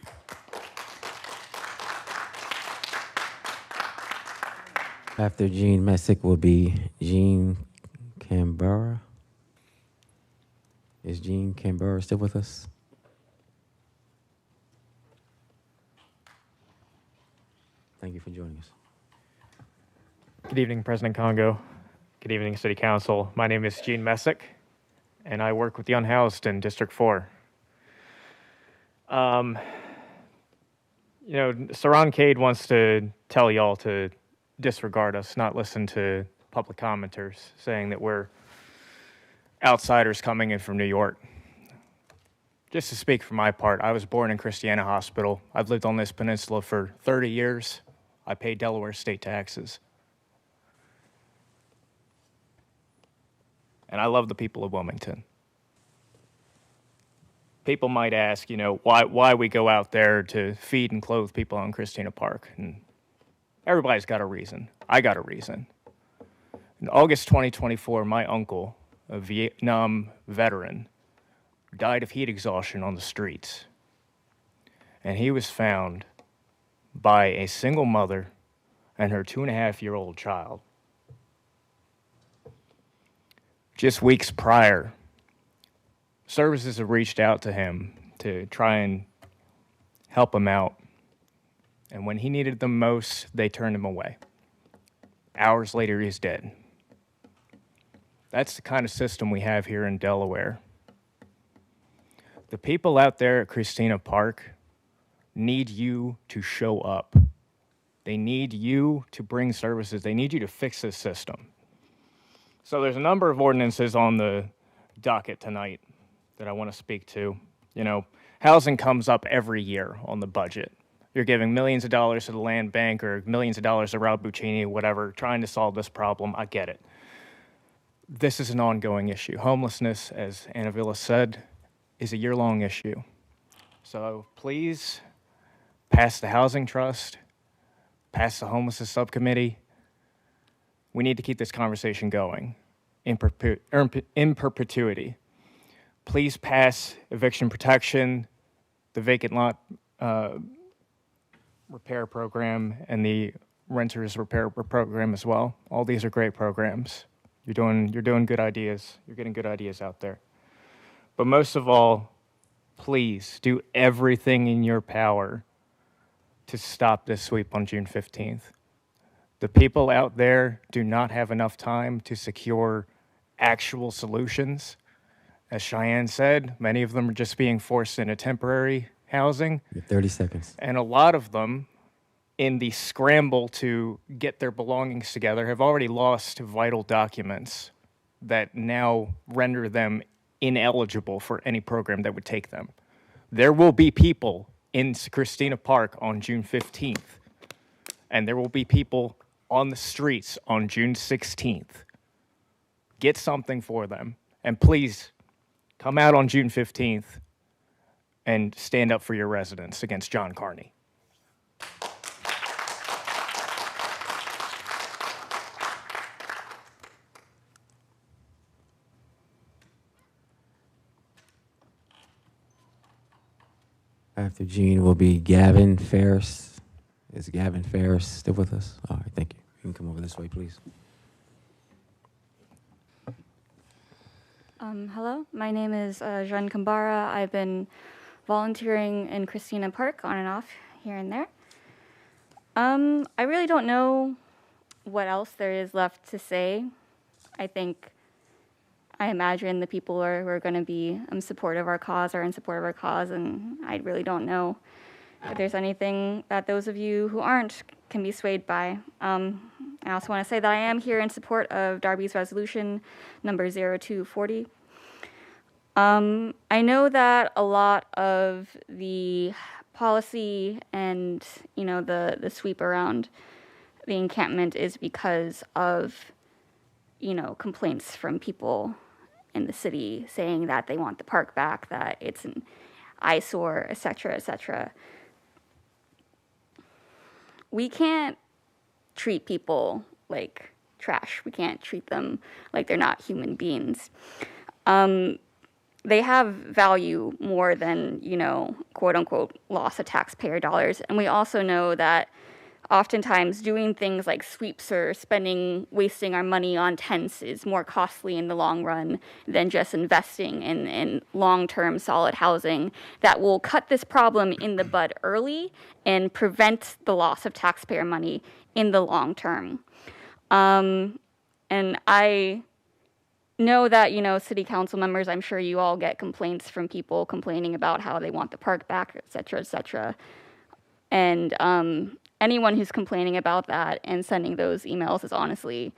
After Gene Messick will be Gene Canberra. Is Gene Canberra still with us? Thank you for joining us. Good evening, President Congo. Good evening, City Council. My name is Gene Messick, and I work with the unhoused in District 4. Saran Cade wants to tell y'all to disregard us, not listen to public commenters saying that we're outsiders coming in from New York. Just to speak for my part, I was born in Christiana Hospital. I've lived on this peninsula for 30 years. I pay Delaware state taxes. And I love the people of Wilmington. People might ask, why we go out there to feed and clothe people on Christina Park. And everybody's got a reason. I got a reason. In August 2024, my uncle, a Vietnam veteran, died of heat exhaustion on the streets. And he was found by a single mother and her 2.5-year-old child. Just weeks prior, services have reached out to him to try and help him out. And when he needed them most, they turned him away. Hours later, he's dead. That's the kind of system we have here in Delaware. The people out there at Christina Park need you to show up. They need you to bring services. They need you to fix this system. So there's a number of ordinances on the docket tonight that I want to speak to. Housing comes up every year on the budget. You're giving millions of dollars to the land bank or millions of dollars to Rob Buccini, whatever, trying to solve this problem. I get it. This is an ongoing issue. Homelessness, as Anna Villa said, is a year-long issue. So please pass the Housing Trust, pass the Homelessness Subcommittee. We need to keep this conversation going in perpetuity. Please pass eviction protection, the vacant lot repair program, and the renters repair program as well. All these are great programs. You're doing good ideas. You're getting good ideas out there. But most of all, please do everything in your power to stop this sweep on June 15th. The people out there do not have enough time to secure actual solutions. As Cheyenne said, many of them are just being forced into temporary housing. 30 seconds. And a lot of them, in the scramble to get their belongings together, have already lost vital documents that now render them ineligible for any program that would take them. There will be people in Christina Park on June 15th, and there will be people on the streets on June 16th. Get something for them, and please come out on June 15th and stand up for your residents against John Carney. After Gene will be Gavin Ferris. Is Gavin Ferris still with us? All right, thank you. You can come over this way, please. Hello, my name is Jeanne Kambara. I've been volunteering in Christina Park on and off here and there. I really don't know what else there is left to say. I imagine the people who are going to be in support of our cause are in support of our cause, and I really don't know if there's anything that those of you who aren't can be swayed by. I also want to say that I am here in support of Darby's resolution number 0240. I know that a lot of the policy and, you know, the sweep around the encampment is because of, you know, complaints from people in the city saying that they want the park back, that it's an eyesore, et cetera, et cetera. We can't treat people like trash. We can't treat them like they're not human beings. They have value more than, you know, quote unquote, loss of taxpayer dollars. And we also know that oftentimes doing things like sweeps or wasting our money on tents is more costly in the long run than just investing in long-term solid housing that will cut this problem in the bud early and prevent the loss of taxpayer money in the long term. And I know that, you know, city council members, I'm sure you all get complaints from people complaining about how they want the park back, et cetera, et cetera. And anyone who's complaining about that and sending those emails is honestly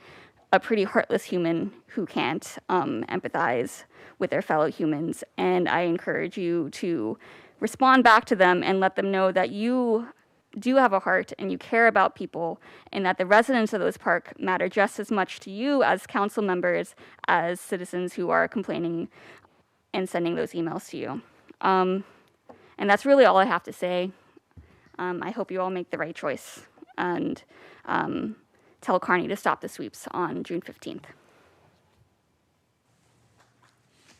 a pretty heartless human who can't empathize with their fellow humans. And I encourage you to respond back to them and let them know that you do have a heart and you care about people, and that the residents of those parks matter just as much to you as council members as citizens who are complaining and sending those emails to you. And that's really all I have to say. I hope you all make the right choice and tell Carney to stop the sweeps on June 15th.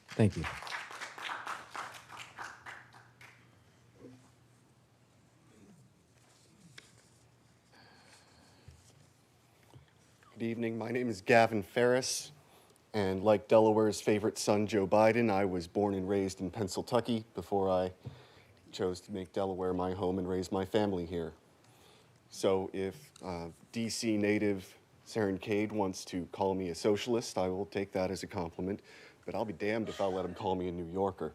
Thank you. Good evening. My name is Gavin Ferris, and like Delaware's favorite son, Joe Biden, I was born and raised in Pennsylvania before I chose to make Delaware my home and raise my family here. So if DC native Saren Cade wants to call me a socialist, I will take that as a compliment, but I'll be damned if I'll let him call me a New Yorker.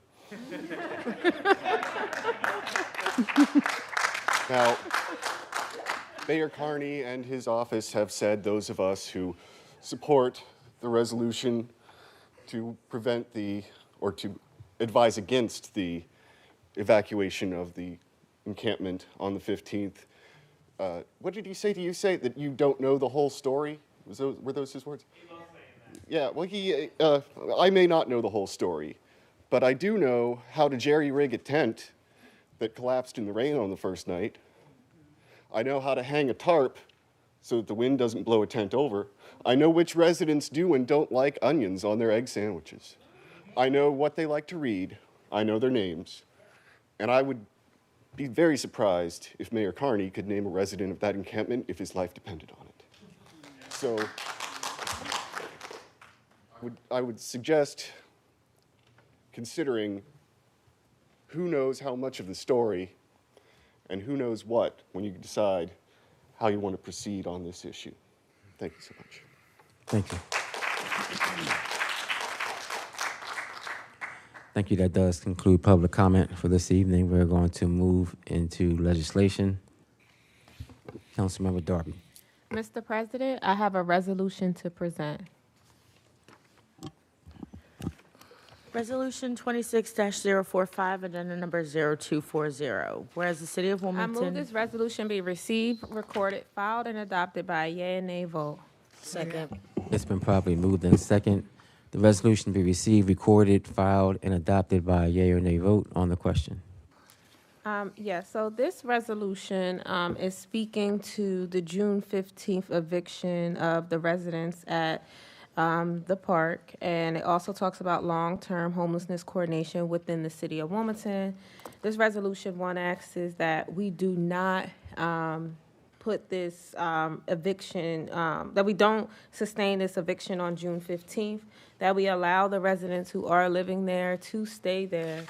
Now, Mayor Carney and his office have said those of us who support the resolution to prevent or to advise against the evacuation of the encampment on the 15th. What did he say? Do you say that you don't know the whole story? Were those his words? Yeah, well, I may not know the whole story, but I do know how to jerry-rig a tent that collapsed in the rain on the first night. I know how to hang a tarp so that the wind doesn't blow a tent over. I know which residents do and don't like onions on their egg sandwiches. I know what they like to read. I know their names. And I would be very surprised if Mayor Carney could name a resident of that encampment if his life depended on it. So I would suggest considering who knows how much of the story and who knows what when you decide how you want to proceed on this issue. Thank you so much. Thank you. Thank you. That does conclude public comment for this evening. We're going to move into legislation. Councilmember Darby. Mr. President, I have a resolution to present. Resolution 26-045, agenda number 0240. Whereas the City of I Wilmington. move this resolution be received, recorded, filed, and adopted by a yea and nay vote. Second. It's been properly moved in second. The resolution be received, recorded, filed, and adopted by a yea or nay vote on the question. Yes, so this resolution is speaking to the June 15th eviction of the residents at the park, and it also talks about long-term homelessness coordination within the City of Wilmington. This resolution, one asks is that we do not put this eviction, that we don't sustain this eviction on June 15th, that we allow the residents who are living there to stay there.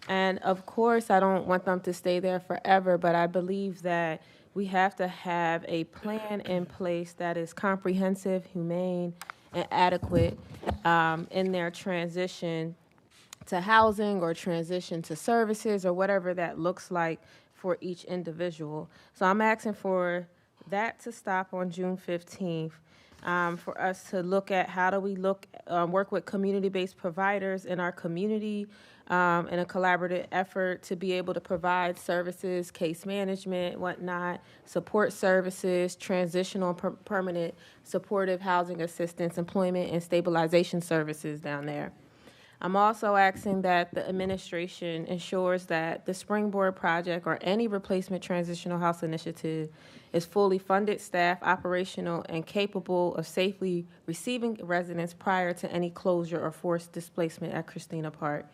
And of course, I don't want them to stay there forever, but I believe that we have to have a plan in place that is comprehensive, humane, and adequate in their transition to housing or transition to services or whatever that looks like for each individual. So I'm asking for that to stop on June 15th. For us to look at how do we work with community-based providers in our community in a collaborative effort to be able to provide services, case management, whatnot, support services, transitional and permanent supportive housing assistance, employment, and stabilization services down there. I'm also asking that the administration ensures that the Springboard Project or any replacement transitional house initiative is fully funded, staffed, operational, and capable of safely receiving residents prior to any closure or forced displacement at Christina Park.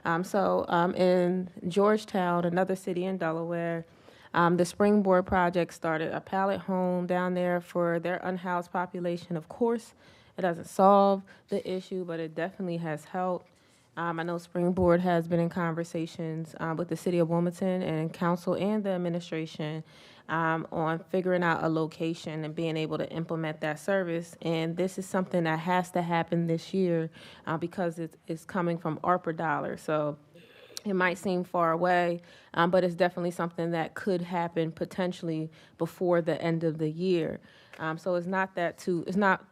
In Georgetown, another city in Delaware, the Springboard Project started a pallet home down there for their unhoused population. Of course, it doesn't solve the issue, but it definitely has helped. I know Springboard has been in conversations with the City of Wilmington and council and the administration on figuring out a location and being able to implement that service. And this is something that has to happen this year because it's coming from ARPA dollars. So it might seem far away, but it's definitely something that could happen potentially before the end of the year. So it's not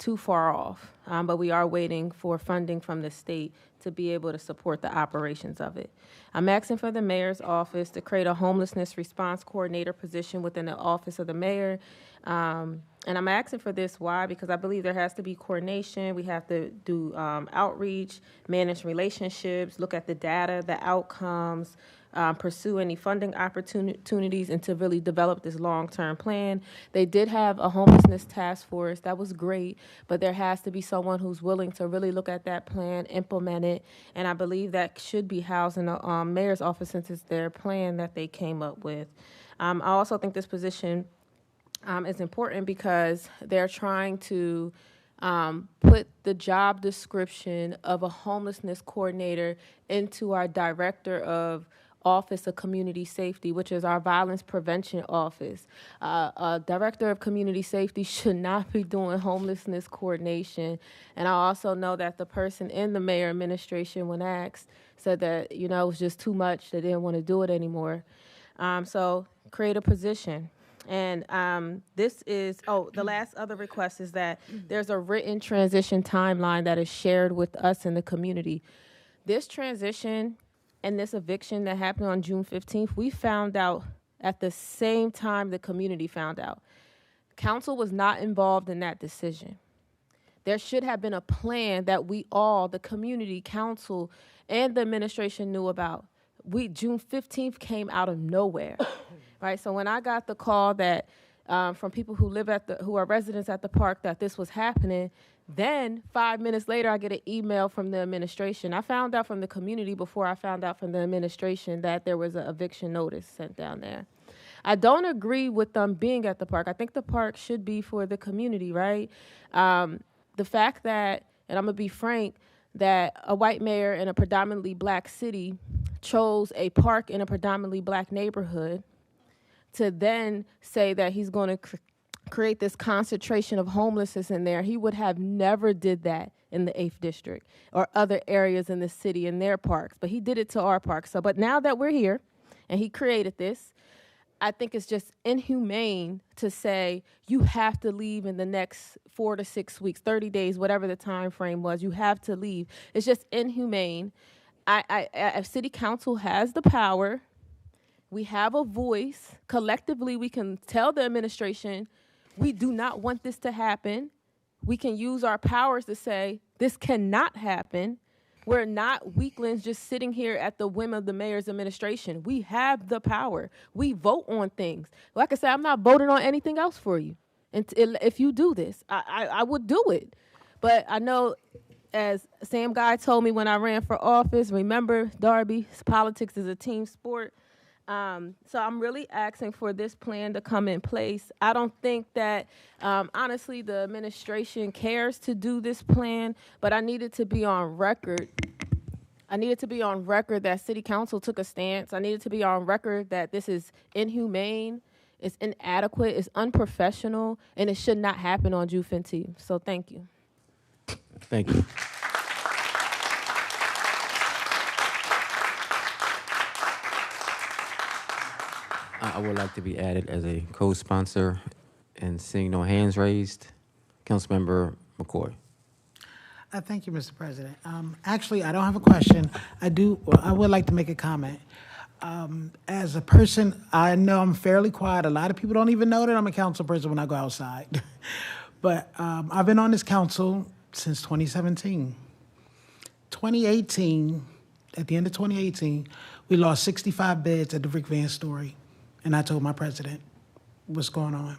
too far off, but we are waiting for funding from the state to be able to support the operations of it. I'm asking for the mayor's office to create a homelessness response coordinator position within the office of the mayor. And I'm asking for this, why? Because I believe there has to be coordination. We have to do outreach, manage relationships, look at the data, the outcomes, pursue any funding opportunities, and to really develop this long-term plan. They did have a homelessness task force. That was great, but there has to be someone who's willing to really look at that plan, implement it, and I believe that should be housed in the mayor's office since it's their plan that they came up with. I also think this position is important because they're trying to put the job description of a homelessness coordinator into our director of Office of Community Safety, which is our violence prevention office. A director of community safety should not be doing homelessness coordination. And I also know that the person in the mayor administration, when asked, said that, it was just too much. They didn't want to do it anymore. So create a position. And the last other request is that there's a written transition timeline that is shared with us in the community. This transition and this eviction that happened on June 15th, we found out at the same time the community found out. Council was not involved in that decision. There should have been a plan that we all, the community, council, and the administration knew about. June 15th came out of nowhere, right? So when I got the call that from people who who are residents at the park that this was happening, then 5 minutes later, I get an email from the administration. I found out from the community before I found out from the administration that there was an eviction notice sent down there. I don't agree with them being at the park. I think the park should be for the community, right? The fact that, and I'm going to be frank, that a white mayor in a predominantly black city chose a park in a predominantly black neighborhood to then say that he's going to create this concentration of homelessness in there. He would have never did that in the 8th district or other areas in the city in their parks, but he did it to our park. But now that we're here and he created this, I think it's just inhumane to say you have to leave in the next 4 to 6 weeks, 30 days, whatever the time frame was. You have to leave. It's just inhumane. If City Council has the power, we have a voice. Collectively, we can tell the administration, we do not want this to happen. We can use our powers to say, this cannot happen. We're not weaklings just sitting here at the whim of the mayor's administration. We have the power. We vote on things. Like I said, I'm not voting on anything else for you. And if you do this, I would do it. But I know, as Sam Guy told me when I ran for office, remember, Darby, politics is a team sport. So I'm really asking for this plan to come in place. I don't think that, honestly, the administration cares to do this plan, but I needed to be on record. I needed to be on record that City Council took a stance. I needed to be on record that this is inhumane, it's inadequate, it's unprofessional, and it should not happen on June 15th. So thank you. Thank you. I would like to be added as a co-sponsor, and seeing no hands raised, Councilmember McCoy. Thank you, Mr. President. Actually, I don't have a question. I would like to make a comment. As a person, I know I'm fairly quiet. A lot of people don't even know that I'm a council person when I go outside. But I've been on this council since 2017. 2018, at the end of 2018, we lost 65 beds at the Rick Van Story. And I told my president what's going on.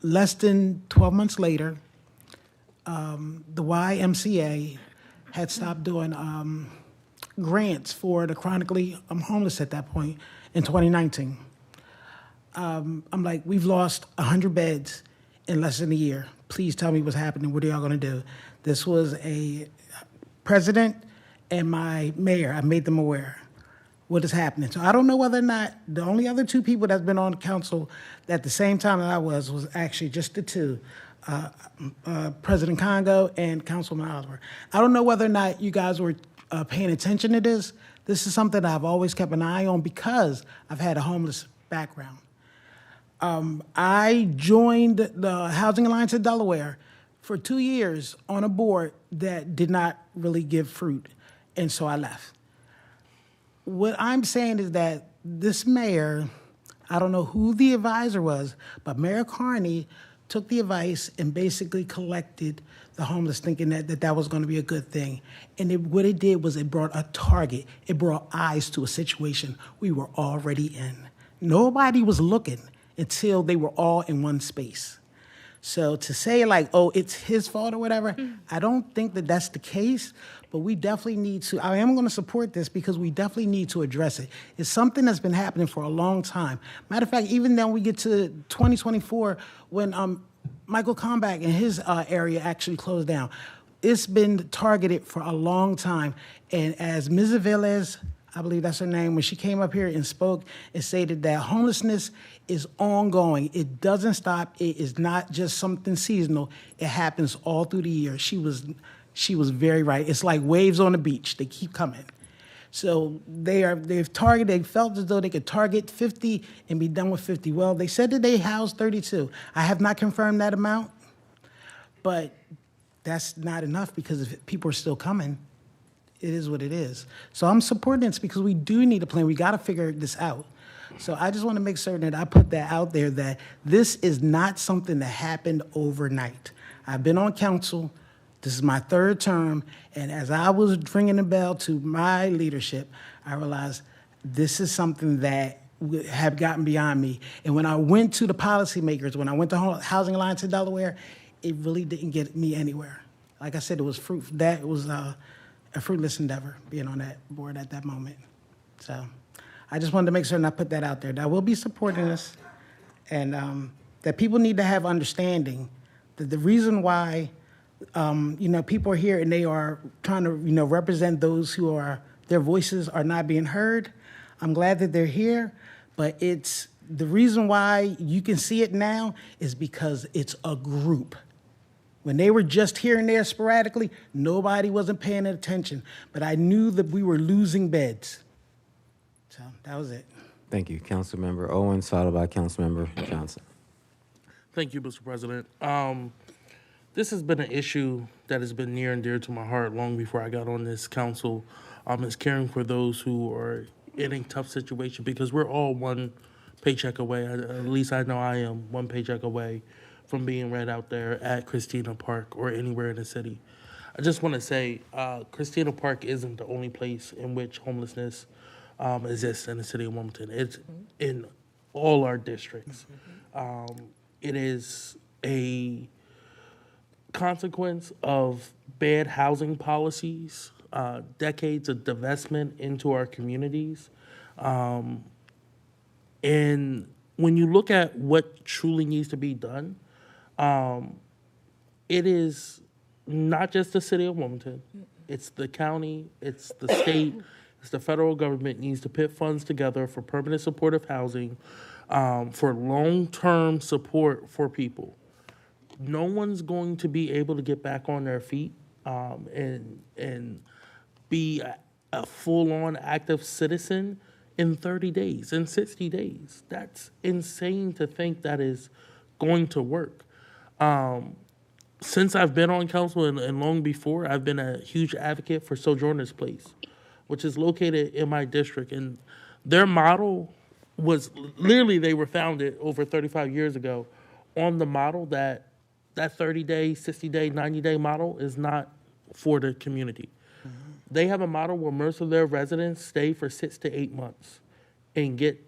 Less than 12 months later, the YMCA had stopped doing grants for the chronically homeless at that point in 2019. I'm like, we've lost 100 beds in less than a year. Please tell me what's happening. What are y'all going to do? This was a president and my mayor. I made them aware what is happening. So I don't know whether or not the only other two people that's been on council at the same time that I was actually just the two, President Congo and Councilman Oliver. I don't know whether or not you guys were paying attention to this. This is something I've always kept an eye on because I've had a homeless background. I joined the Housing Alliance of Delaware for 2 years on a board that did not really give fruit, and so I left. What I'm saying is that this mayor, I don't know who the advisor was, but Mayor Carney took the advice and basically collected the homeless, thinking that was going to be a good thing. And what it did was it brought a target. It brought eyes to a situation we were already in. Nobody was looking until they were all in one space. So to say like, oh, it's his fault or whatever, I don't think that that's the case, but we definitely need to, I am going to support this because we definitely need to address it. It's something that's been happening for a long time. Matter of fact, even then we get to 2024 when Michael Combach and his area actually closed down. It's been targeted for a long time. And as Ms. Velez, I believe that's her name, when she came up here and spoke and stated that homelessness is ongoing. It doesn't stop. It is not just something seasonal. It happens all through the year. She was very right. It's like waves on the beach. They keep coming. So they've targeted, they felt as though they could target 50 and be done with 50. Well, they said that they housed 32. I have not confirmed that amount, but that's not enough because if people are still coming, it is what it is. So I'm supporting this because we do need a plan. We got to figure this out. So I just want to make certain that I put that out there, that this is not something that happened overnight. I've been on council. This is my third term. And as I was ringing the bell to my leadership, I realized this is something that have gotten beyond me. And when I went to the policymakers, when I went to Housing Alliance of Delaware, it really didn't get me anywhere. Like I said, it was a fruitless endeavor being on that board at that moment. So I just wanted to make certain I put that out there. That I will be supporting this, and that people need to have understanding that the reason why people are here and they are trying to represent those who are, their voices are not being heard. I'm glad that they're here, but it's the reason why you can see it now is because it's a group. When they were just here and there sporadically, nobody wasn't paying attention. But I knew that we were losing beds. So that was it. Thank you. Councilmember Owens, followed by Councilmember Johnson. Thank you, Mr. President. This has been an issue that has been near and dear to my heart long before I got on this council. Is caring for those who are in a tough situation, because we're all one paycheck away. At least I know I am one paycheck away from being read out there at Christina Park or anywhere in the city. I just want to say, Christina Park isn't the only place in which homelessness exists in the city of Wilmington. It's in all our districts. It is a consequence of bad housing policies, decades of divestment into our communities. And when you look at what truly needs to be done, it is not just the city of Wilmington, it's the county, it's the state, it's the federal government needs to put funds together for permanent supportive housing, for long-term support for people. No one's going to be able to get back on their feet and be a full-on active citizen in 30 days, in 60 days. That's insane to think that is going to work. Since I've been on council and long before, I've been a huge advocate for Sojourner's Place, which is located in my district. And their model was, literally they were founded over 35 years ago on the model that 30-day, 60-day, 90-day model is not for the community. They have a model where most of their residents stay for 6 to 8 months and get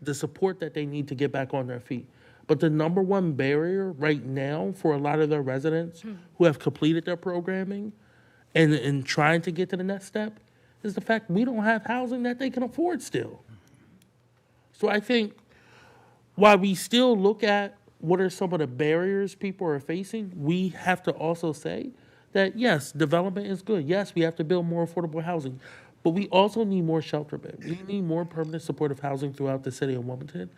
the support that they need to get back on their feet. But the number one barrier right now for a lot of their residents who have completed their programming and trying to get to the next step is the fact we don't have housing that they can afford still. So I think while we still look at what are some of the barriers people are facing, we have to also say that, yes, development is good. Yes, we have to build more affordable housing. But we also need more shelter beds. We need more permanent supportive housing throughout the city of Wilmington.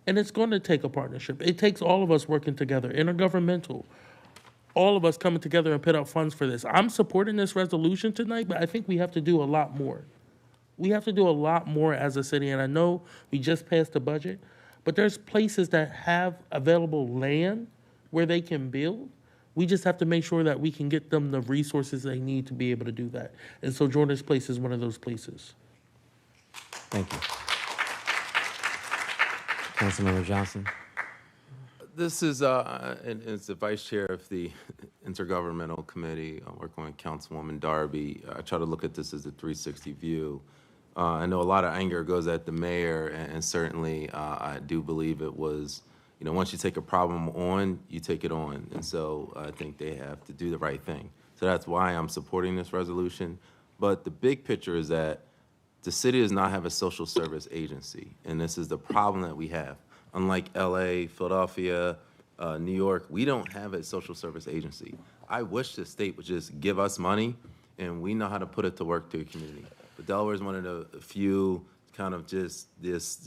And it's going to take a partnership. It takes all of us working together, intergovernmental, all of us coming together and put up funds for this. I'm supporting this resolution tonight, but I think we have to do a lot more. We have to do a lot more as a city. And I know we just passed the budget, but there's places that have available land where they can build. We just have to make sure that we can get them the resources they need to be able to do that. And Sojourner's Place is one of those places. Thank you. Councilmember Johnson. This is, and it's the vice chair of the Intergovernmental Committee, working with Councilwoman Darby. I try to look at this as a 360 view. I know a lot of anger goes at the mayor, and certainly I do believe it was, you know, once you take a problem on, you take it on. And so I think they have to do the right thing. So that's why I'm supporting this resolution. But the big picture is that the city does not have a social service agency, and this is the problem that we have. Unlike LA, Philadelphia, New York, we don't have a social service agency. I wish the state would just give us money, and we know how to put it to work to the community. But Delaware is one of the few kind of just this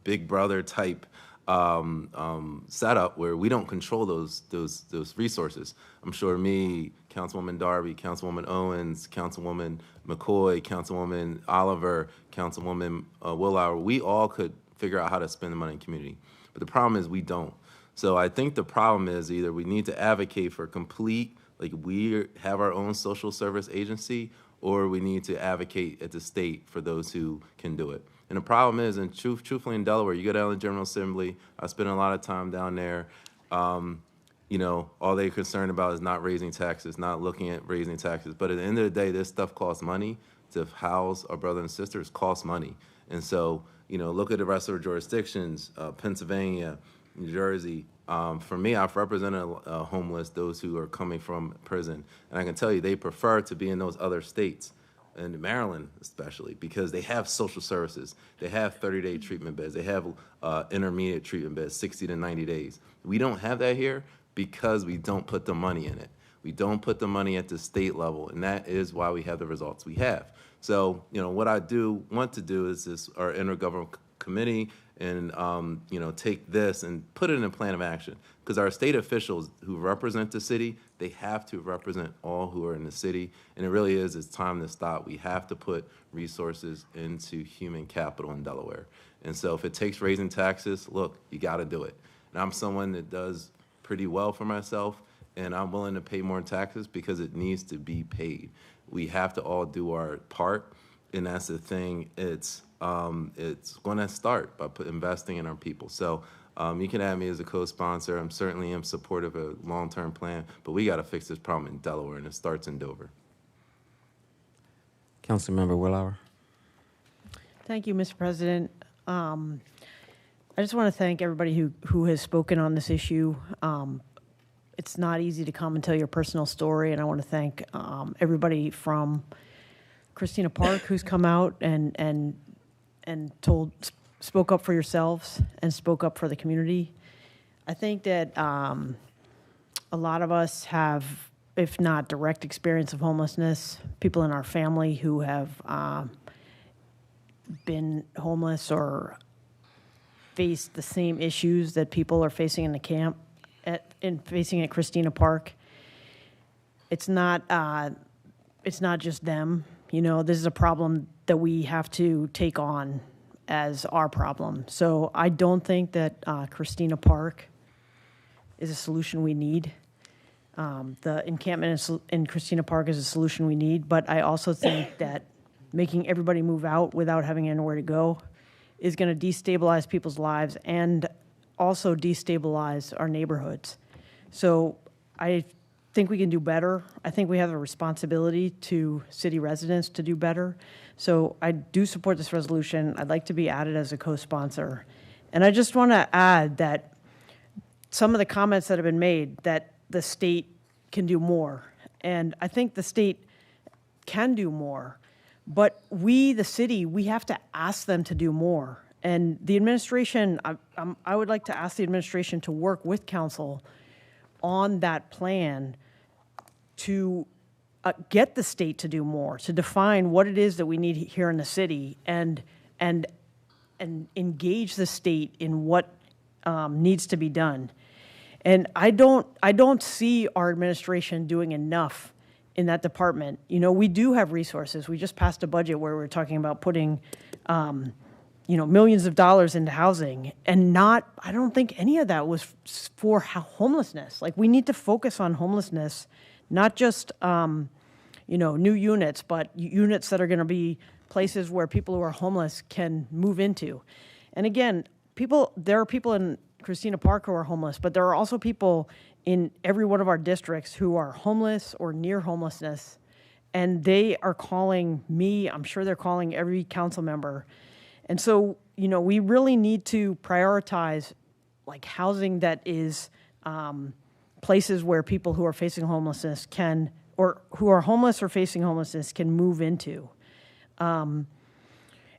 big brother type setup where we don't control those resources. I'm sure me, Councilwoman Darby, Councilwoman Owens, Councilwoman McCoy, Councilwoman Oliver, Councilwoman Willauer, we all could figure out how to spend the money in the community. But the problem is we don't. So I think the problem is either we need to advocate for complete, like we have our own social service agency, or we need to advocate at the state for those who can do it. And the problem is, and truthfully in Delaware, you go down to the General Assembly, I spend a lot of time down there, you know, all they're concerned about is not raising taxes, not looking at raising taxes. But at the end of the day, this stuff costs money. To house our brothers and sisters costs money. And so, you know, look at the rest of our jurisdictions, Pennsylvania, New Jersey. For me, I've represented homeless, those who are coming from prison. And I can tell you, they prefer to be in those other states, in Maryland especially, because they have social services. They have 30-day treatment beds. They have intermediate treatment beds, 60 to 90 days. We don't have that here because we don't put the money in it. We don't put the money at the state level, and that is why we have the results we have. So, you know, what I do want to do is this, our intergovernmental committee and, take this and put it in a plan of action. Because our state officials who represent the city, they have to represent all who are in the city. And it really is, it's time to stop. We have to put resources into human capital in Delaware. And so if it takes raising taxes, look, you got to do it. And I'm someone that does pretty well for myself, and I'm willing to pay more taxes because it needs to be paid. We have to all do our part, and that's the thing. It's going to start by investing in our people. So you can add me as a co-sponsor. I'm certainly am supportive of a long-term plan, but we got to fix this problem in Delaware, and it starts in Dover. Councilmember Willauer. Thank you, Mr. President. I just want to thank everybody who has spoken on this issue. It's not easy to come and tell your personal story, and I want to thank everybody from Christina Park who's come out and spoke up for yourselves and spoke up for the community. I think that a lot of us have, if not direct experience of homelessness, people in our family who have been homeless or faced the same issues that people are facing in the camp facing at Christina Park. It's not just them. This is a problem that we have to take on as our problem. So I don't think that Christina Park is a solution we need. The encampment in Christina Park is a solution we need, but I also think that making everybody move out without having anywhere to go is going to destabilize people's lives and also destabilize our neighborhoods. So I think we can do better. I think we have a responsibility to city residents to do better. So I do support this resolution. I'd like to be added as a co-sponsor. And I just want to add that some of the comments that have been made that the state can do more. And I think the state can do more. But we, the city, we have to ask them to do more. And the administration, I would like to ask the administration to work with council on that plan to get the state to do more, to define what it is that we need here in the city, and engage the state in what needs to be done. And I don't see our administration doing enough in that department. We do have resources. We just passed a budget where we're talking about putting, millions of dollars into housing, and I don't think any of that was for homelessness. Like, we need to focus on homelessness, not just, new units, but units that are going to be places where people who are homeless can move into. And again, there are people in Christina Park who are homeless, but there are also people in every one of our districts who are homeless or near homelessness, and they are calling me. I'm sure they're calling every council member. And so, we really need to prioritize housing that is places where people who are facing homelessness or who are homeless or facing homelessness can move into. And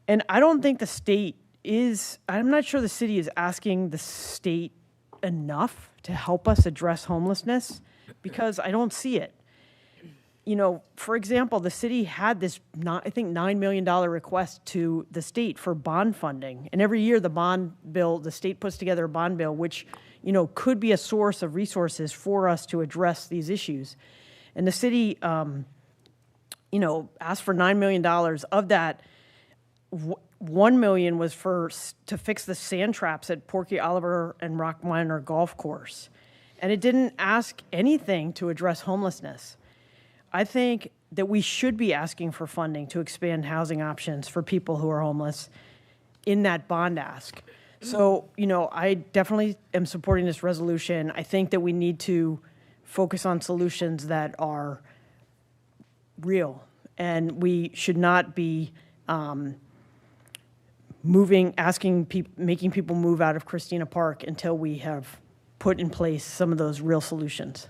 I don't think the state I'm not sure the city is asking the state enough to help us address homelessness, because I don't see it. For example, the city had this, I think, $9 million request to the state for bond funding. And every year the state puts together a bond bill, which, could be a source of resources for us to address these issues. And the city, asked for $9 million. Of that, $1 million was to fix the sand traps at Porky Oliver and Rock Miner Golf Course. And it didn't ask anything to address homelessness. I think that we should be asking for funding to expand housing options for people who are homeless in that bond ask. So, I definitely am supporting this resolution. I think that we need to focus on solutions that are real, and we should not be making people move out of Christina Park until we have put in place some of those real solutions.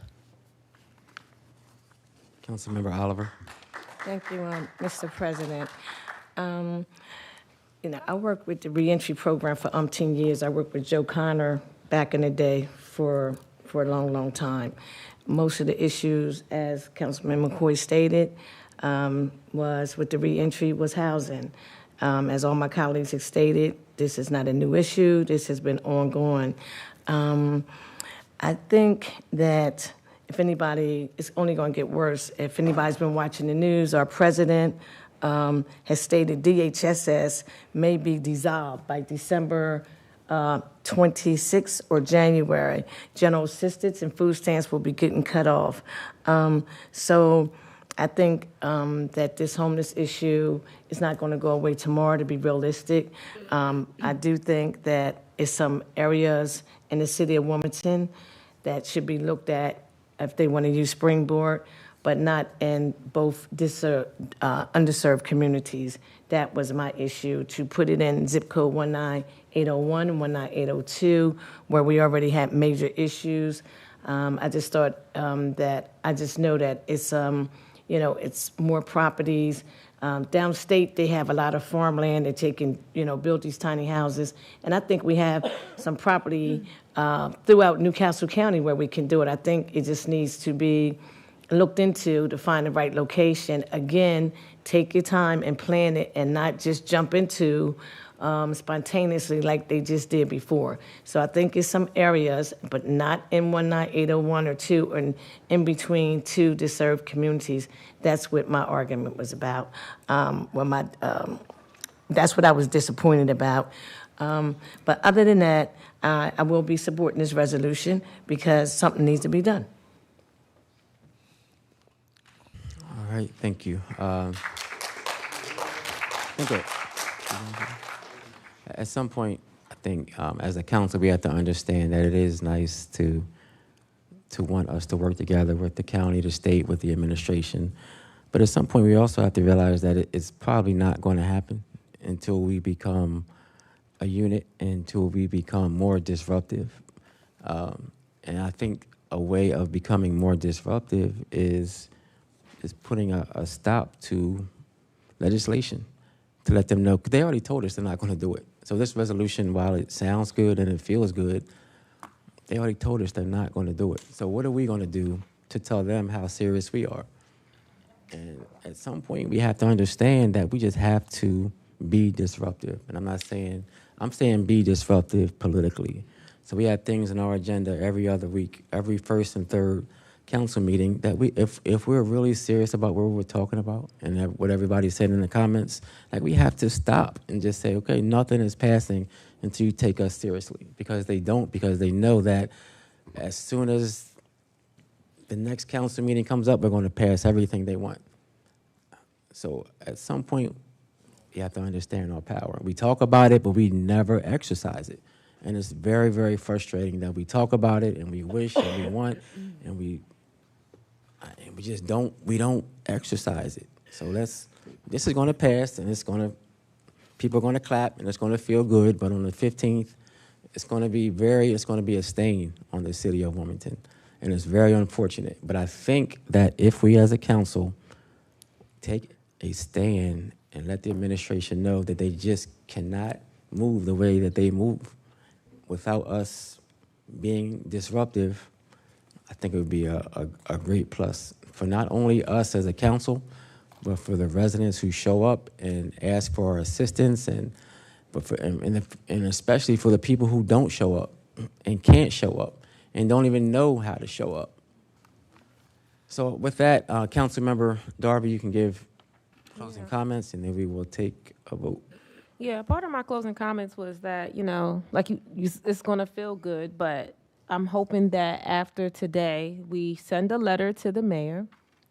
Councilmember Oliver. Thank you, Mr. President. I worked with the reentry program for umpteen years. I worked with Joe Connor back in the day for a long, long time. Most of the issues, as Councilman McCoy stated, was with the reentry was housing. As all my colleagues have stated, this is not a new issue. This has been ongoing. I think that if anybody, it's only going to get worse. If anybody's been watching the news, our president has stated DHSS may be dissolved by December 26th or January. General assistance and food stamps will be getting cut off. So I think that this homeless issue is not going to go away tomorrow, to be realistic. I do think that it's some areas in the city of Wilmington that should be looked at if they want to use Springboard, but not in both underserved communities. That was my issue, to put it in zip code 19801 and 19802, where we already had major issues. I just thought I just know that it's, it's more properties. Downstate, they have a lot of farmland. They're taking, build these tiny houses. And I think we have some property throughout Newcastle County where we can do it. I think it just needs to be looked into to find the right location. Again, take your time and plan it and not just jump into spontaneously like they just did before. So I think it's some areas, but not in 19801 or 2, or in between two disturbed communities. That's what my argument was about. That's what I was disappointed about. But other than that, I will be supporting this resolution because something needs to be done. All right, thank you. At some point, I think as a council, we have to understand that it is nice to want us to work together with the county, the state, with the administration. But at some point, we also have to realize that it's probably not going to happen until we become a unit, until we become more disruptive. And I think a way of becoming more disruptive is putting a stop to legislation, to let them know. They already told us they're not going to do it. So this resolution, while it sounds good and it feels good, they already told us they're not going to do it. So what are we going to do to tell them how serious we are? And at some point, we have to understand that we just have to be disruptive. And I'm saying be disruptive politically. So we have things on our agenda every other week, every first and third council meeting, that if we're really serious about what we're talking about and what everybody said in the comments, like, we have to stop and just say, okay, nothing is passing until you take us seriously. Because they don't, because they know that as soon as the next council meeting comes up, we're going to pass everything they want. So at some point, we have to understand our power. We talk about it, but we never exercise it. And it's very, very frustrating that we talk about it and we wish and we want and we just don't exercise it. So this is going to pass, and people are going to clap, and it's going to feel good. But on the 15th, it's going to be a stain on the city of Wilmington, and it's very unfortunate. But I think that if we as a council take a stand and let the administration know that they just cannot move the way that they move without us being disruptive, I think it would be a great plus for not only us as a council, but for the residents who show up and ask for our assistance, and especially for the people who don't show up and can't show up and don't even know how to show up. So with that, Councilmember Darby, you can give closing comments, and then we will take a vote. Yeah, part of my closing comments was that, it's going to feel good, but I'm hoping that after today, we send a letter to the mayor,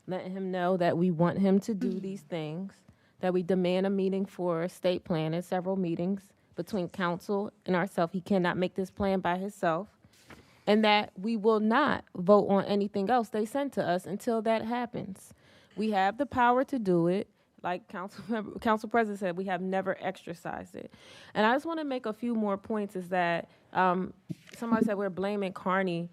letting him know that we want him to do these things, that we demand a meeting for estate plan and several meetings between council and ourselves. He cannot make this plan by himself, and that we will not vote on anything else they send to us until that happens. We have the power to do it. Like Council President said, we have never exercised it. And I just want to make a few more points, is that somebody said we're blaming Kearney.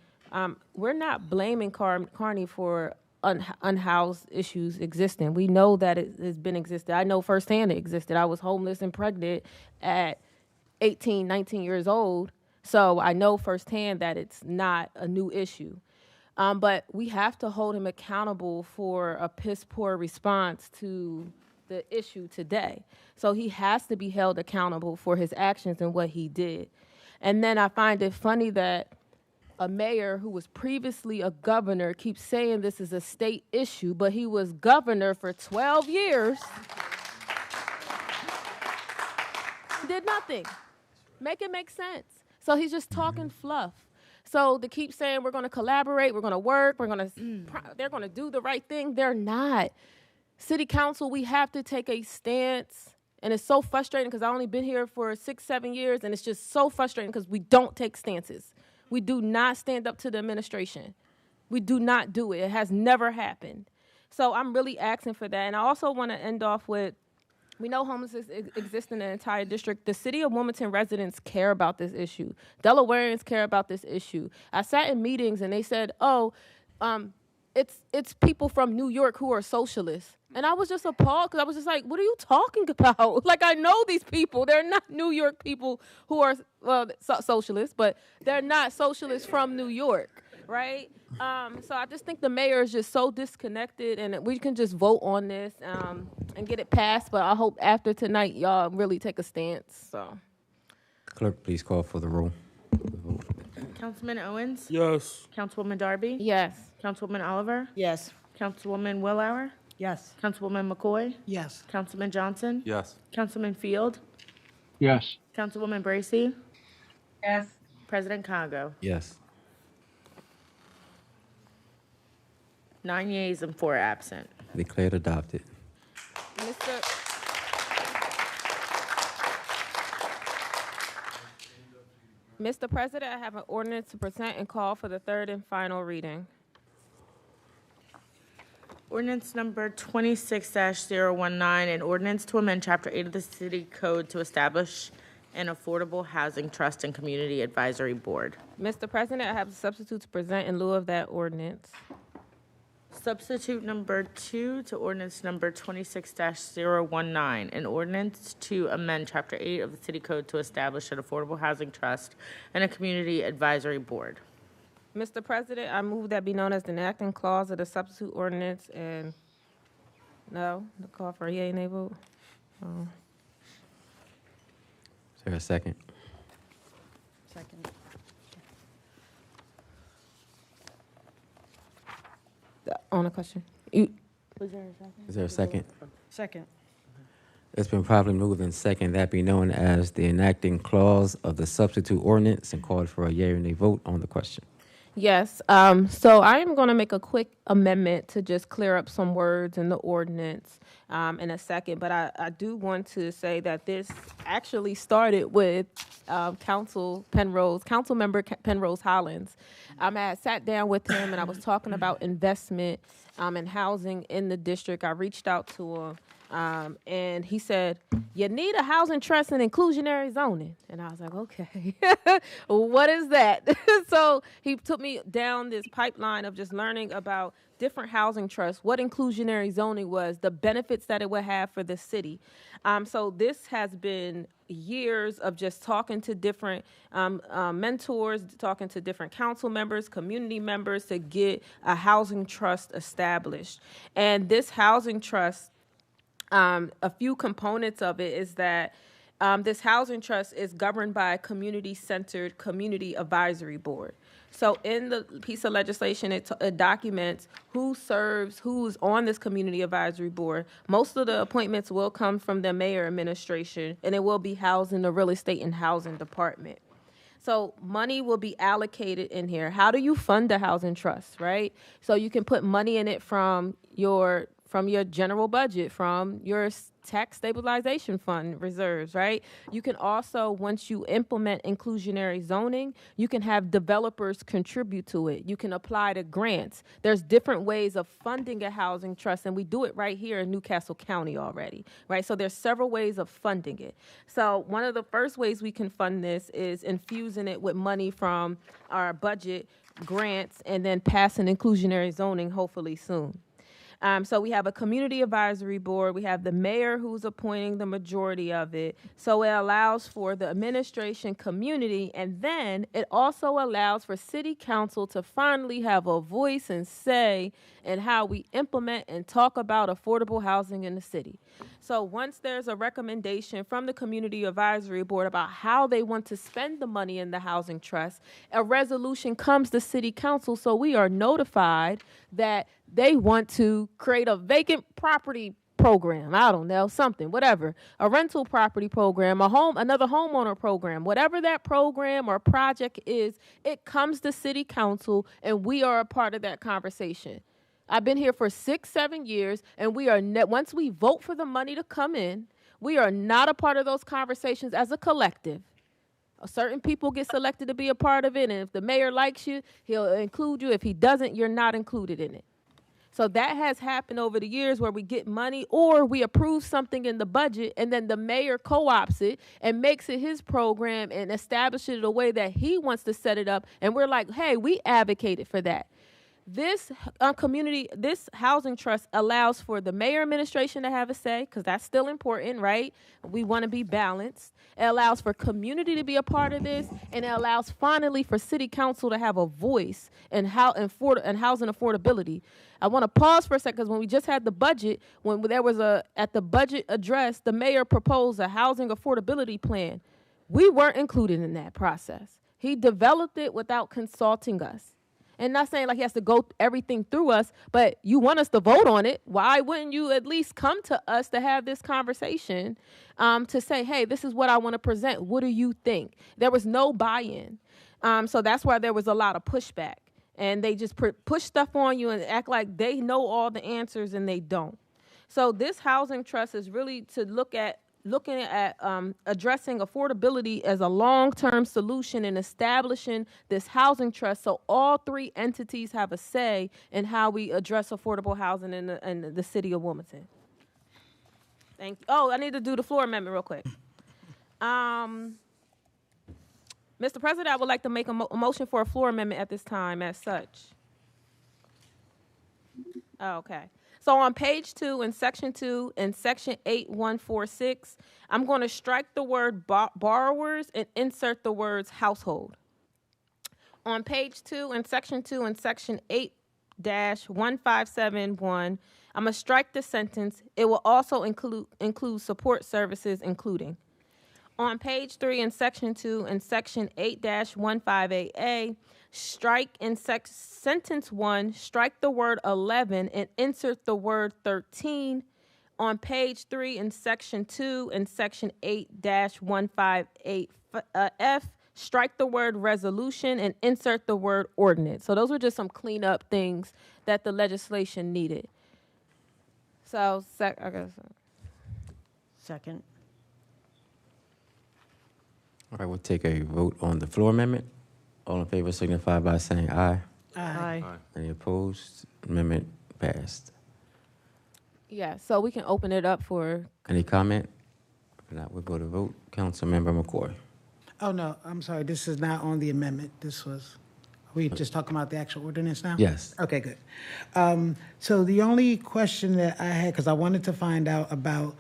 We're not blaming Kearney for unhoused issues existing. We know that it has been existed. I know firsthand it existed. I was homeless and pregnant at 18, 19 years old. So I know firsthand that it's not a new issue. But we have to hold him accountable for a piss poor response to the issue today. So he has to be held accountable for his actions and what he did. And then I find it funny that a mayor who was previously a governor keeps saying this is a state issue, but he was governor for 12 years. Did nothing. Make it make sense. So he's just talking fluff. So to keep saying we're going to collaborate, we're going to work, they're going to do the right thing, they're not. City council, we have to take a stance. And it's so frustrating because I've only been here for 6-7 years, and it's just so frustrating because we don't take stances. We do not stand up to the administration. We do not do it. It has never happened. So I'm really asking for that. And I also want to end off with, we know homelessness exists in the entire district. The city of Wilmington residents care about this issue. Delawareans care about this issue. I sat in meetings and they said, it's people from New York who are socialists. And I was just appalled because I was just like, what are you talking about? Like, I know these people. They're not New York people who are socialists, but they're not socialists from New York, right? So I just think the mayor is just so disconnected, and we can just vote on this and get it passed. But I hope after tonight, y'all really take a stance. So, Clerk, please call for the roll. Councilman Owens? Yes. Councilwoman Darby? Yes. Councilwoman Oliver? Yes. Councilwoman Willauer? Yes. Councilwoman McCoy? Yes. Councilman Johnson? Yes. Councilman Field? Yes. Councilwoman Bracy? Yes. President Congo? Yes. 9 yeas and 4 absent. Declared adopted. Mr. President, I have an ordinance to present and call for the third and final reading. Ordinance number 26-019, an ordinance to amend Chapter 8 of the City Code to establish an affordable housing trust and community advisory board. Mr. President, I have a substitute to present in lieu of that ordinance. Substitute number 2 to ordinance number 26-019, an ordinance to amend Chapter 8 of the City Code to establish an affordable housing trust and a community advisory board. Mr. President, I move that be known as the enacting clause of the substitute ordinance and the call for a yea and nay vote. Is there a second? Second. On the question. Was there a second? Is there a second? Second. It's been properly moved in second. That be known as the enacting clause of the substitute ordinance and called for a yea or nay vote on the question. Yes. So I am going to make a quick amendment to just clear up some words in the ordinance in a second. But I do want to say that this actually started with Councilmember Penrose Hollins. I had sat down with him and I was talking about investment and housing in the district. I reached out to him. And he said, you need a housing trust and inclusionary zoning. And I was like, okay, what is that? So he took me down this pipeline of just learning about different housing trusts, what inclusionary zoning was, the benefits that it would have for the city. So this has been years of just talking to different mentors, talking to different council members, community members to get a housing trust established. And this housing trust, a few components of it is that this housing trust is governed by a community-centered community advisory board. So in the piece of legislation, it documents who serves, who's on this community advisory board. Most of the appointments will come from the mayor administration, and it will be housed in the real estate and housing department. So money will be allocated in here. How do you fund a housing trust, right? So you can put money in it from your general budget, from your tax stabilization fund reserves, right? You can also, once you implement inclusionary zoning, you can have developers contribute to it. You can apply to grants. There's different ways of funding a housing trust, and we do it right here in Newcastle County already, right? So there's several ways of funding it. So one of the first ways we can fund this is infusing it with money from our budget, grants, and then passing inclusionary zoning hopefully soon. So we have a community advisory board. We have the mayor who's appointing the majority of it. So it allows for the administration community, and then it also allows for city council to finally have a voice and say in how we implement and talk about affordable housing in the city. So once there's a recommendation from the community advisory board about how they want to spend the money in the housing trust, a resolution comes to city council, so we are notified that they want to create a vacant property program. I don't know, something, whatever. A rental property program, another homeowner program, whatever that program or project is, it comes to city council and we are a part of that conversation. I've been here for 6-7 years, and we are once we vote for the money to come in, we are not a part of those conversations as a collective. Certain people get selected to be a part of it, and if the mayor likes you, he'll include you. If he doesn't, you're not included in it. So that has happened over the years where we get money or we approve something in the budget, and then the mayor co-ops it and makes it his program and establishes it the way that he wants to set it up. And we're like, hey, we advocated for that. This this housing trust allows for the mayor administration to have a say, because that's still important, right? We want to be balanced. It allows for community to be a part of this, and it allows finally for city council to have a voice in housing affordability. I want to pause for a second, because when we just had the budget, when there was at the budget address, the mayor proposed a housing affordability plan. We weren't included in that process. He developed it without consulting us. And not saying like he has to go everything through us, but you want us to vote on it. Why wouldn't you at least come to us to have this conversation, to say, hey, this is what I want to present. What do you think? There was no buy-in. So that's why there was a lot of pushback. And they just push stuff on you and act like they know all the answers, and they don't. So this housing trust is really to looking at addressing affordability as a long-term solution and establishing this housing trust so all three entities have a say in how we address affordable housing in the city of Wilmington. Thank you. Oh, I need to do the floor amendment real quick. Mr. President, I would like to make a motion for a floor amendment at this time as such. Oh, okay. So on page 2 in section 2 in section 8146, I'm going to strike the word borrowers and insert the words household. On page 2 in section 2 in section 8-1571, I'm going to strike the sentence. It will also include support services, including. On page 3 in section 2 in section 8-15AA, strike in sentence 1, strike the word 11 and insert the word 13. On page 3 in section 2 in section 8-158F, strike the word resolution and insert the word ordinance. So those were just some cleanup things that the legislation needed. So, Second. All right, we'll take a vote on the floor amendment. All in favor signify by saying aye. Aye. Any opposed? Amendment passed. yeah, so we can open it up for. Any comment? If not, we'll go to vote. Councilmember McCoy. Oh, no, I'm sorry, this is not on the amendment. Are we just talking about the actual ordinance now? Yes. Okay, good. So the only question that I had, because I wanted to find out about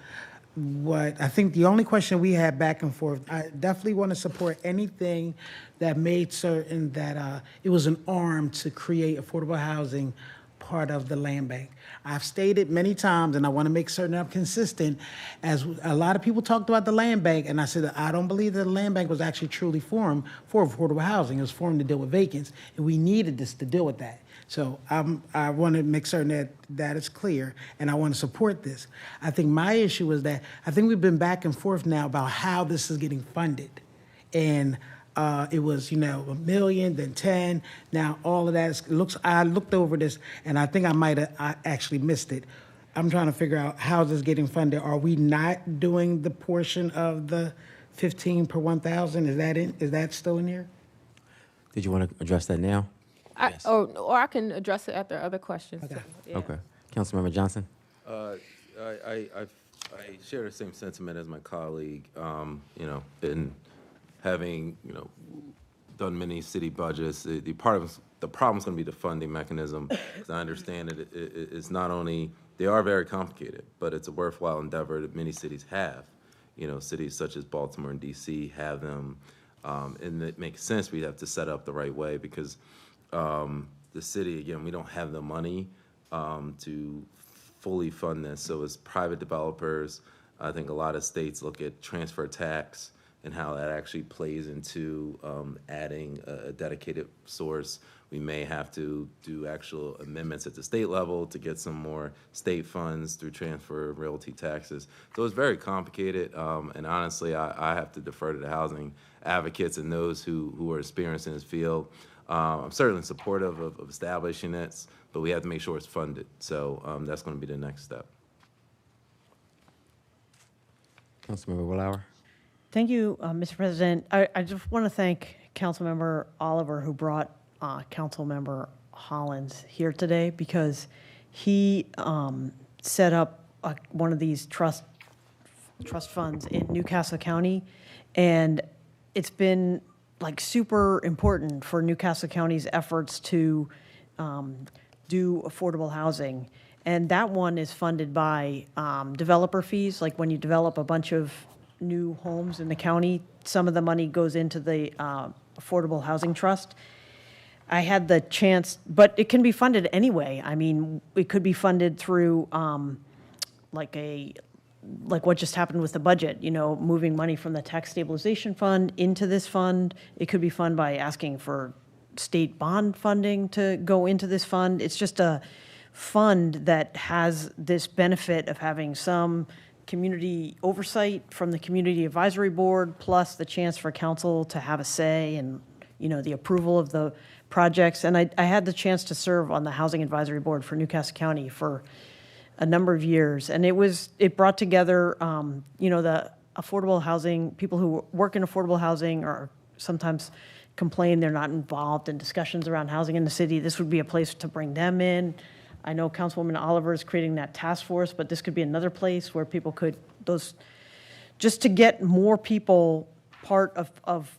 I think the only question we had back and forth, I definitely want to support anything that made certain that it was an arm to create affordable housing part of the land bank. I've stated many times, and I want to make certain I'm consistent, as a lot of people talked about the land bank, and I said that I don't believe that the land bank was actually truly formed for affordable housing. It was formed to deal with vacants, and we needed this to deal with that. So I want to make certain that is clear, and I want to support this. I think my issue is that I think we've been back and forth now about how this is getting funded. And it was, $1 million, then 10. Now all of that I looked over this, and I think I actually missed it. I'm trying to figure out how this is getting funded. Are we not doing the portion of the 15 per 1,000? Is that still in here? Did you want to address that now? Yes. Or I can address it after other questions. Okay. Yeah. Okay. Councilmember Johnson? I share the same sentiment as my colleague, in having, done many city budgets. The part of the problem's going to be the funding mechanism. Because I understand it's not only, they are very complicated, but it's a worthwhile endeavor that many cities have. You know, cities such as Baltimore and DC have them, and it makes sense. We have to set up the right way because the city, again, we don't have the money to fully fund this. So as private developers, I think a lot of states look at transfer tax and how that actually plays into adding a dedicated source. We may have to do actual amendments at the state level to get some more state funds through transfer of realty taxes. So it's very complicated, and honestly, I have to defer to the housing advocates and those who are experienced in this field. I'm certainly supportive of establishing this, but we have to make sure it's funded. So that's going to be the next step. Councilmember Willauer. Thank you, Mr. President. I just want to thank Councilmember Oliver, who brought Councilmember Hollins here today, because he set up one of these trust funds in Newcastle County, and it's been like super important for Newcastle County's efforts to do affordable housing. And that one is funded by developer fees. Like when you develop a bunch of new homes in the county, some of the money goes into the Affordable Housing Trust. I had the chance, but it can be funded anyway. I mean, it could be funded through like what just happened with the budget, you know, moving money from the tax stabilization fund into this fund. It could be funded by asking for state bond funding to go into this fund. It's just a fund that has this benefit of having some community oversight from the Community Advisory Board, plus the chance for council to have a say and, you know, the approval of the projects. And I had the chance to serve on the Housing Advisory Board for Newcastle County for a number of years. And it brought together, you know, the affordable housing, people who work in affordable housing or sometimes complain they're not involved in discussions around housing in the city. This would be a place to bring them in. I know Councilwoman Oliver is creating that task force, but this could be another place where people could, just to get more people part of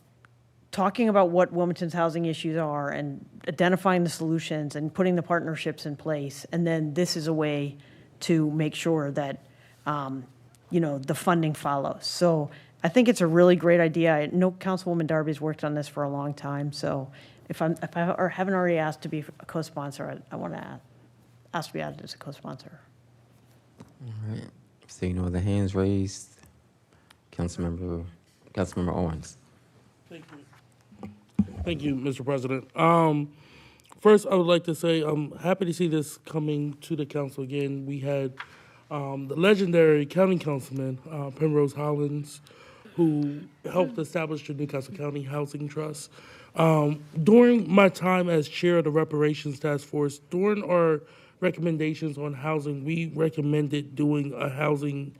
talking about what Wilmington's housing issues are and identifying the solutions and putting the partnerships in place. And then this is a way to make sure that, you know, the funding follows. So I think it's a really great idea. I know Councilwoman Darby's worked on this for a long time. So if I haven't already asked to be a co-sponsor, I want to ask to be added as a co-sponsor. All right. Seeing no other hands raised, Councilmember Owens. Thank you, Mr. President. First, I would like to say I'm happy to see this coming to the council again. We had the legendary county councilman, Penrose Hollins, who helped establish the Newcastle County Housing Trust. During my time as chair of the Reparations Task Force, during our recommendations on housing, we recommended doing a housing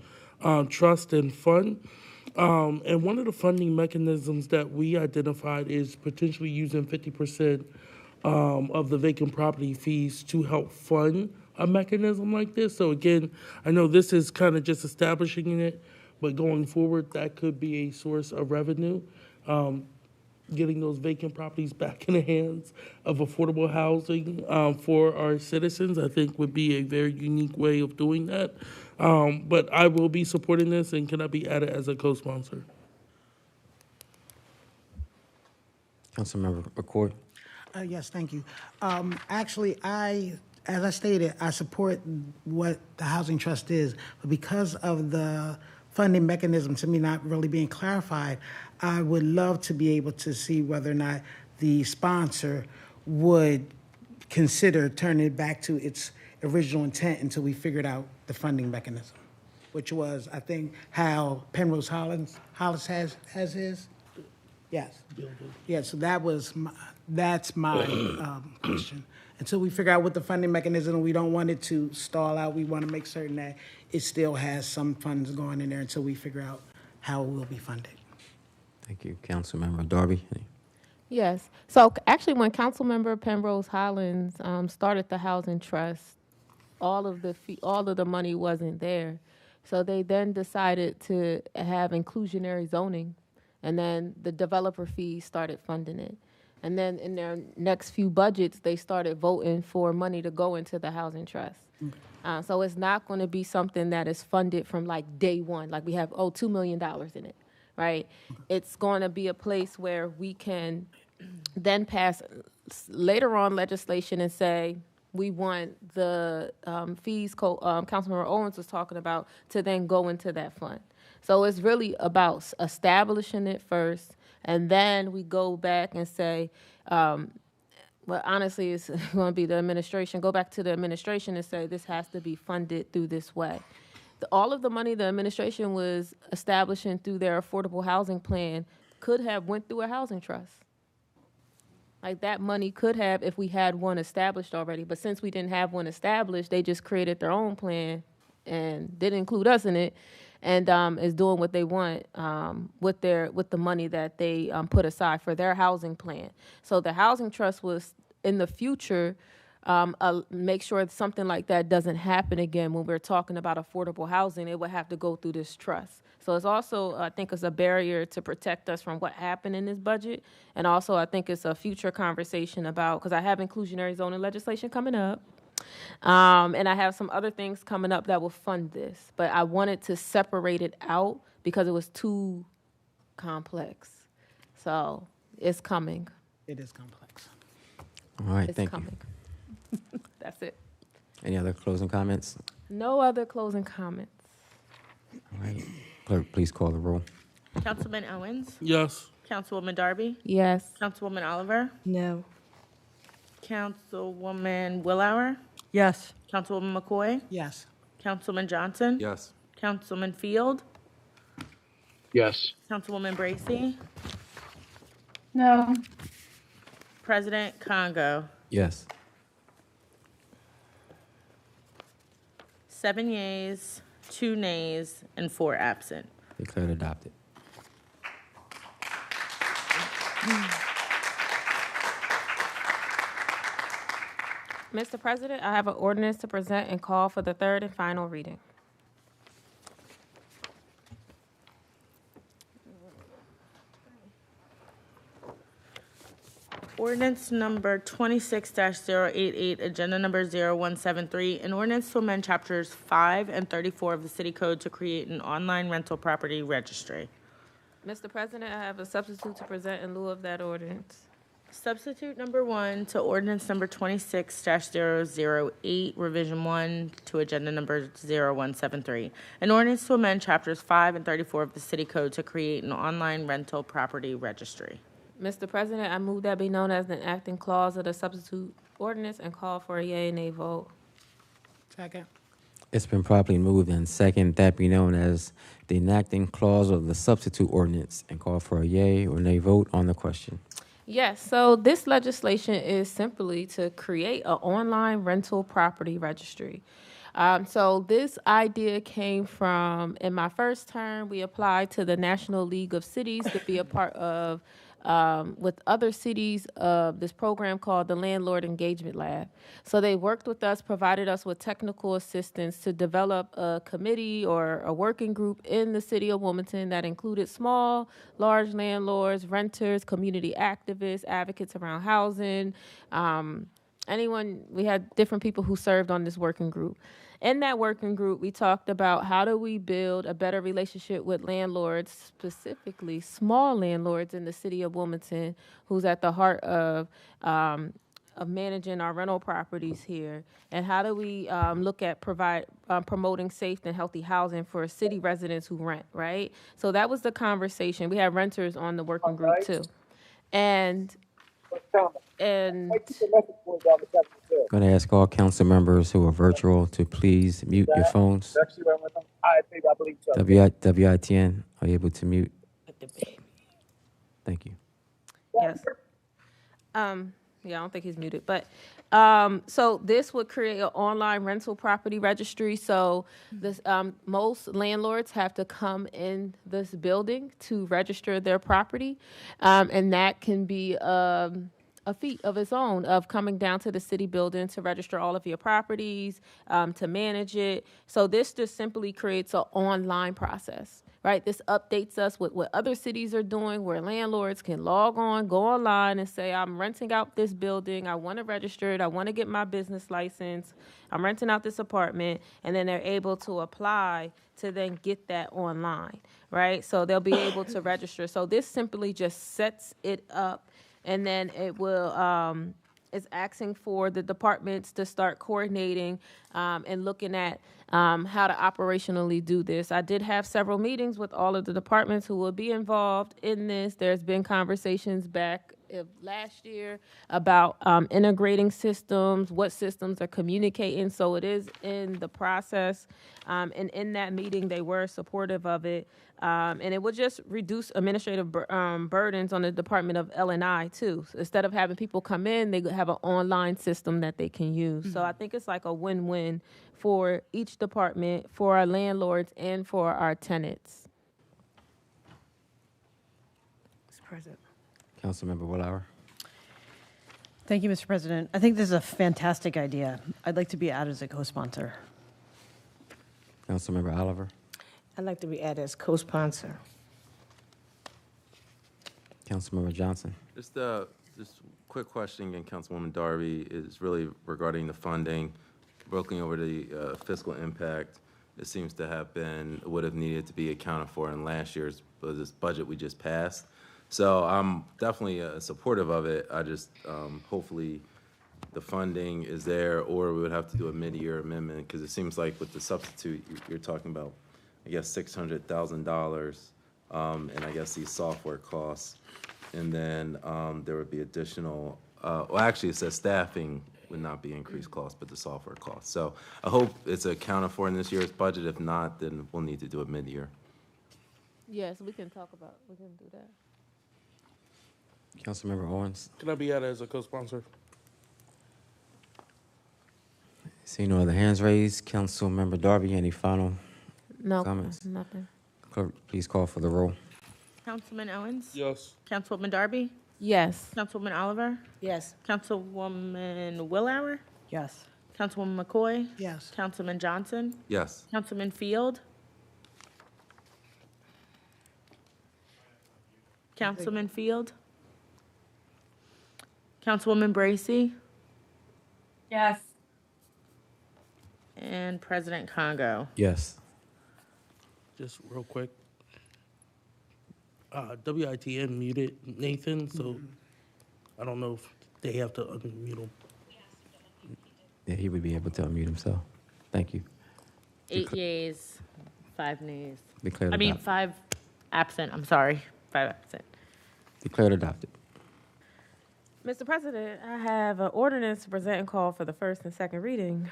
trust and fund. And one of the funding mechanisms that we identified is potentially using 50% of the vacant property fees to help fund a mechanism like this. So again, I know this is kind of just establishing it, but going forward, that could be a source of revenue. Getting those vacant properties back in the hands of affordable housing for our citizens, I think would be a very unique way of doing that. But I will be supporting this, and can I be added as a co-sponsor? Councilmember McCoy. Yes, thank you. Actually, as I stated, I support what the Housing Trust is, but because of the funding mechanism to me not really being clarified, I would love to be able to see whether or not the sponsor would consider turning it back to its original intent until we figured out the funding mechanism, which was, I think, how Penrose Hollis has his. Yes. Yeah, so that's my question. Until we figure out what the funding mechanism, we don't want it to stall out. We want to make certain that it still has some funds going in there until we figure out how it will be funded. Thank you. Councilmember Darby. Yes. So actually, when Councilmember Penrose Hollins started the Housing Trust, all of the money wasn't there. So they then decided to have inclusionary zoning, and then the developer fees started funding it. And then in their next few budgets, they started voting for money to go into the housing trust. So it's not going to be something that is funded from like day one, like we have, $2 million in it, right? It's going to be a place where we can then pass later on legislation and say, we want the fees Councilmember Owens was talking about to then go into that fund. So it's really about establishing it first, and then we go back and say, well, honestly, it's going to be the administration. Go back to the administration and say this has to be funded through this way. All of the money the administration was establishing through their affordable housing plan could have went through a housing trust. Like that money could have if we had one established already. But since we didn't have one established, they just created their own plan and didn't include us in it, and is doing what they want with the money that they put aside for their housing plan. So the housing trust was in the future make sure something like that doesn't happen again. When we're talking about affordable housing, it would have to go through this trust. So it's also, I think, it's a barrier to protect us from what happened in this budget. And also, I think it's a future conversation about, because I have inclusionary zoning legislation coming up. And I have some other things coming up that will fund this. But I wanted to separate it out because it was too complex. So it's coming. It is complex. All right, It's thank coming. you. That's it. Any other closing comments? No other closing comments. All right. Clerk, please call the roll. Councilman Owens? Yes. Councilwoman Darby? Yes. Councilwoman Oliver? No. Councilwoman Willauer? Yes. Councilwoman McCoy? Yes. Councilman Johnson? Yes. Councilman Field? Yes. Councilwoman Bracy? No. President Congo? Yes. 7 yeas, 2 nays, and 4 absent. Declared adopted. Mr. President, I have an ordinance to present and call for the third and final reading. Ordinance number 26-088, agenda number 0173, an ordinance to amend chapters 5 and 34 of the City Code to create an online rental property registry. Mr. President, I have a substitute to present in lieu of that ordinance. Substitute number 1 to ordinance number 26-008, revision 1 to agenda number 0173. An ordinance to amend chapters 5 and 34 of the City Code to create an online rental property registry. Mr. President, I move that be known as an enacting clause of the substitute ordinance and call for a yea and nay vote. Second. It's been properly moved and second that be known as the enacting clause of the substitute ordinance, and call for a yea or nay vote on the question. Yes, so this legislation is simply to create an online rental property registry. So this idea came from, in my first term, we applied to the National League of Cities to be a part of, with other cities, this program called the Landlord Engagement Lab. So they worked with us, provided us with technical assistance to develop a committee or a working group in the city of Wilmington that included small, large landlords, renters, community activists, advocates around housing, we had different people who served on this working group. In that working group, we talked about how do we build a better relationship with landlords, specifically small landlords in the city of Wilmington, who's at the heart of managing our rental properties here, and how do we look at promoting safe and healthy housing for city residents who rent, right? So that was the conversation. We have renters on the working group too, and Going to ask all council members who are virtual to please mute your phones. WITN, are you able to mute? Thank you. Yes. Yeah, I don't think he's muted, but so this would create an online rental property registry. So this most landlords have to come in this building to register their property, and that can be a feat of its own, of coming down to the city building to register all of your properties, to manage it. So this just simply creates an online process, right? This updates us with what other cities are doing, where landlords can log on, go online and say, I'm renting out this building, I want to register it, I want to get my business license, I'm renting out this apartment, and then they're able to apply to then get that online, right? So they'll be able to register. So this simply just sets it up, and then it will, is asking for the departments to start coordinating and looking at how to operationally do this. I did have several meetings with all of the departments who will be involved in this. There's been conversations back last year about integrating systems, what systems are communicating. So it is in the process. And in that meeting, they were supportive of it. And it would just reduce administrative burdens on the Department of L&I too. So instead of having people come in, they have an online system that they can use. So I think it's like a win-win for each department, for our landlords, and for our tenants. Mr. President. Councilmember Willauer. Thank you, Mr. President. I think this is a fantastic idea. I'd like to be added as a co-sponsor. Councilmember Oliver. I'd like to be added as co-sponsor. Councilmember Johnson. Just quick question again, Councilwoman Darby, is really regarding the funding. Looking over the fiscal impact, it seems to have been, would have needed to be accounted for in last year's this budget we just passed. So I'm definitely supportive of it. I just, hopefully the funding is there, or we would have to do a mid-year amendment, because it seems like with the substitute, you're talking about, I guess, $600,000, and I guess these software costs. And then there would be additional, well, actually it says staffing would not be increased costs, but the software costs. So I hope it's accounted for in this year's budget. If not, then we'll need to do it mid-year. Yes, we can talk about, we can do that. Councilmember Owens. Can I be added as a co-sponsor? See no other hands raised. Councilmember Darby, any final comments? Nothing. Clerk, please call for the roll. Councilman Owens? Yes. Councilwoman Darby? Yes. Councilwoman Oliver? Yes. Councilwoman Willauer? Yes. Councilwoman McCoy? Yes. Councilman Johnson? Yes. Councilman Field? Councilman Field? Councilwoman Bracy? Yes. And President Congo. Yes. Just real quick. WITN muted Nathan, so I don't know if they have to unmute him. Yeah, he would be able to unmute himself. Thank you. 8 yeas, 5 nays. Declared I mean, adopted. 5 absent, I'm sorry, 5 absent. Declared adopted. Mr. President, I have an ordinance to present and call for the first and second reading.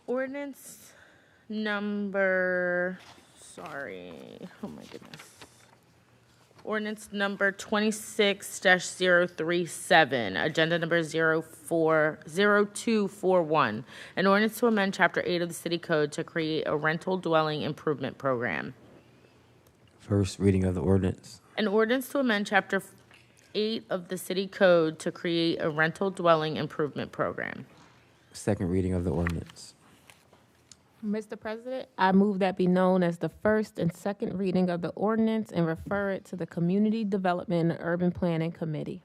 Ordinance number, sorry, oh my goodness. Ordinance number 26-037, agenda number 0241. An ordinance to amend Chapter 8 of the City Code to create a rental dwelling improvement program. First reading of the ordinance. An ordinance to amend Chapter 8 of the City Code to create a rental dwelling improvement program. Second reading of the ordinance. Mr. President, I move that be known as the first and second reading of the ordinance and refer it to the Community Development and Urban Planning Committee.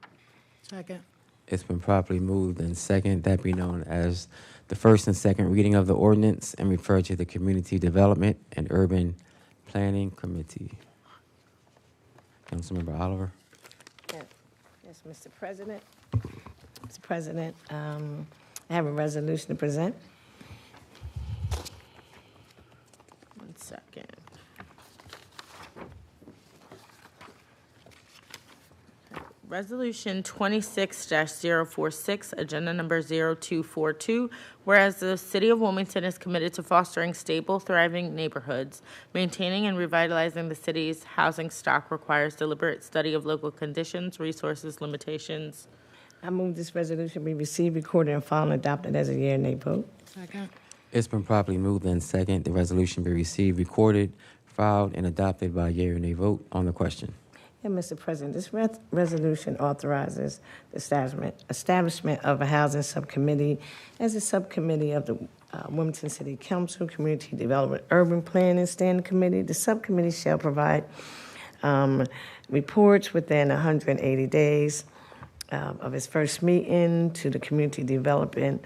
Second. It's been properly moved and second, that be known as the first and second reading of the ordinance and referred to the Community Development and Urban Planning Committee. Councilmember Oliver. Yes, Mr. President. Mr. President, I have a resolution to present. 1 second. Resolution 26-046, agenda number 0242, whereas the City of Wilmington is committed to fostering stable, thriving neighborhoods. Maintaining and revitalizing the city's housing stock requires deliberate study of local conditions, resources, limitations. I move this resolution be received, recorded, and filed and adopted as a yea or nay vote. Second. It's been properly moved and second, the resolution be received, recorded, filed, and adopted by yea or nay vote on the question. Yeah, Mr. President, this resolution authorizes the establishment of a housing subcommittee as a subcommittee of the Wilmington City Council Community Development Urban Planning Standing Committee. The subcommittee shall provide reports within 180 days of its first meeting to the Community Development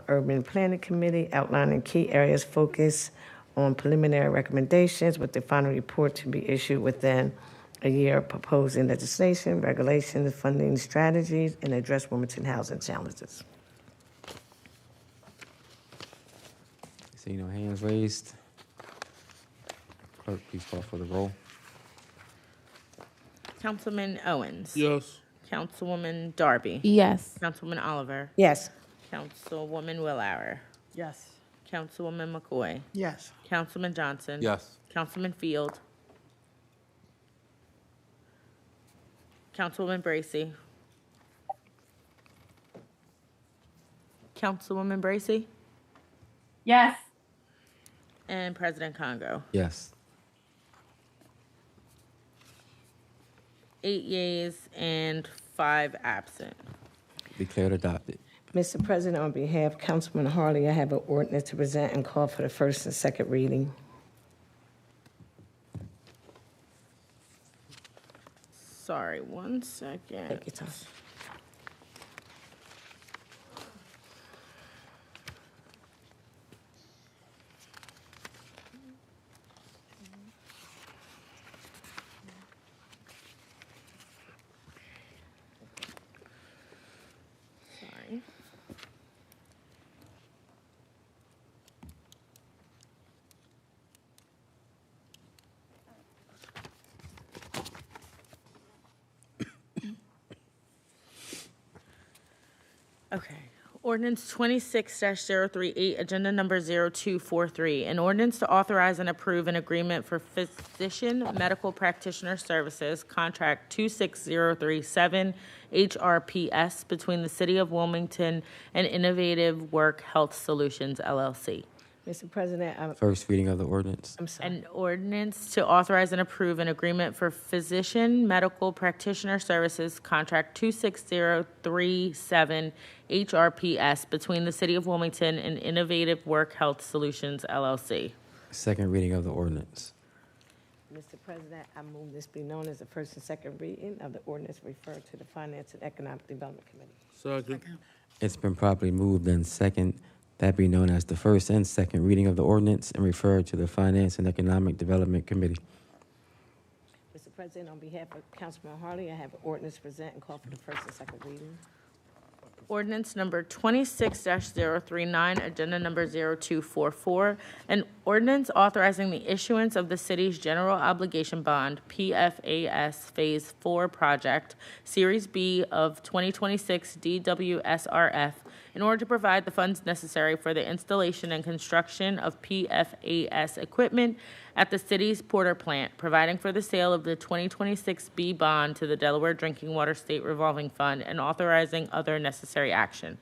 Urban Planning Committee, outlining key areas focused on preliminary recommendations, with the final report to be issued within a year, proposing legislation, regulations, funding strategies, and address Wilmington housing challenges. See no hands raised. Clerk, please call for the roll. Councilman Owens. Yes. Councilwoman Darby. Yes. Councilwoman Oliver. Yes. Councilwoman Willauer. Yes. Councilwoman McCoy. Yes. Councilman Johnson. Yes. Councilman Field. Councilwoman Bracy. Councilwoman Bracy. Yes. And President Congo. Yes. 8 yeas and 5 absent. Declared adopted. Mr. President, on behalf of Councilman Harley, I have an ordinance to present and call for the first and second reading. Sorry, 1 second. Take your time. Sorry. Okay. Ordinance 26-038, agenda number 0243. An ordinance to authorize and approve an agreement for physician medical practitioner services, contract 26037 HRPS between the City of Wilmington and Innovative Work Health Solutions, LLC. Mr. President, First reading of the ordinance. I'm sorry. An ordinance to authorize and approve an agreement for physician medical practitioner services, contract 26037 HRPS between the City of Wilmington and Innovative Work Health Solutions, LLC. Second reading of the ordinance. Mr. President, I move this be known as the first and second reading of the ordinance referred to the Finance and Economic Development Committee. Second. It's been properly moved and second, that be known as the first and second reading of the ordinance and referred to the Finance and Economic Development Committee. Mr. President, on behalf of Councilman Harley, I have an ordinance to present and call for the first and second reading. Ordinance number 26-039, agenda number 0244, an ordinance authorizing the issuance of the city's general obligation bond, PFAS Phase 4 project, Series B of 2026 DWSRF, in order to provide the funds necessary for the installation and construction of PFAS equipment at the city's Porter plant, providing for the sale of the 2026 B bond to the Delaware Drinking Water State Revolving Fund, and authorizing other necessary action.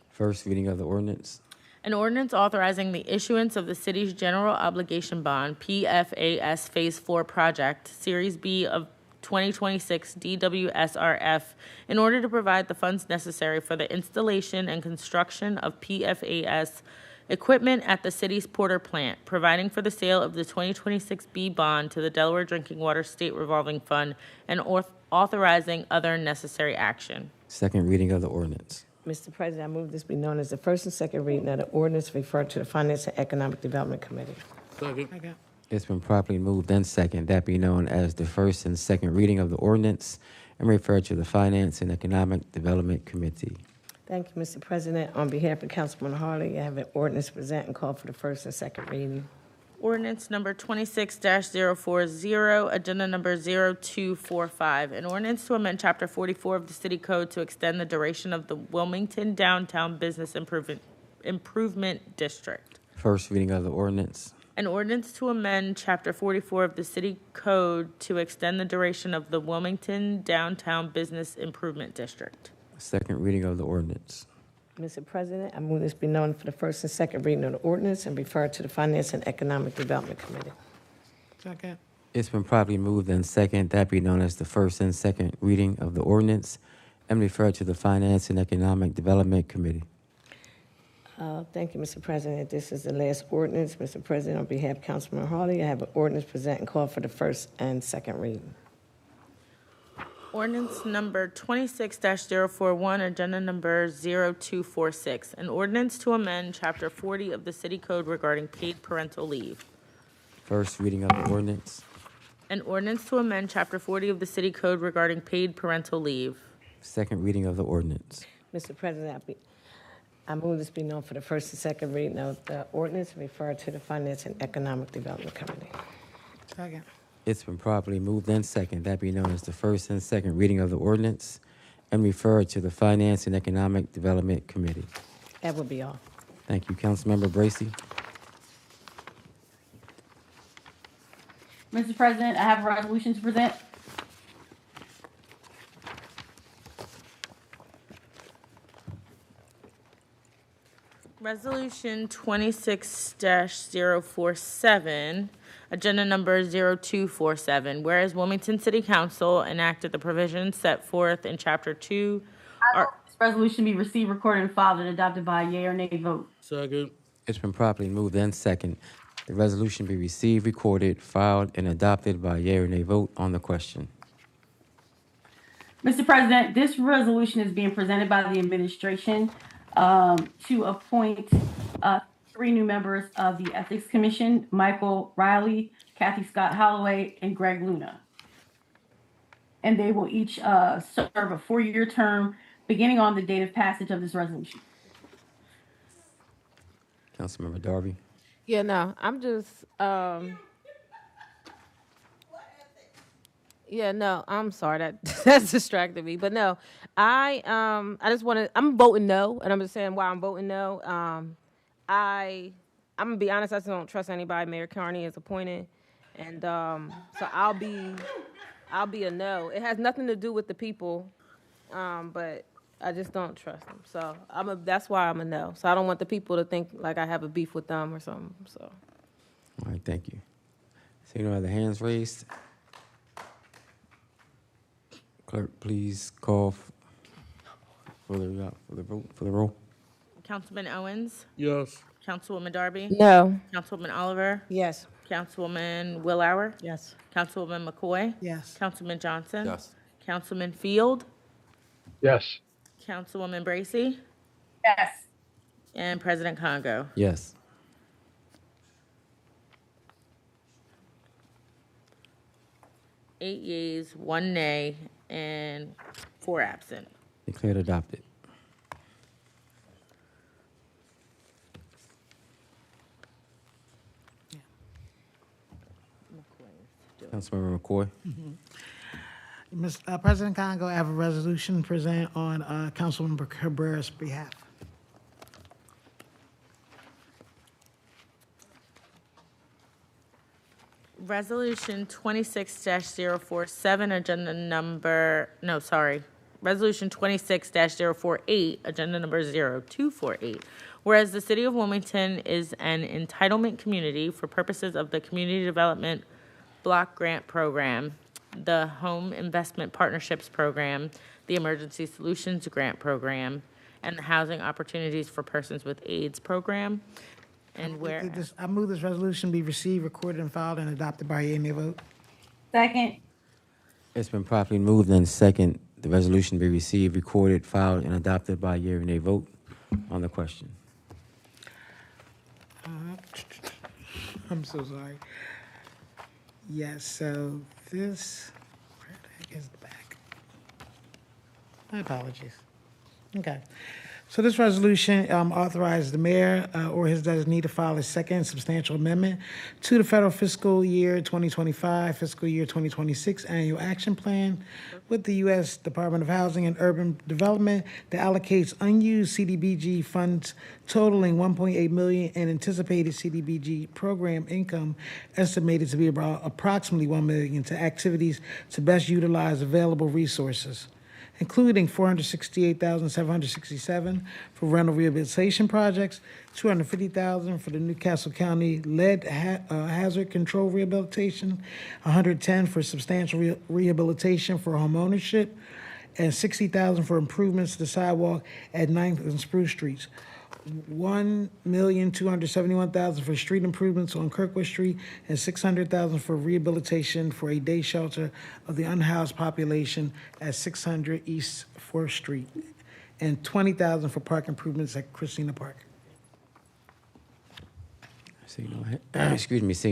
First reading of the ordinance. An ordinance authorizing the issuance of the city's general obligation bond, PFAS Phase 4 project, Series B of 2026 DWSRF, in order to provide the funds necessary for the installation and construction of PFAS equipment at the city's Porter plant, providing for the sale of the 2026 B bond to the Delaware Drinking Water State Revolving Fund, and authorizing other necessary action. Second reading of the ordinance. Mr. President, I move this be known as the first and second reading of the ordinance referred to the Finance and Economic Development Committee. Second. It's been properly moved and second, that be known as the first and second reading of the ordinance and referred to the Finance and Economic Development Committee. Thank you, Mr. President. On behalf of Councilman Harley, I have an ordinance to present and call for the first and second reading. Ordinance number 26-040, agenda number 0245. An ordinance to amend Chapter 44 of the City Code to extend the duration of the Wilmington Downtown Business Improvement District. First reading of the ordinance. An ordinance to amend Chapter 44 of the City Code to extend the duration of the Wilmington Downtown Business Improvement District. Second reading of the ordinance. Mr. President, I move this be known for the first and second reading of the ordinance and refer to the Finance and Economic Development Committee. Second. It's been properly moved and second, that be known as the first and second reading of the ordinance, and referred to the Finance and Economic Development Committee. Thank you, Mr. President. This is the last ordinance. Mr. President, on behalf of Councilman Harley, I have an ordinance present and call for the first and second reading. Ordinance number 26-041, agenda number 0246, an ordinance to amend Chapter 40 of the City Code regarding paid parental leave. First reading of the ordinance. An ordinance to amend Chapter 40 of the City Code regarding paid parental leave. Second reading of the ordinance. Mr. President, I move this be known for the first and second reading of the ordinance and refer to the Finance and Economic Development Committee. Second. It's been properly moved and second, that be known as the first and second reading of the ordinance, and referred to the Finance and Economic Development Committee. That would be all. Thank you. Councilmember Bracy. Mr. President, I have a resolution to present. Resolution 26-047, agenda number 0247, whereas Wilmington City Council enacted the provisions set forth in Chapter 2. This resolution be received, recorded, and filed and adopted by a yea or nay vote. Second. It's been properly moved and second. The resolution be received, recorded, filed, and adopted by a yea or nay vote on the question. Mr. President, this resolution is being presented by the administration to appoint 3 new members of the Ethics Commission: Michael Riley, Kathy Scott Holloway, and Greg Luna. And they will each serve a 4-year term beginning on the date of passage of this resolution. Councilmember Darby. Yeah, no, I'm just, yeah, no, I'm sorry, that's distracted me, but no, I just want to, I'm voting no, and I'm just saying why I'm voting no. I'm gonna be honest, I just don't trust anybody Mayor Carney is appointed, and so I'll be a no. It has nothing to do with the people, but I just don't trust them. So that's why I'm a no. So I don't want the people to think like I have a beef with them or something. So. All right, thank you. Seeing no other hands raised, clerk, please call for the vote for the roll. Councilman Owens? Yes. Councilwoman Darby? No. Councilwoman Oliver? Yes. Councilwoman Willauer? Yes. Councilwoman McCoy? Yes. Councilman Johnson? Yes. Councilman Field? Yes. Councilwoman Bracy? Yes. And President Congo. Yes. Eight yeas, 1 nay, and 4 absent. Declared adopted. Councilmember McCoy. Mr. President Congo, I have a resolution present on Councilmember Cabrera's behalf. Resolution 26-047, agenda number, no, sorry. Resolution 26-048, agenda number 0248. Whereas the City of Wilmington is an entitlement community for purposes of the Community Development Block Grant Program, the Home Investment Partnerships Program, the Emergency Solutions Grant Program, and the Housing Opportunities for Persons with AIDS Program. And where I move this resolution be received, recorded, and filed, and adopted by a yea or nay vote. Second. It's been properly moved and second. The resolution be received, recorded, filed, and adopted by a yea or nay vote on the question. I'm so sorry. Yes, so this, where the heck is the back? My apologies. Okay. So this resolution authorizes the mayor or his designee to file a second substantial amendment to the federal fiscal year 2025, fiscal year 2026 annual action plan with the U.S. Department of Housing and Urban Development that allocates unused CDBG funds totaling $1.8 million and anticipated CDBG program income estimated to be about approximately $1 million to activities to best utilize available resources. including $468,767 for rental rehabilitation projects, $250,000 for the Newcastle County lead hazard control rehabilitation, $110,000 for substantial rehabilitation for homeownership, and $60,000 for improvements to the sidewalk at 9th and Spruce Streets. $1,271,000 for street improvements on Kirkwood Street, and $600,000 for rehabilitation for a day shelter of the unhoused population at 600 East 4th Street, and $20,000 for park improvements at Christina Park. Seeing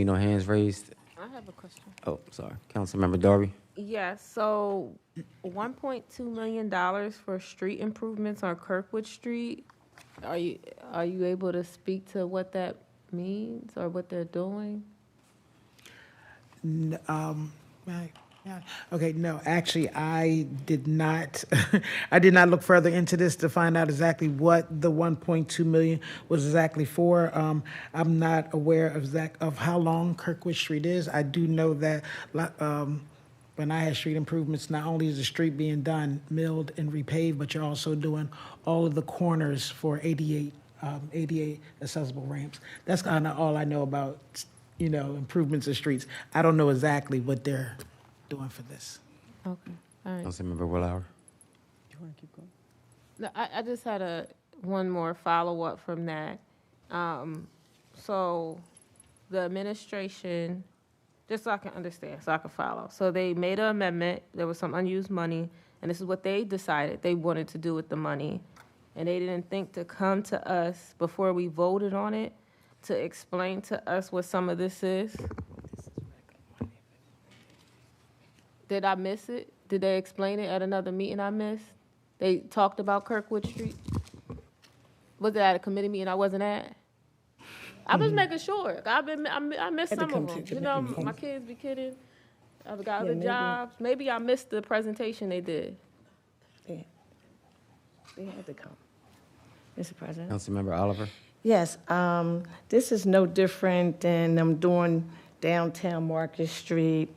no hands raised. I have a question. Oh, sorry. Councilmember Darby. Yes, so $1.2 million for street improvements on Kirkwood Street. Are you able to speak to what that means or what they're doing? Okay, no, actually, I did not. I did not look further into this to find out exactly what the 1.2 million was exactly for. I'm not aware of how long Kirkwood Street is. I do know that when I had street improvements, not only is the street being done, milled and repaved, but you're also doing all of the corners for 88 accessible ramps. That's kind of all I know about, improvements of streets. I don't know exactly what they're doing for this. Okay, all right. Councilmember Willauer. Do you want to keep going? No, I just had one more follow-up from that. So the administration, just so I can understand, so I can follow. So they made an amendment, there was some unused money, and this is what they decided they wanted to do with the money. And they didn't think to come to us before we voted on it to explain to us what some of this is. Did I miss it? Did they explain it at another meeting I missed? They talked about Kirkwood Street? Was it at a committee meeting I wasn't at? I was making sure. I missed some of them. My kids be kidding. I've got other jobs. Maybe I missed the presentation they did. They had to come. Mr. President? Councilmember Oliver. Yes, this is no different than them doing downtown Market Street.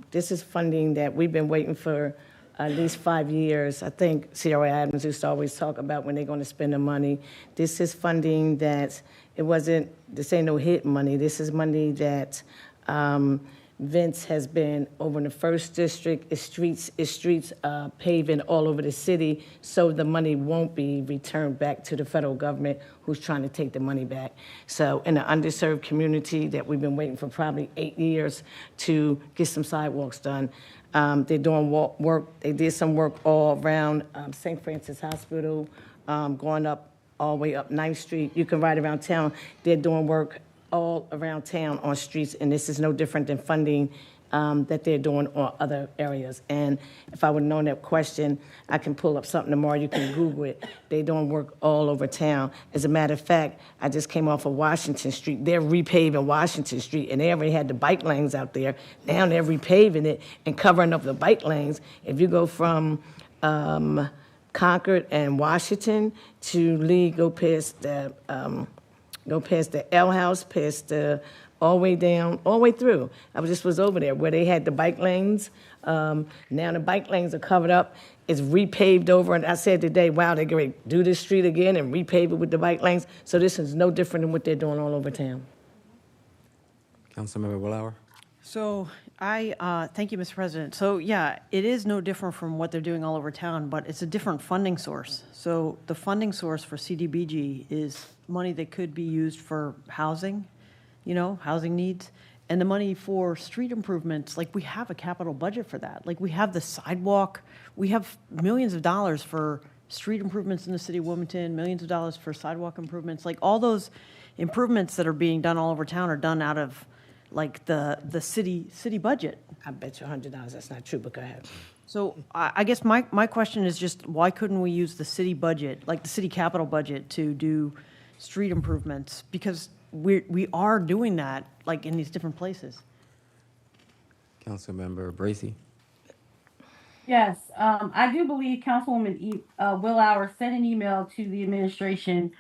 This is funding that we've been waiting for at least 5 years. I think CRA Adams used to always talk about when they're going to spend the money. This is funding that this ain't no hit money. This is money that Vince has been over in the 1st District, is streets paving all over the city, so the money won't be returned back to the federal government who's trying to take the money back. So in an underserved community that we've been waiting for probably 8 years to get some sidewalks done, they're doing work. They did some work all around St. Francis Hospital, going up all the way up 9th Street. You can ride around town. They're doing work all around town on streets, and this is no different than funding that they're doing on other areas. And if I would have known that question, I can pull up something tomorrow. You can Google it. They're doing work all over town. As a matter of fact, I just came off of Washington Street. They're repaving Washington Street, and they already had the bike lanes out there. Now they're repaving it and covering up the bike lanes. If you go from Concord and Washington to Lee, go past the L House, past the all the way down, all the way through. I was over there where they had the bike lanes. Now the bike lanes are covered up. It's repaved over, and I said today, wow, they're going to do this street again and repave it with the bike lanes. So this is no different than what they're doing all over town. Councilmember Willauer. So thank you, Mr. President. So yeah, it is no different from what they're doing all over town, but it's a different funding source. So the funding source for CDBG is money that could be used for housing, housing needs, and the money for street improvements. Like, we have a capital budget for that. Like, we have the sidewalk, we have millions of dollars for street improvements in the city of Wilmington, millions of dollars for sidewalk improvements. Like, all those improvements that are being done all over town are done out of like the city budget. I bet you $100 that's not true, but go ahead. So I guess my question is just, why couldn't we use the city budget, like the city capital budget, to do street improvements? Because we are doing that, like, in these different places. Councilmember Bracy. Yes, I do believe Councilwoman Willauer sent an email to the administration,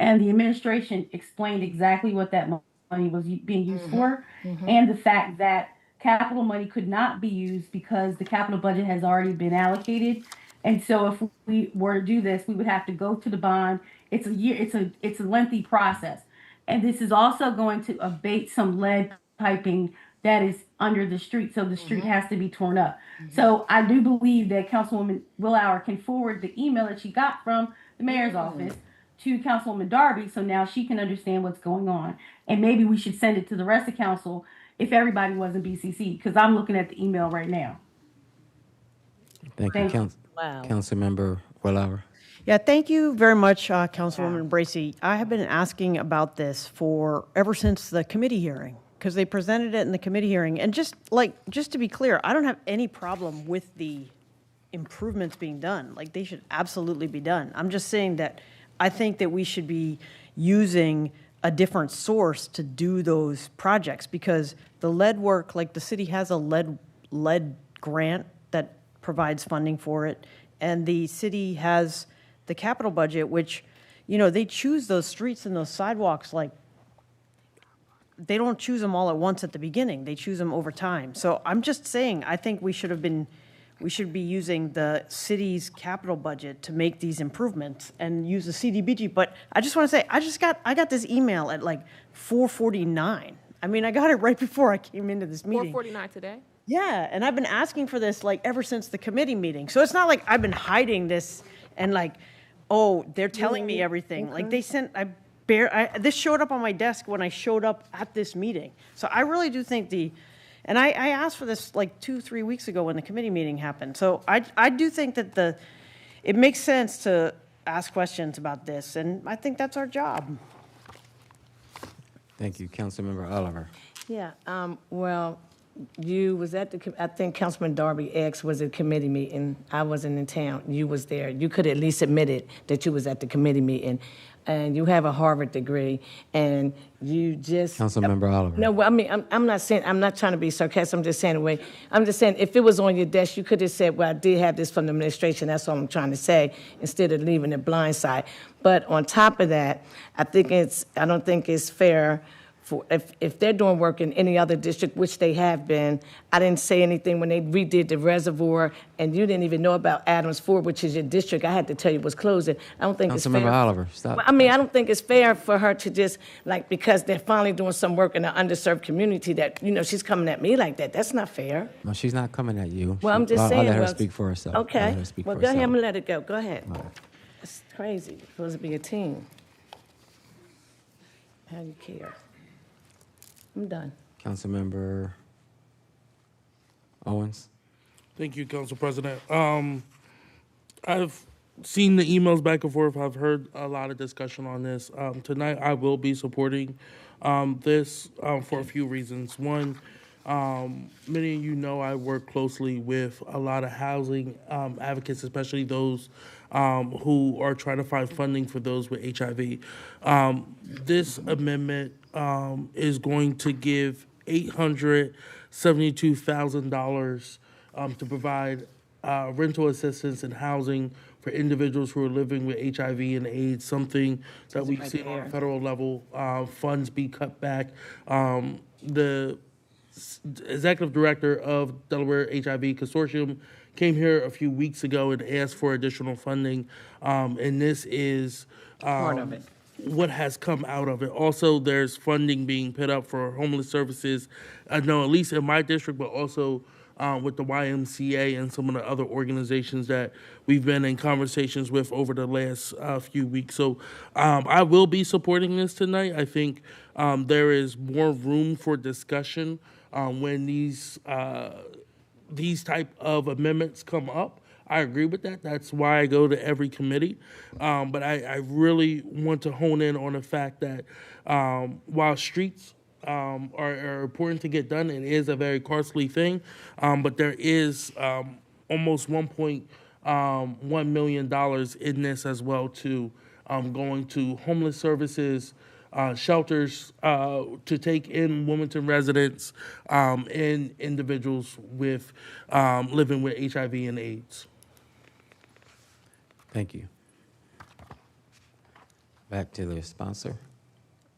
and the administration explained exactly what that money was being used for, and the fact that capital money could not be used because the capital budget has already been allocated. And so if we were to do this, we would have to go to the bond. It's a year, it's a lengthy process. And this is also going to abate some lead piping that is under the street. So the street has to be torn up. So I do believe that Councilwoman Willauer can forward the email that she got from the mayor's office to Councilwoman Darby, so now she can understand what's going on. And maybe we should send it to the rest of council if everybody wasn't BCC, because I'm looking at the email right now. Thank you, Councilmember Willauer. Yeah, thank you very much, Councilwoman Bracy. I have been asking about this for ever since the committee hearing, because they presented it in the committee hearing. And just to be clear, I don't have any problem with the improvements being done. Like, they should absolutely be done. I'm just saying that I think that we should be using a different source to do those projects, because the lead work, like the city has a lead grant that provides funding for it, and the city has the capital budget, which, you know, they choose those streets and those sidewalks, like, they don't choose them all at once at the beginning. They choose them over time. So I'm just saying, I think we should be using the city's capital budget to make these improvements and use the CDBG. But I just want to say, I got this email at like 4:49. I mean, I got it right before I came into this meeting. 4:49 today? Yeah, and I've been asking for this like ever since the committee meeting. So it's not like I've been hiding this and like, oh, they're telling me everything. Like they sent, this showed up on my desk when I showed up at this meeting. So I really do think and I asked for this like 2-3 weeks ago when the committee meeting happened. So I do think that it makes sense to ask questions about this, and I think that's our job. Thank you, Councilmember Oliver. Yeah, well, you was at I think Councilman Darby X was at a committee meeting. I wasn't in town. You was there. You could at least admit it that you was at the committee meeting. And you have a Harvard degree, and you just... Councilmember Oliver. No, well, I mean, I'm not trying to be sarcastic. I'm just saying, if it was on your desk, you could have said, well, I did have this from the administration. That's all I'm trying to say, instead of leaving it blindside. But on top of that, I don't think it's fair for, if they're doing work in any other district, which they have been. I didn't say anything when they redid the reservoir, and you didn't even know about Adams Ford, which is your district. I had to tell you was closing. I don't think it's fair. Councilmember Oliver, stop. I mean, I don't think it's fair for her to just, like, because they're finally doing some work in an underserved community that, you know, she's coming at me like that. That's not fair. No, she's not coming at you. Well, I'm just saying. I'll let her speak for herself. Okay. Well, go ahead and let it go. Go ahead. It's crazy. It's supposed to be a team. How do you care? I'm done. Councilmember Owens. Thank you, Council President. I've seen the emails back and forth. I've heard a lot of discussion on this. Tonight, I will be supporting this for a few reasons. One, many of you know I work closely with a lot of housing advocates, especially those who are trying to find funding for those with HIV. This amendment is going to give $872,000 to provide rental assistance and housing for individuals who are living with HIV and AIDS, something that we've seen on a federal level, funds be cut back. The executive director of Delaware HIV Consortium came here a few weeks ago and asked for additional funding, and this is part of it. What has come out of it. Also, there's funding being put up for homeless services, no, at least in my district, but also with the YMCA and some of the other organizations that we've been in conversations with over the last few weeks. So I will be supporting this tonight. I think there is more room for discussion when these type of amendments come up. I agree with that. That's why I go to every committee. But I really want to hone in on the fact that while streets are important to get done, it is a very costly thing. But there is almost $1.1 million in this as well, to going to homeless services, shelters to take in Wilmington residents and individuals with living with HIV and AIDS. Thank you. Back to the sponsor.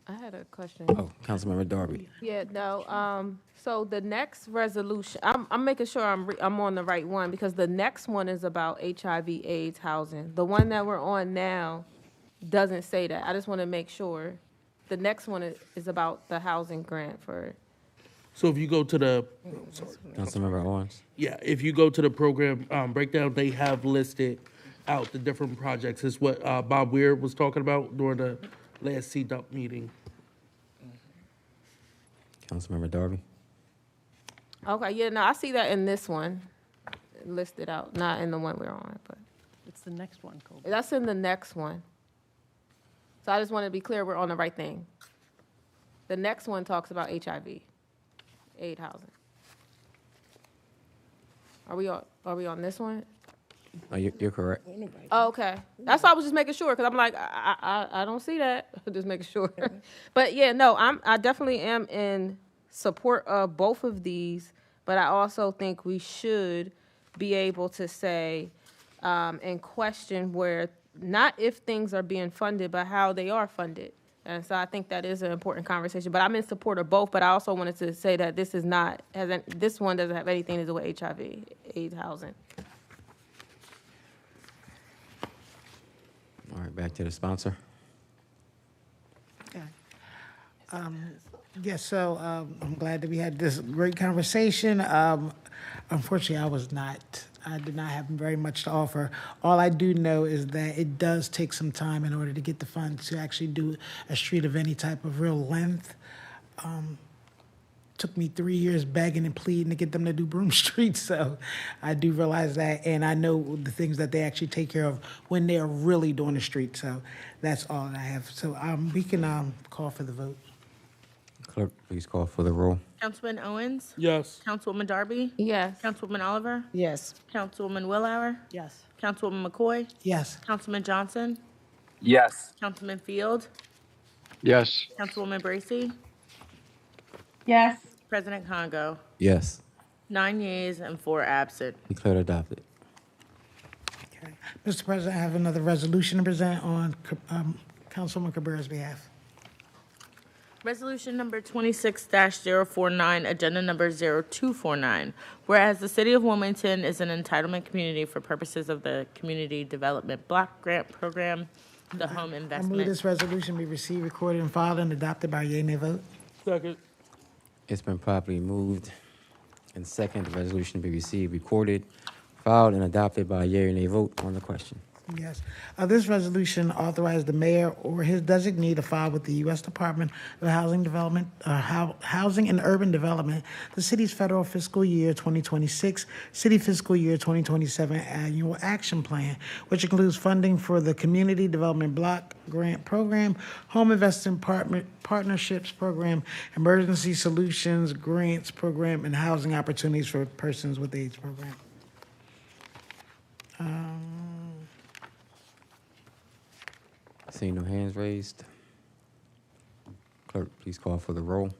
I had a question. Oh, Councilmember Darby. Yeah, no, so the next resolution, I'm making sure I'm on the right one, because the next one is about HIV/AIDS housing. The one that we're on now doesn't say that. I just want to make sure. The next one is about the housing grant for, So if you go to the, Councilmember Owens. yeah, if you go to the program breakdown, they have listed out the different projects. It's what Bob Weir was talking about during the last CDUP meeting. Councilmember Darby. okay, yeah, no, I see that in this one, listed out, not in the one we're on, but It's the next one, Kobe. that's in the next one. So I just want to be clear we're on the right thing. The next one talks about HIV/AIDS housing. Are we on this one? Oh, you're correct. Oh, okay. That's why I was just making sure, because I'm like, I don't see that. Just making sure. But yeah, no, I definitely am in support of both of these, but I also think we should be able to say and question where, not if things are being funded, but how they are funded. And so I think that is an important conversation. But I'm in support of both, but I also wanted to say that this one doesn't have anything to do with HIV/AIDS housing. All right, back to the sponsor. Yes, so I'm glad that we had this great conversation. Unfortunately, I did not have very much to offer. All I do know is that it does take some time in order to get the funds to actually do a street of any type of real length. Took me 3 years begging and pleading to get them to do Broom Street, so I do realize that, and I know the things that they actually take care of when they're really doing the street, so that's all I have. So we can call for the vote. Clerk, please call for the roll. Councilman Owens? Yes. Councilwoman Darby? Yes. Councilwoman Oliver? Yes. Councilwoman Willauer? Yes. Councilwoman McCoy? Yes. Councilman Johnson? Yes. Councilman Field? Yes. Councilwoman Bracy? Yes. President Congo? Yes. 9 yeas and 4 absent. Declared adopted. Okay. Mr. President, I have another resolution to present on Councilwoman Cabrera's behalf. Resolution number 26-049, agenda number 0249. Whereas the city of Wilmington is an entitlement community for purposes of the Community Development Block Grant Program, the home I move investment. this resolution be received, recorded, and filed and adopted by yea, nay vote. Second. It's been properly moved and second, the resolution be received, recorded, filed, and adopted by a yea or nay vote on the question. Yes. This resolution authorized the mayor or his designee to file with the U.S. Department of Housing and Urban Development the city's federal fiscal year 2026, city fiscal year 2027 annual action plan, which includes funding for the Community Development Block Grant Program, Home Investment Partnerships Program, Emergency Solutions Grants Program, and Housing Opportunities for Persons with AIDS Program. Seeing no hands raised. Clerk, please call for the roll.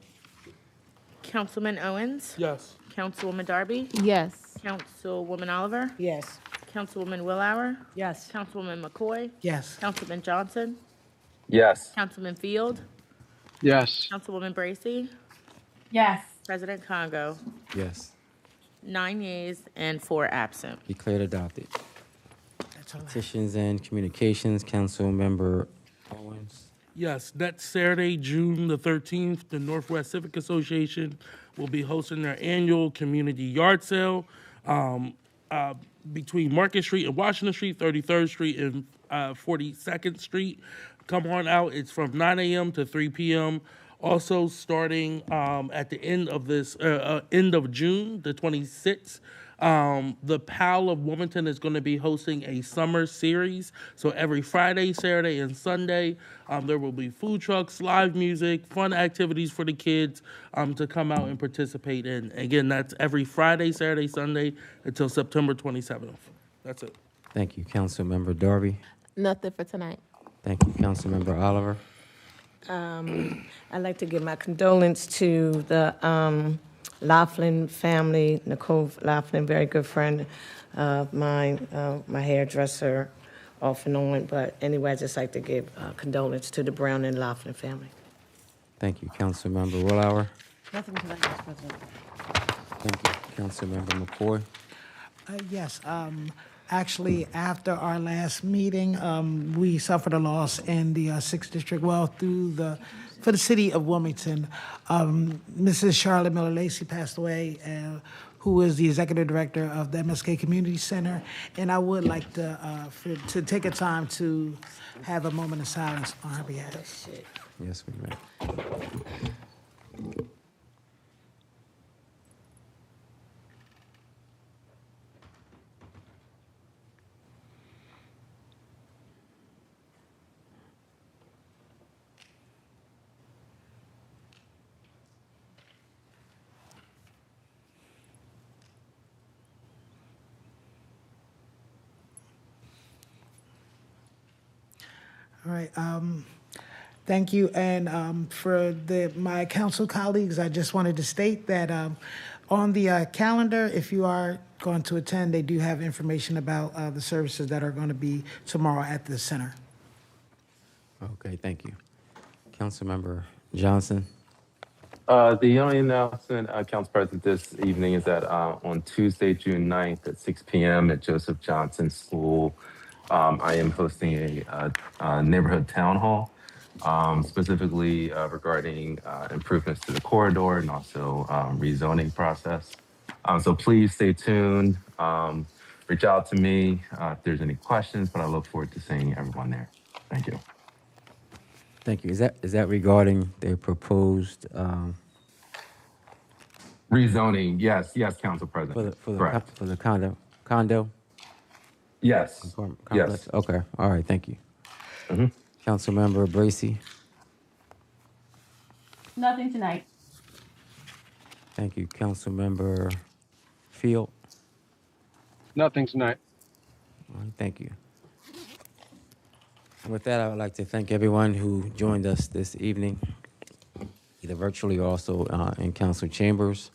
Councilman Owens? Yes. Councilwoman Darby? Yes. Councilwoman Oliver? Yes. Councilwoman Willauer? Yes. Councilwoman McCoy? Yes. Councilman Johnson? Yes. Councilman Field? Yes. Councilwoman Bracy? Yes. President Congo? Yes. 9 yeas and 4 absent. Declared adopted. That's all I have. Petitions and communications, Councilmember Owens. Yes, next Saturday, June the 13th, the Northwest Civic Association will be hosting their annual community yard sale between Market Street and Washington Street, 33rd Street and 42nd Street. Come on out. It's from 9 a.m. to 3 p.m. Also, starting at the end of June, the 26th, the PAL of Wilmington is going to be hosting a summer series. So every Friday, Saturday, and Sunday, there will be food trucks, live music, fun activities for the kids to come out and participate in. Again, that's every Friday, Saturday, Sunday until September 27th. That's it. Thank you, Councilmember Darby. Nothing for tonight. Thank you, Councilmember Oliver. I'd like to give my condolence to the Laughlin family, Nicole Laughlin, very good friend of mine, my hairdresser, off and on. But anyway, I'd just like to give condolence to the Brown and Laughlin family. Thank you, Councilmember Willauer. Nothing tonight, Mr. President. Thank you, Councilmember McCoy. Yes, actually, after our last meeting, we suffered a loss in the 6th District, well, for the city of Wilmington. Mrs. Charlotte Miller Lacey passed away, who is the executive director of the MSK Community Center. And I would like to take a time to have a moment of silence on her behalf. Yes, we may. All right. Thank you. And for my council colleagues, I just wanted to state that on the calendar, if you are going to attend, they do have information about the services that are going to be tomorrow at the center. Okay, thank you. Councilmember Johnson. The only announcement, Council President, this evening is that on Tuesday, June 9th at 6 p.m. at Joseph Johnson School, I am hosting a neighborhood town hall, specifically regarding improvements to the corridor and also rezoning process. So please stay tuned. Reach out to me if there's any questions, but I look forward to seeing everyone there. Thank you. Thank you. Is that regarding their proposed rezoning? Yes, Council President. For the condo? Yes. Complex? Yes. Okay. All right. Thank you. Councilmember Bracy. Nothing tonight. Thank you. Councilmember Field. Nothing tonight. All right. Thank you. And with that, I would like to thank everyone who joined us this evening, either virtually or also in council chambers.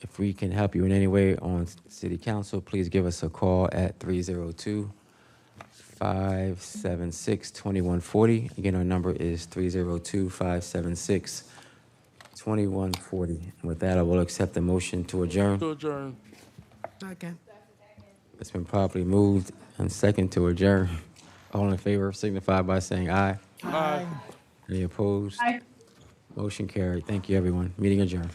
If we can help you in any way on City Council, please give us a call at 302-576-2140. Again, our number is 302-576-2140. And with that, I will accept the motion to adjourn. To adjourn. Second. It's been properly moved and second to adjourn. All in favor signify by saying aye. Aye. Any opposed? Aye. Motion carried. Thank you, everyone. Meeting adjourned.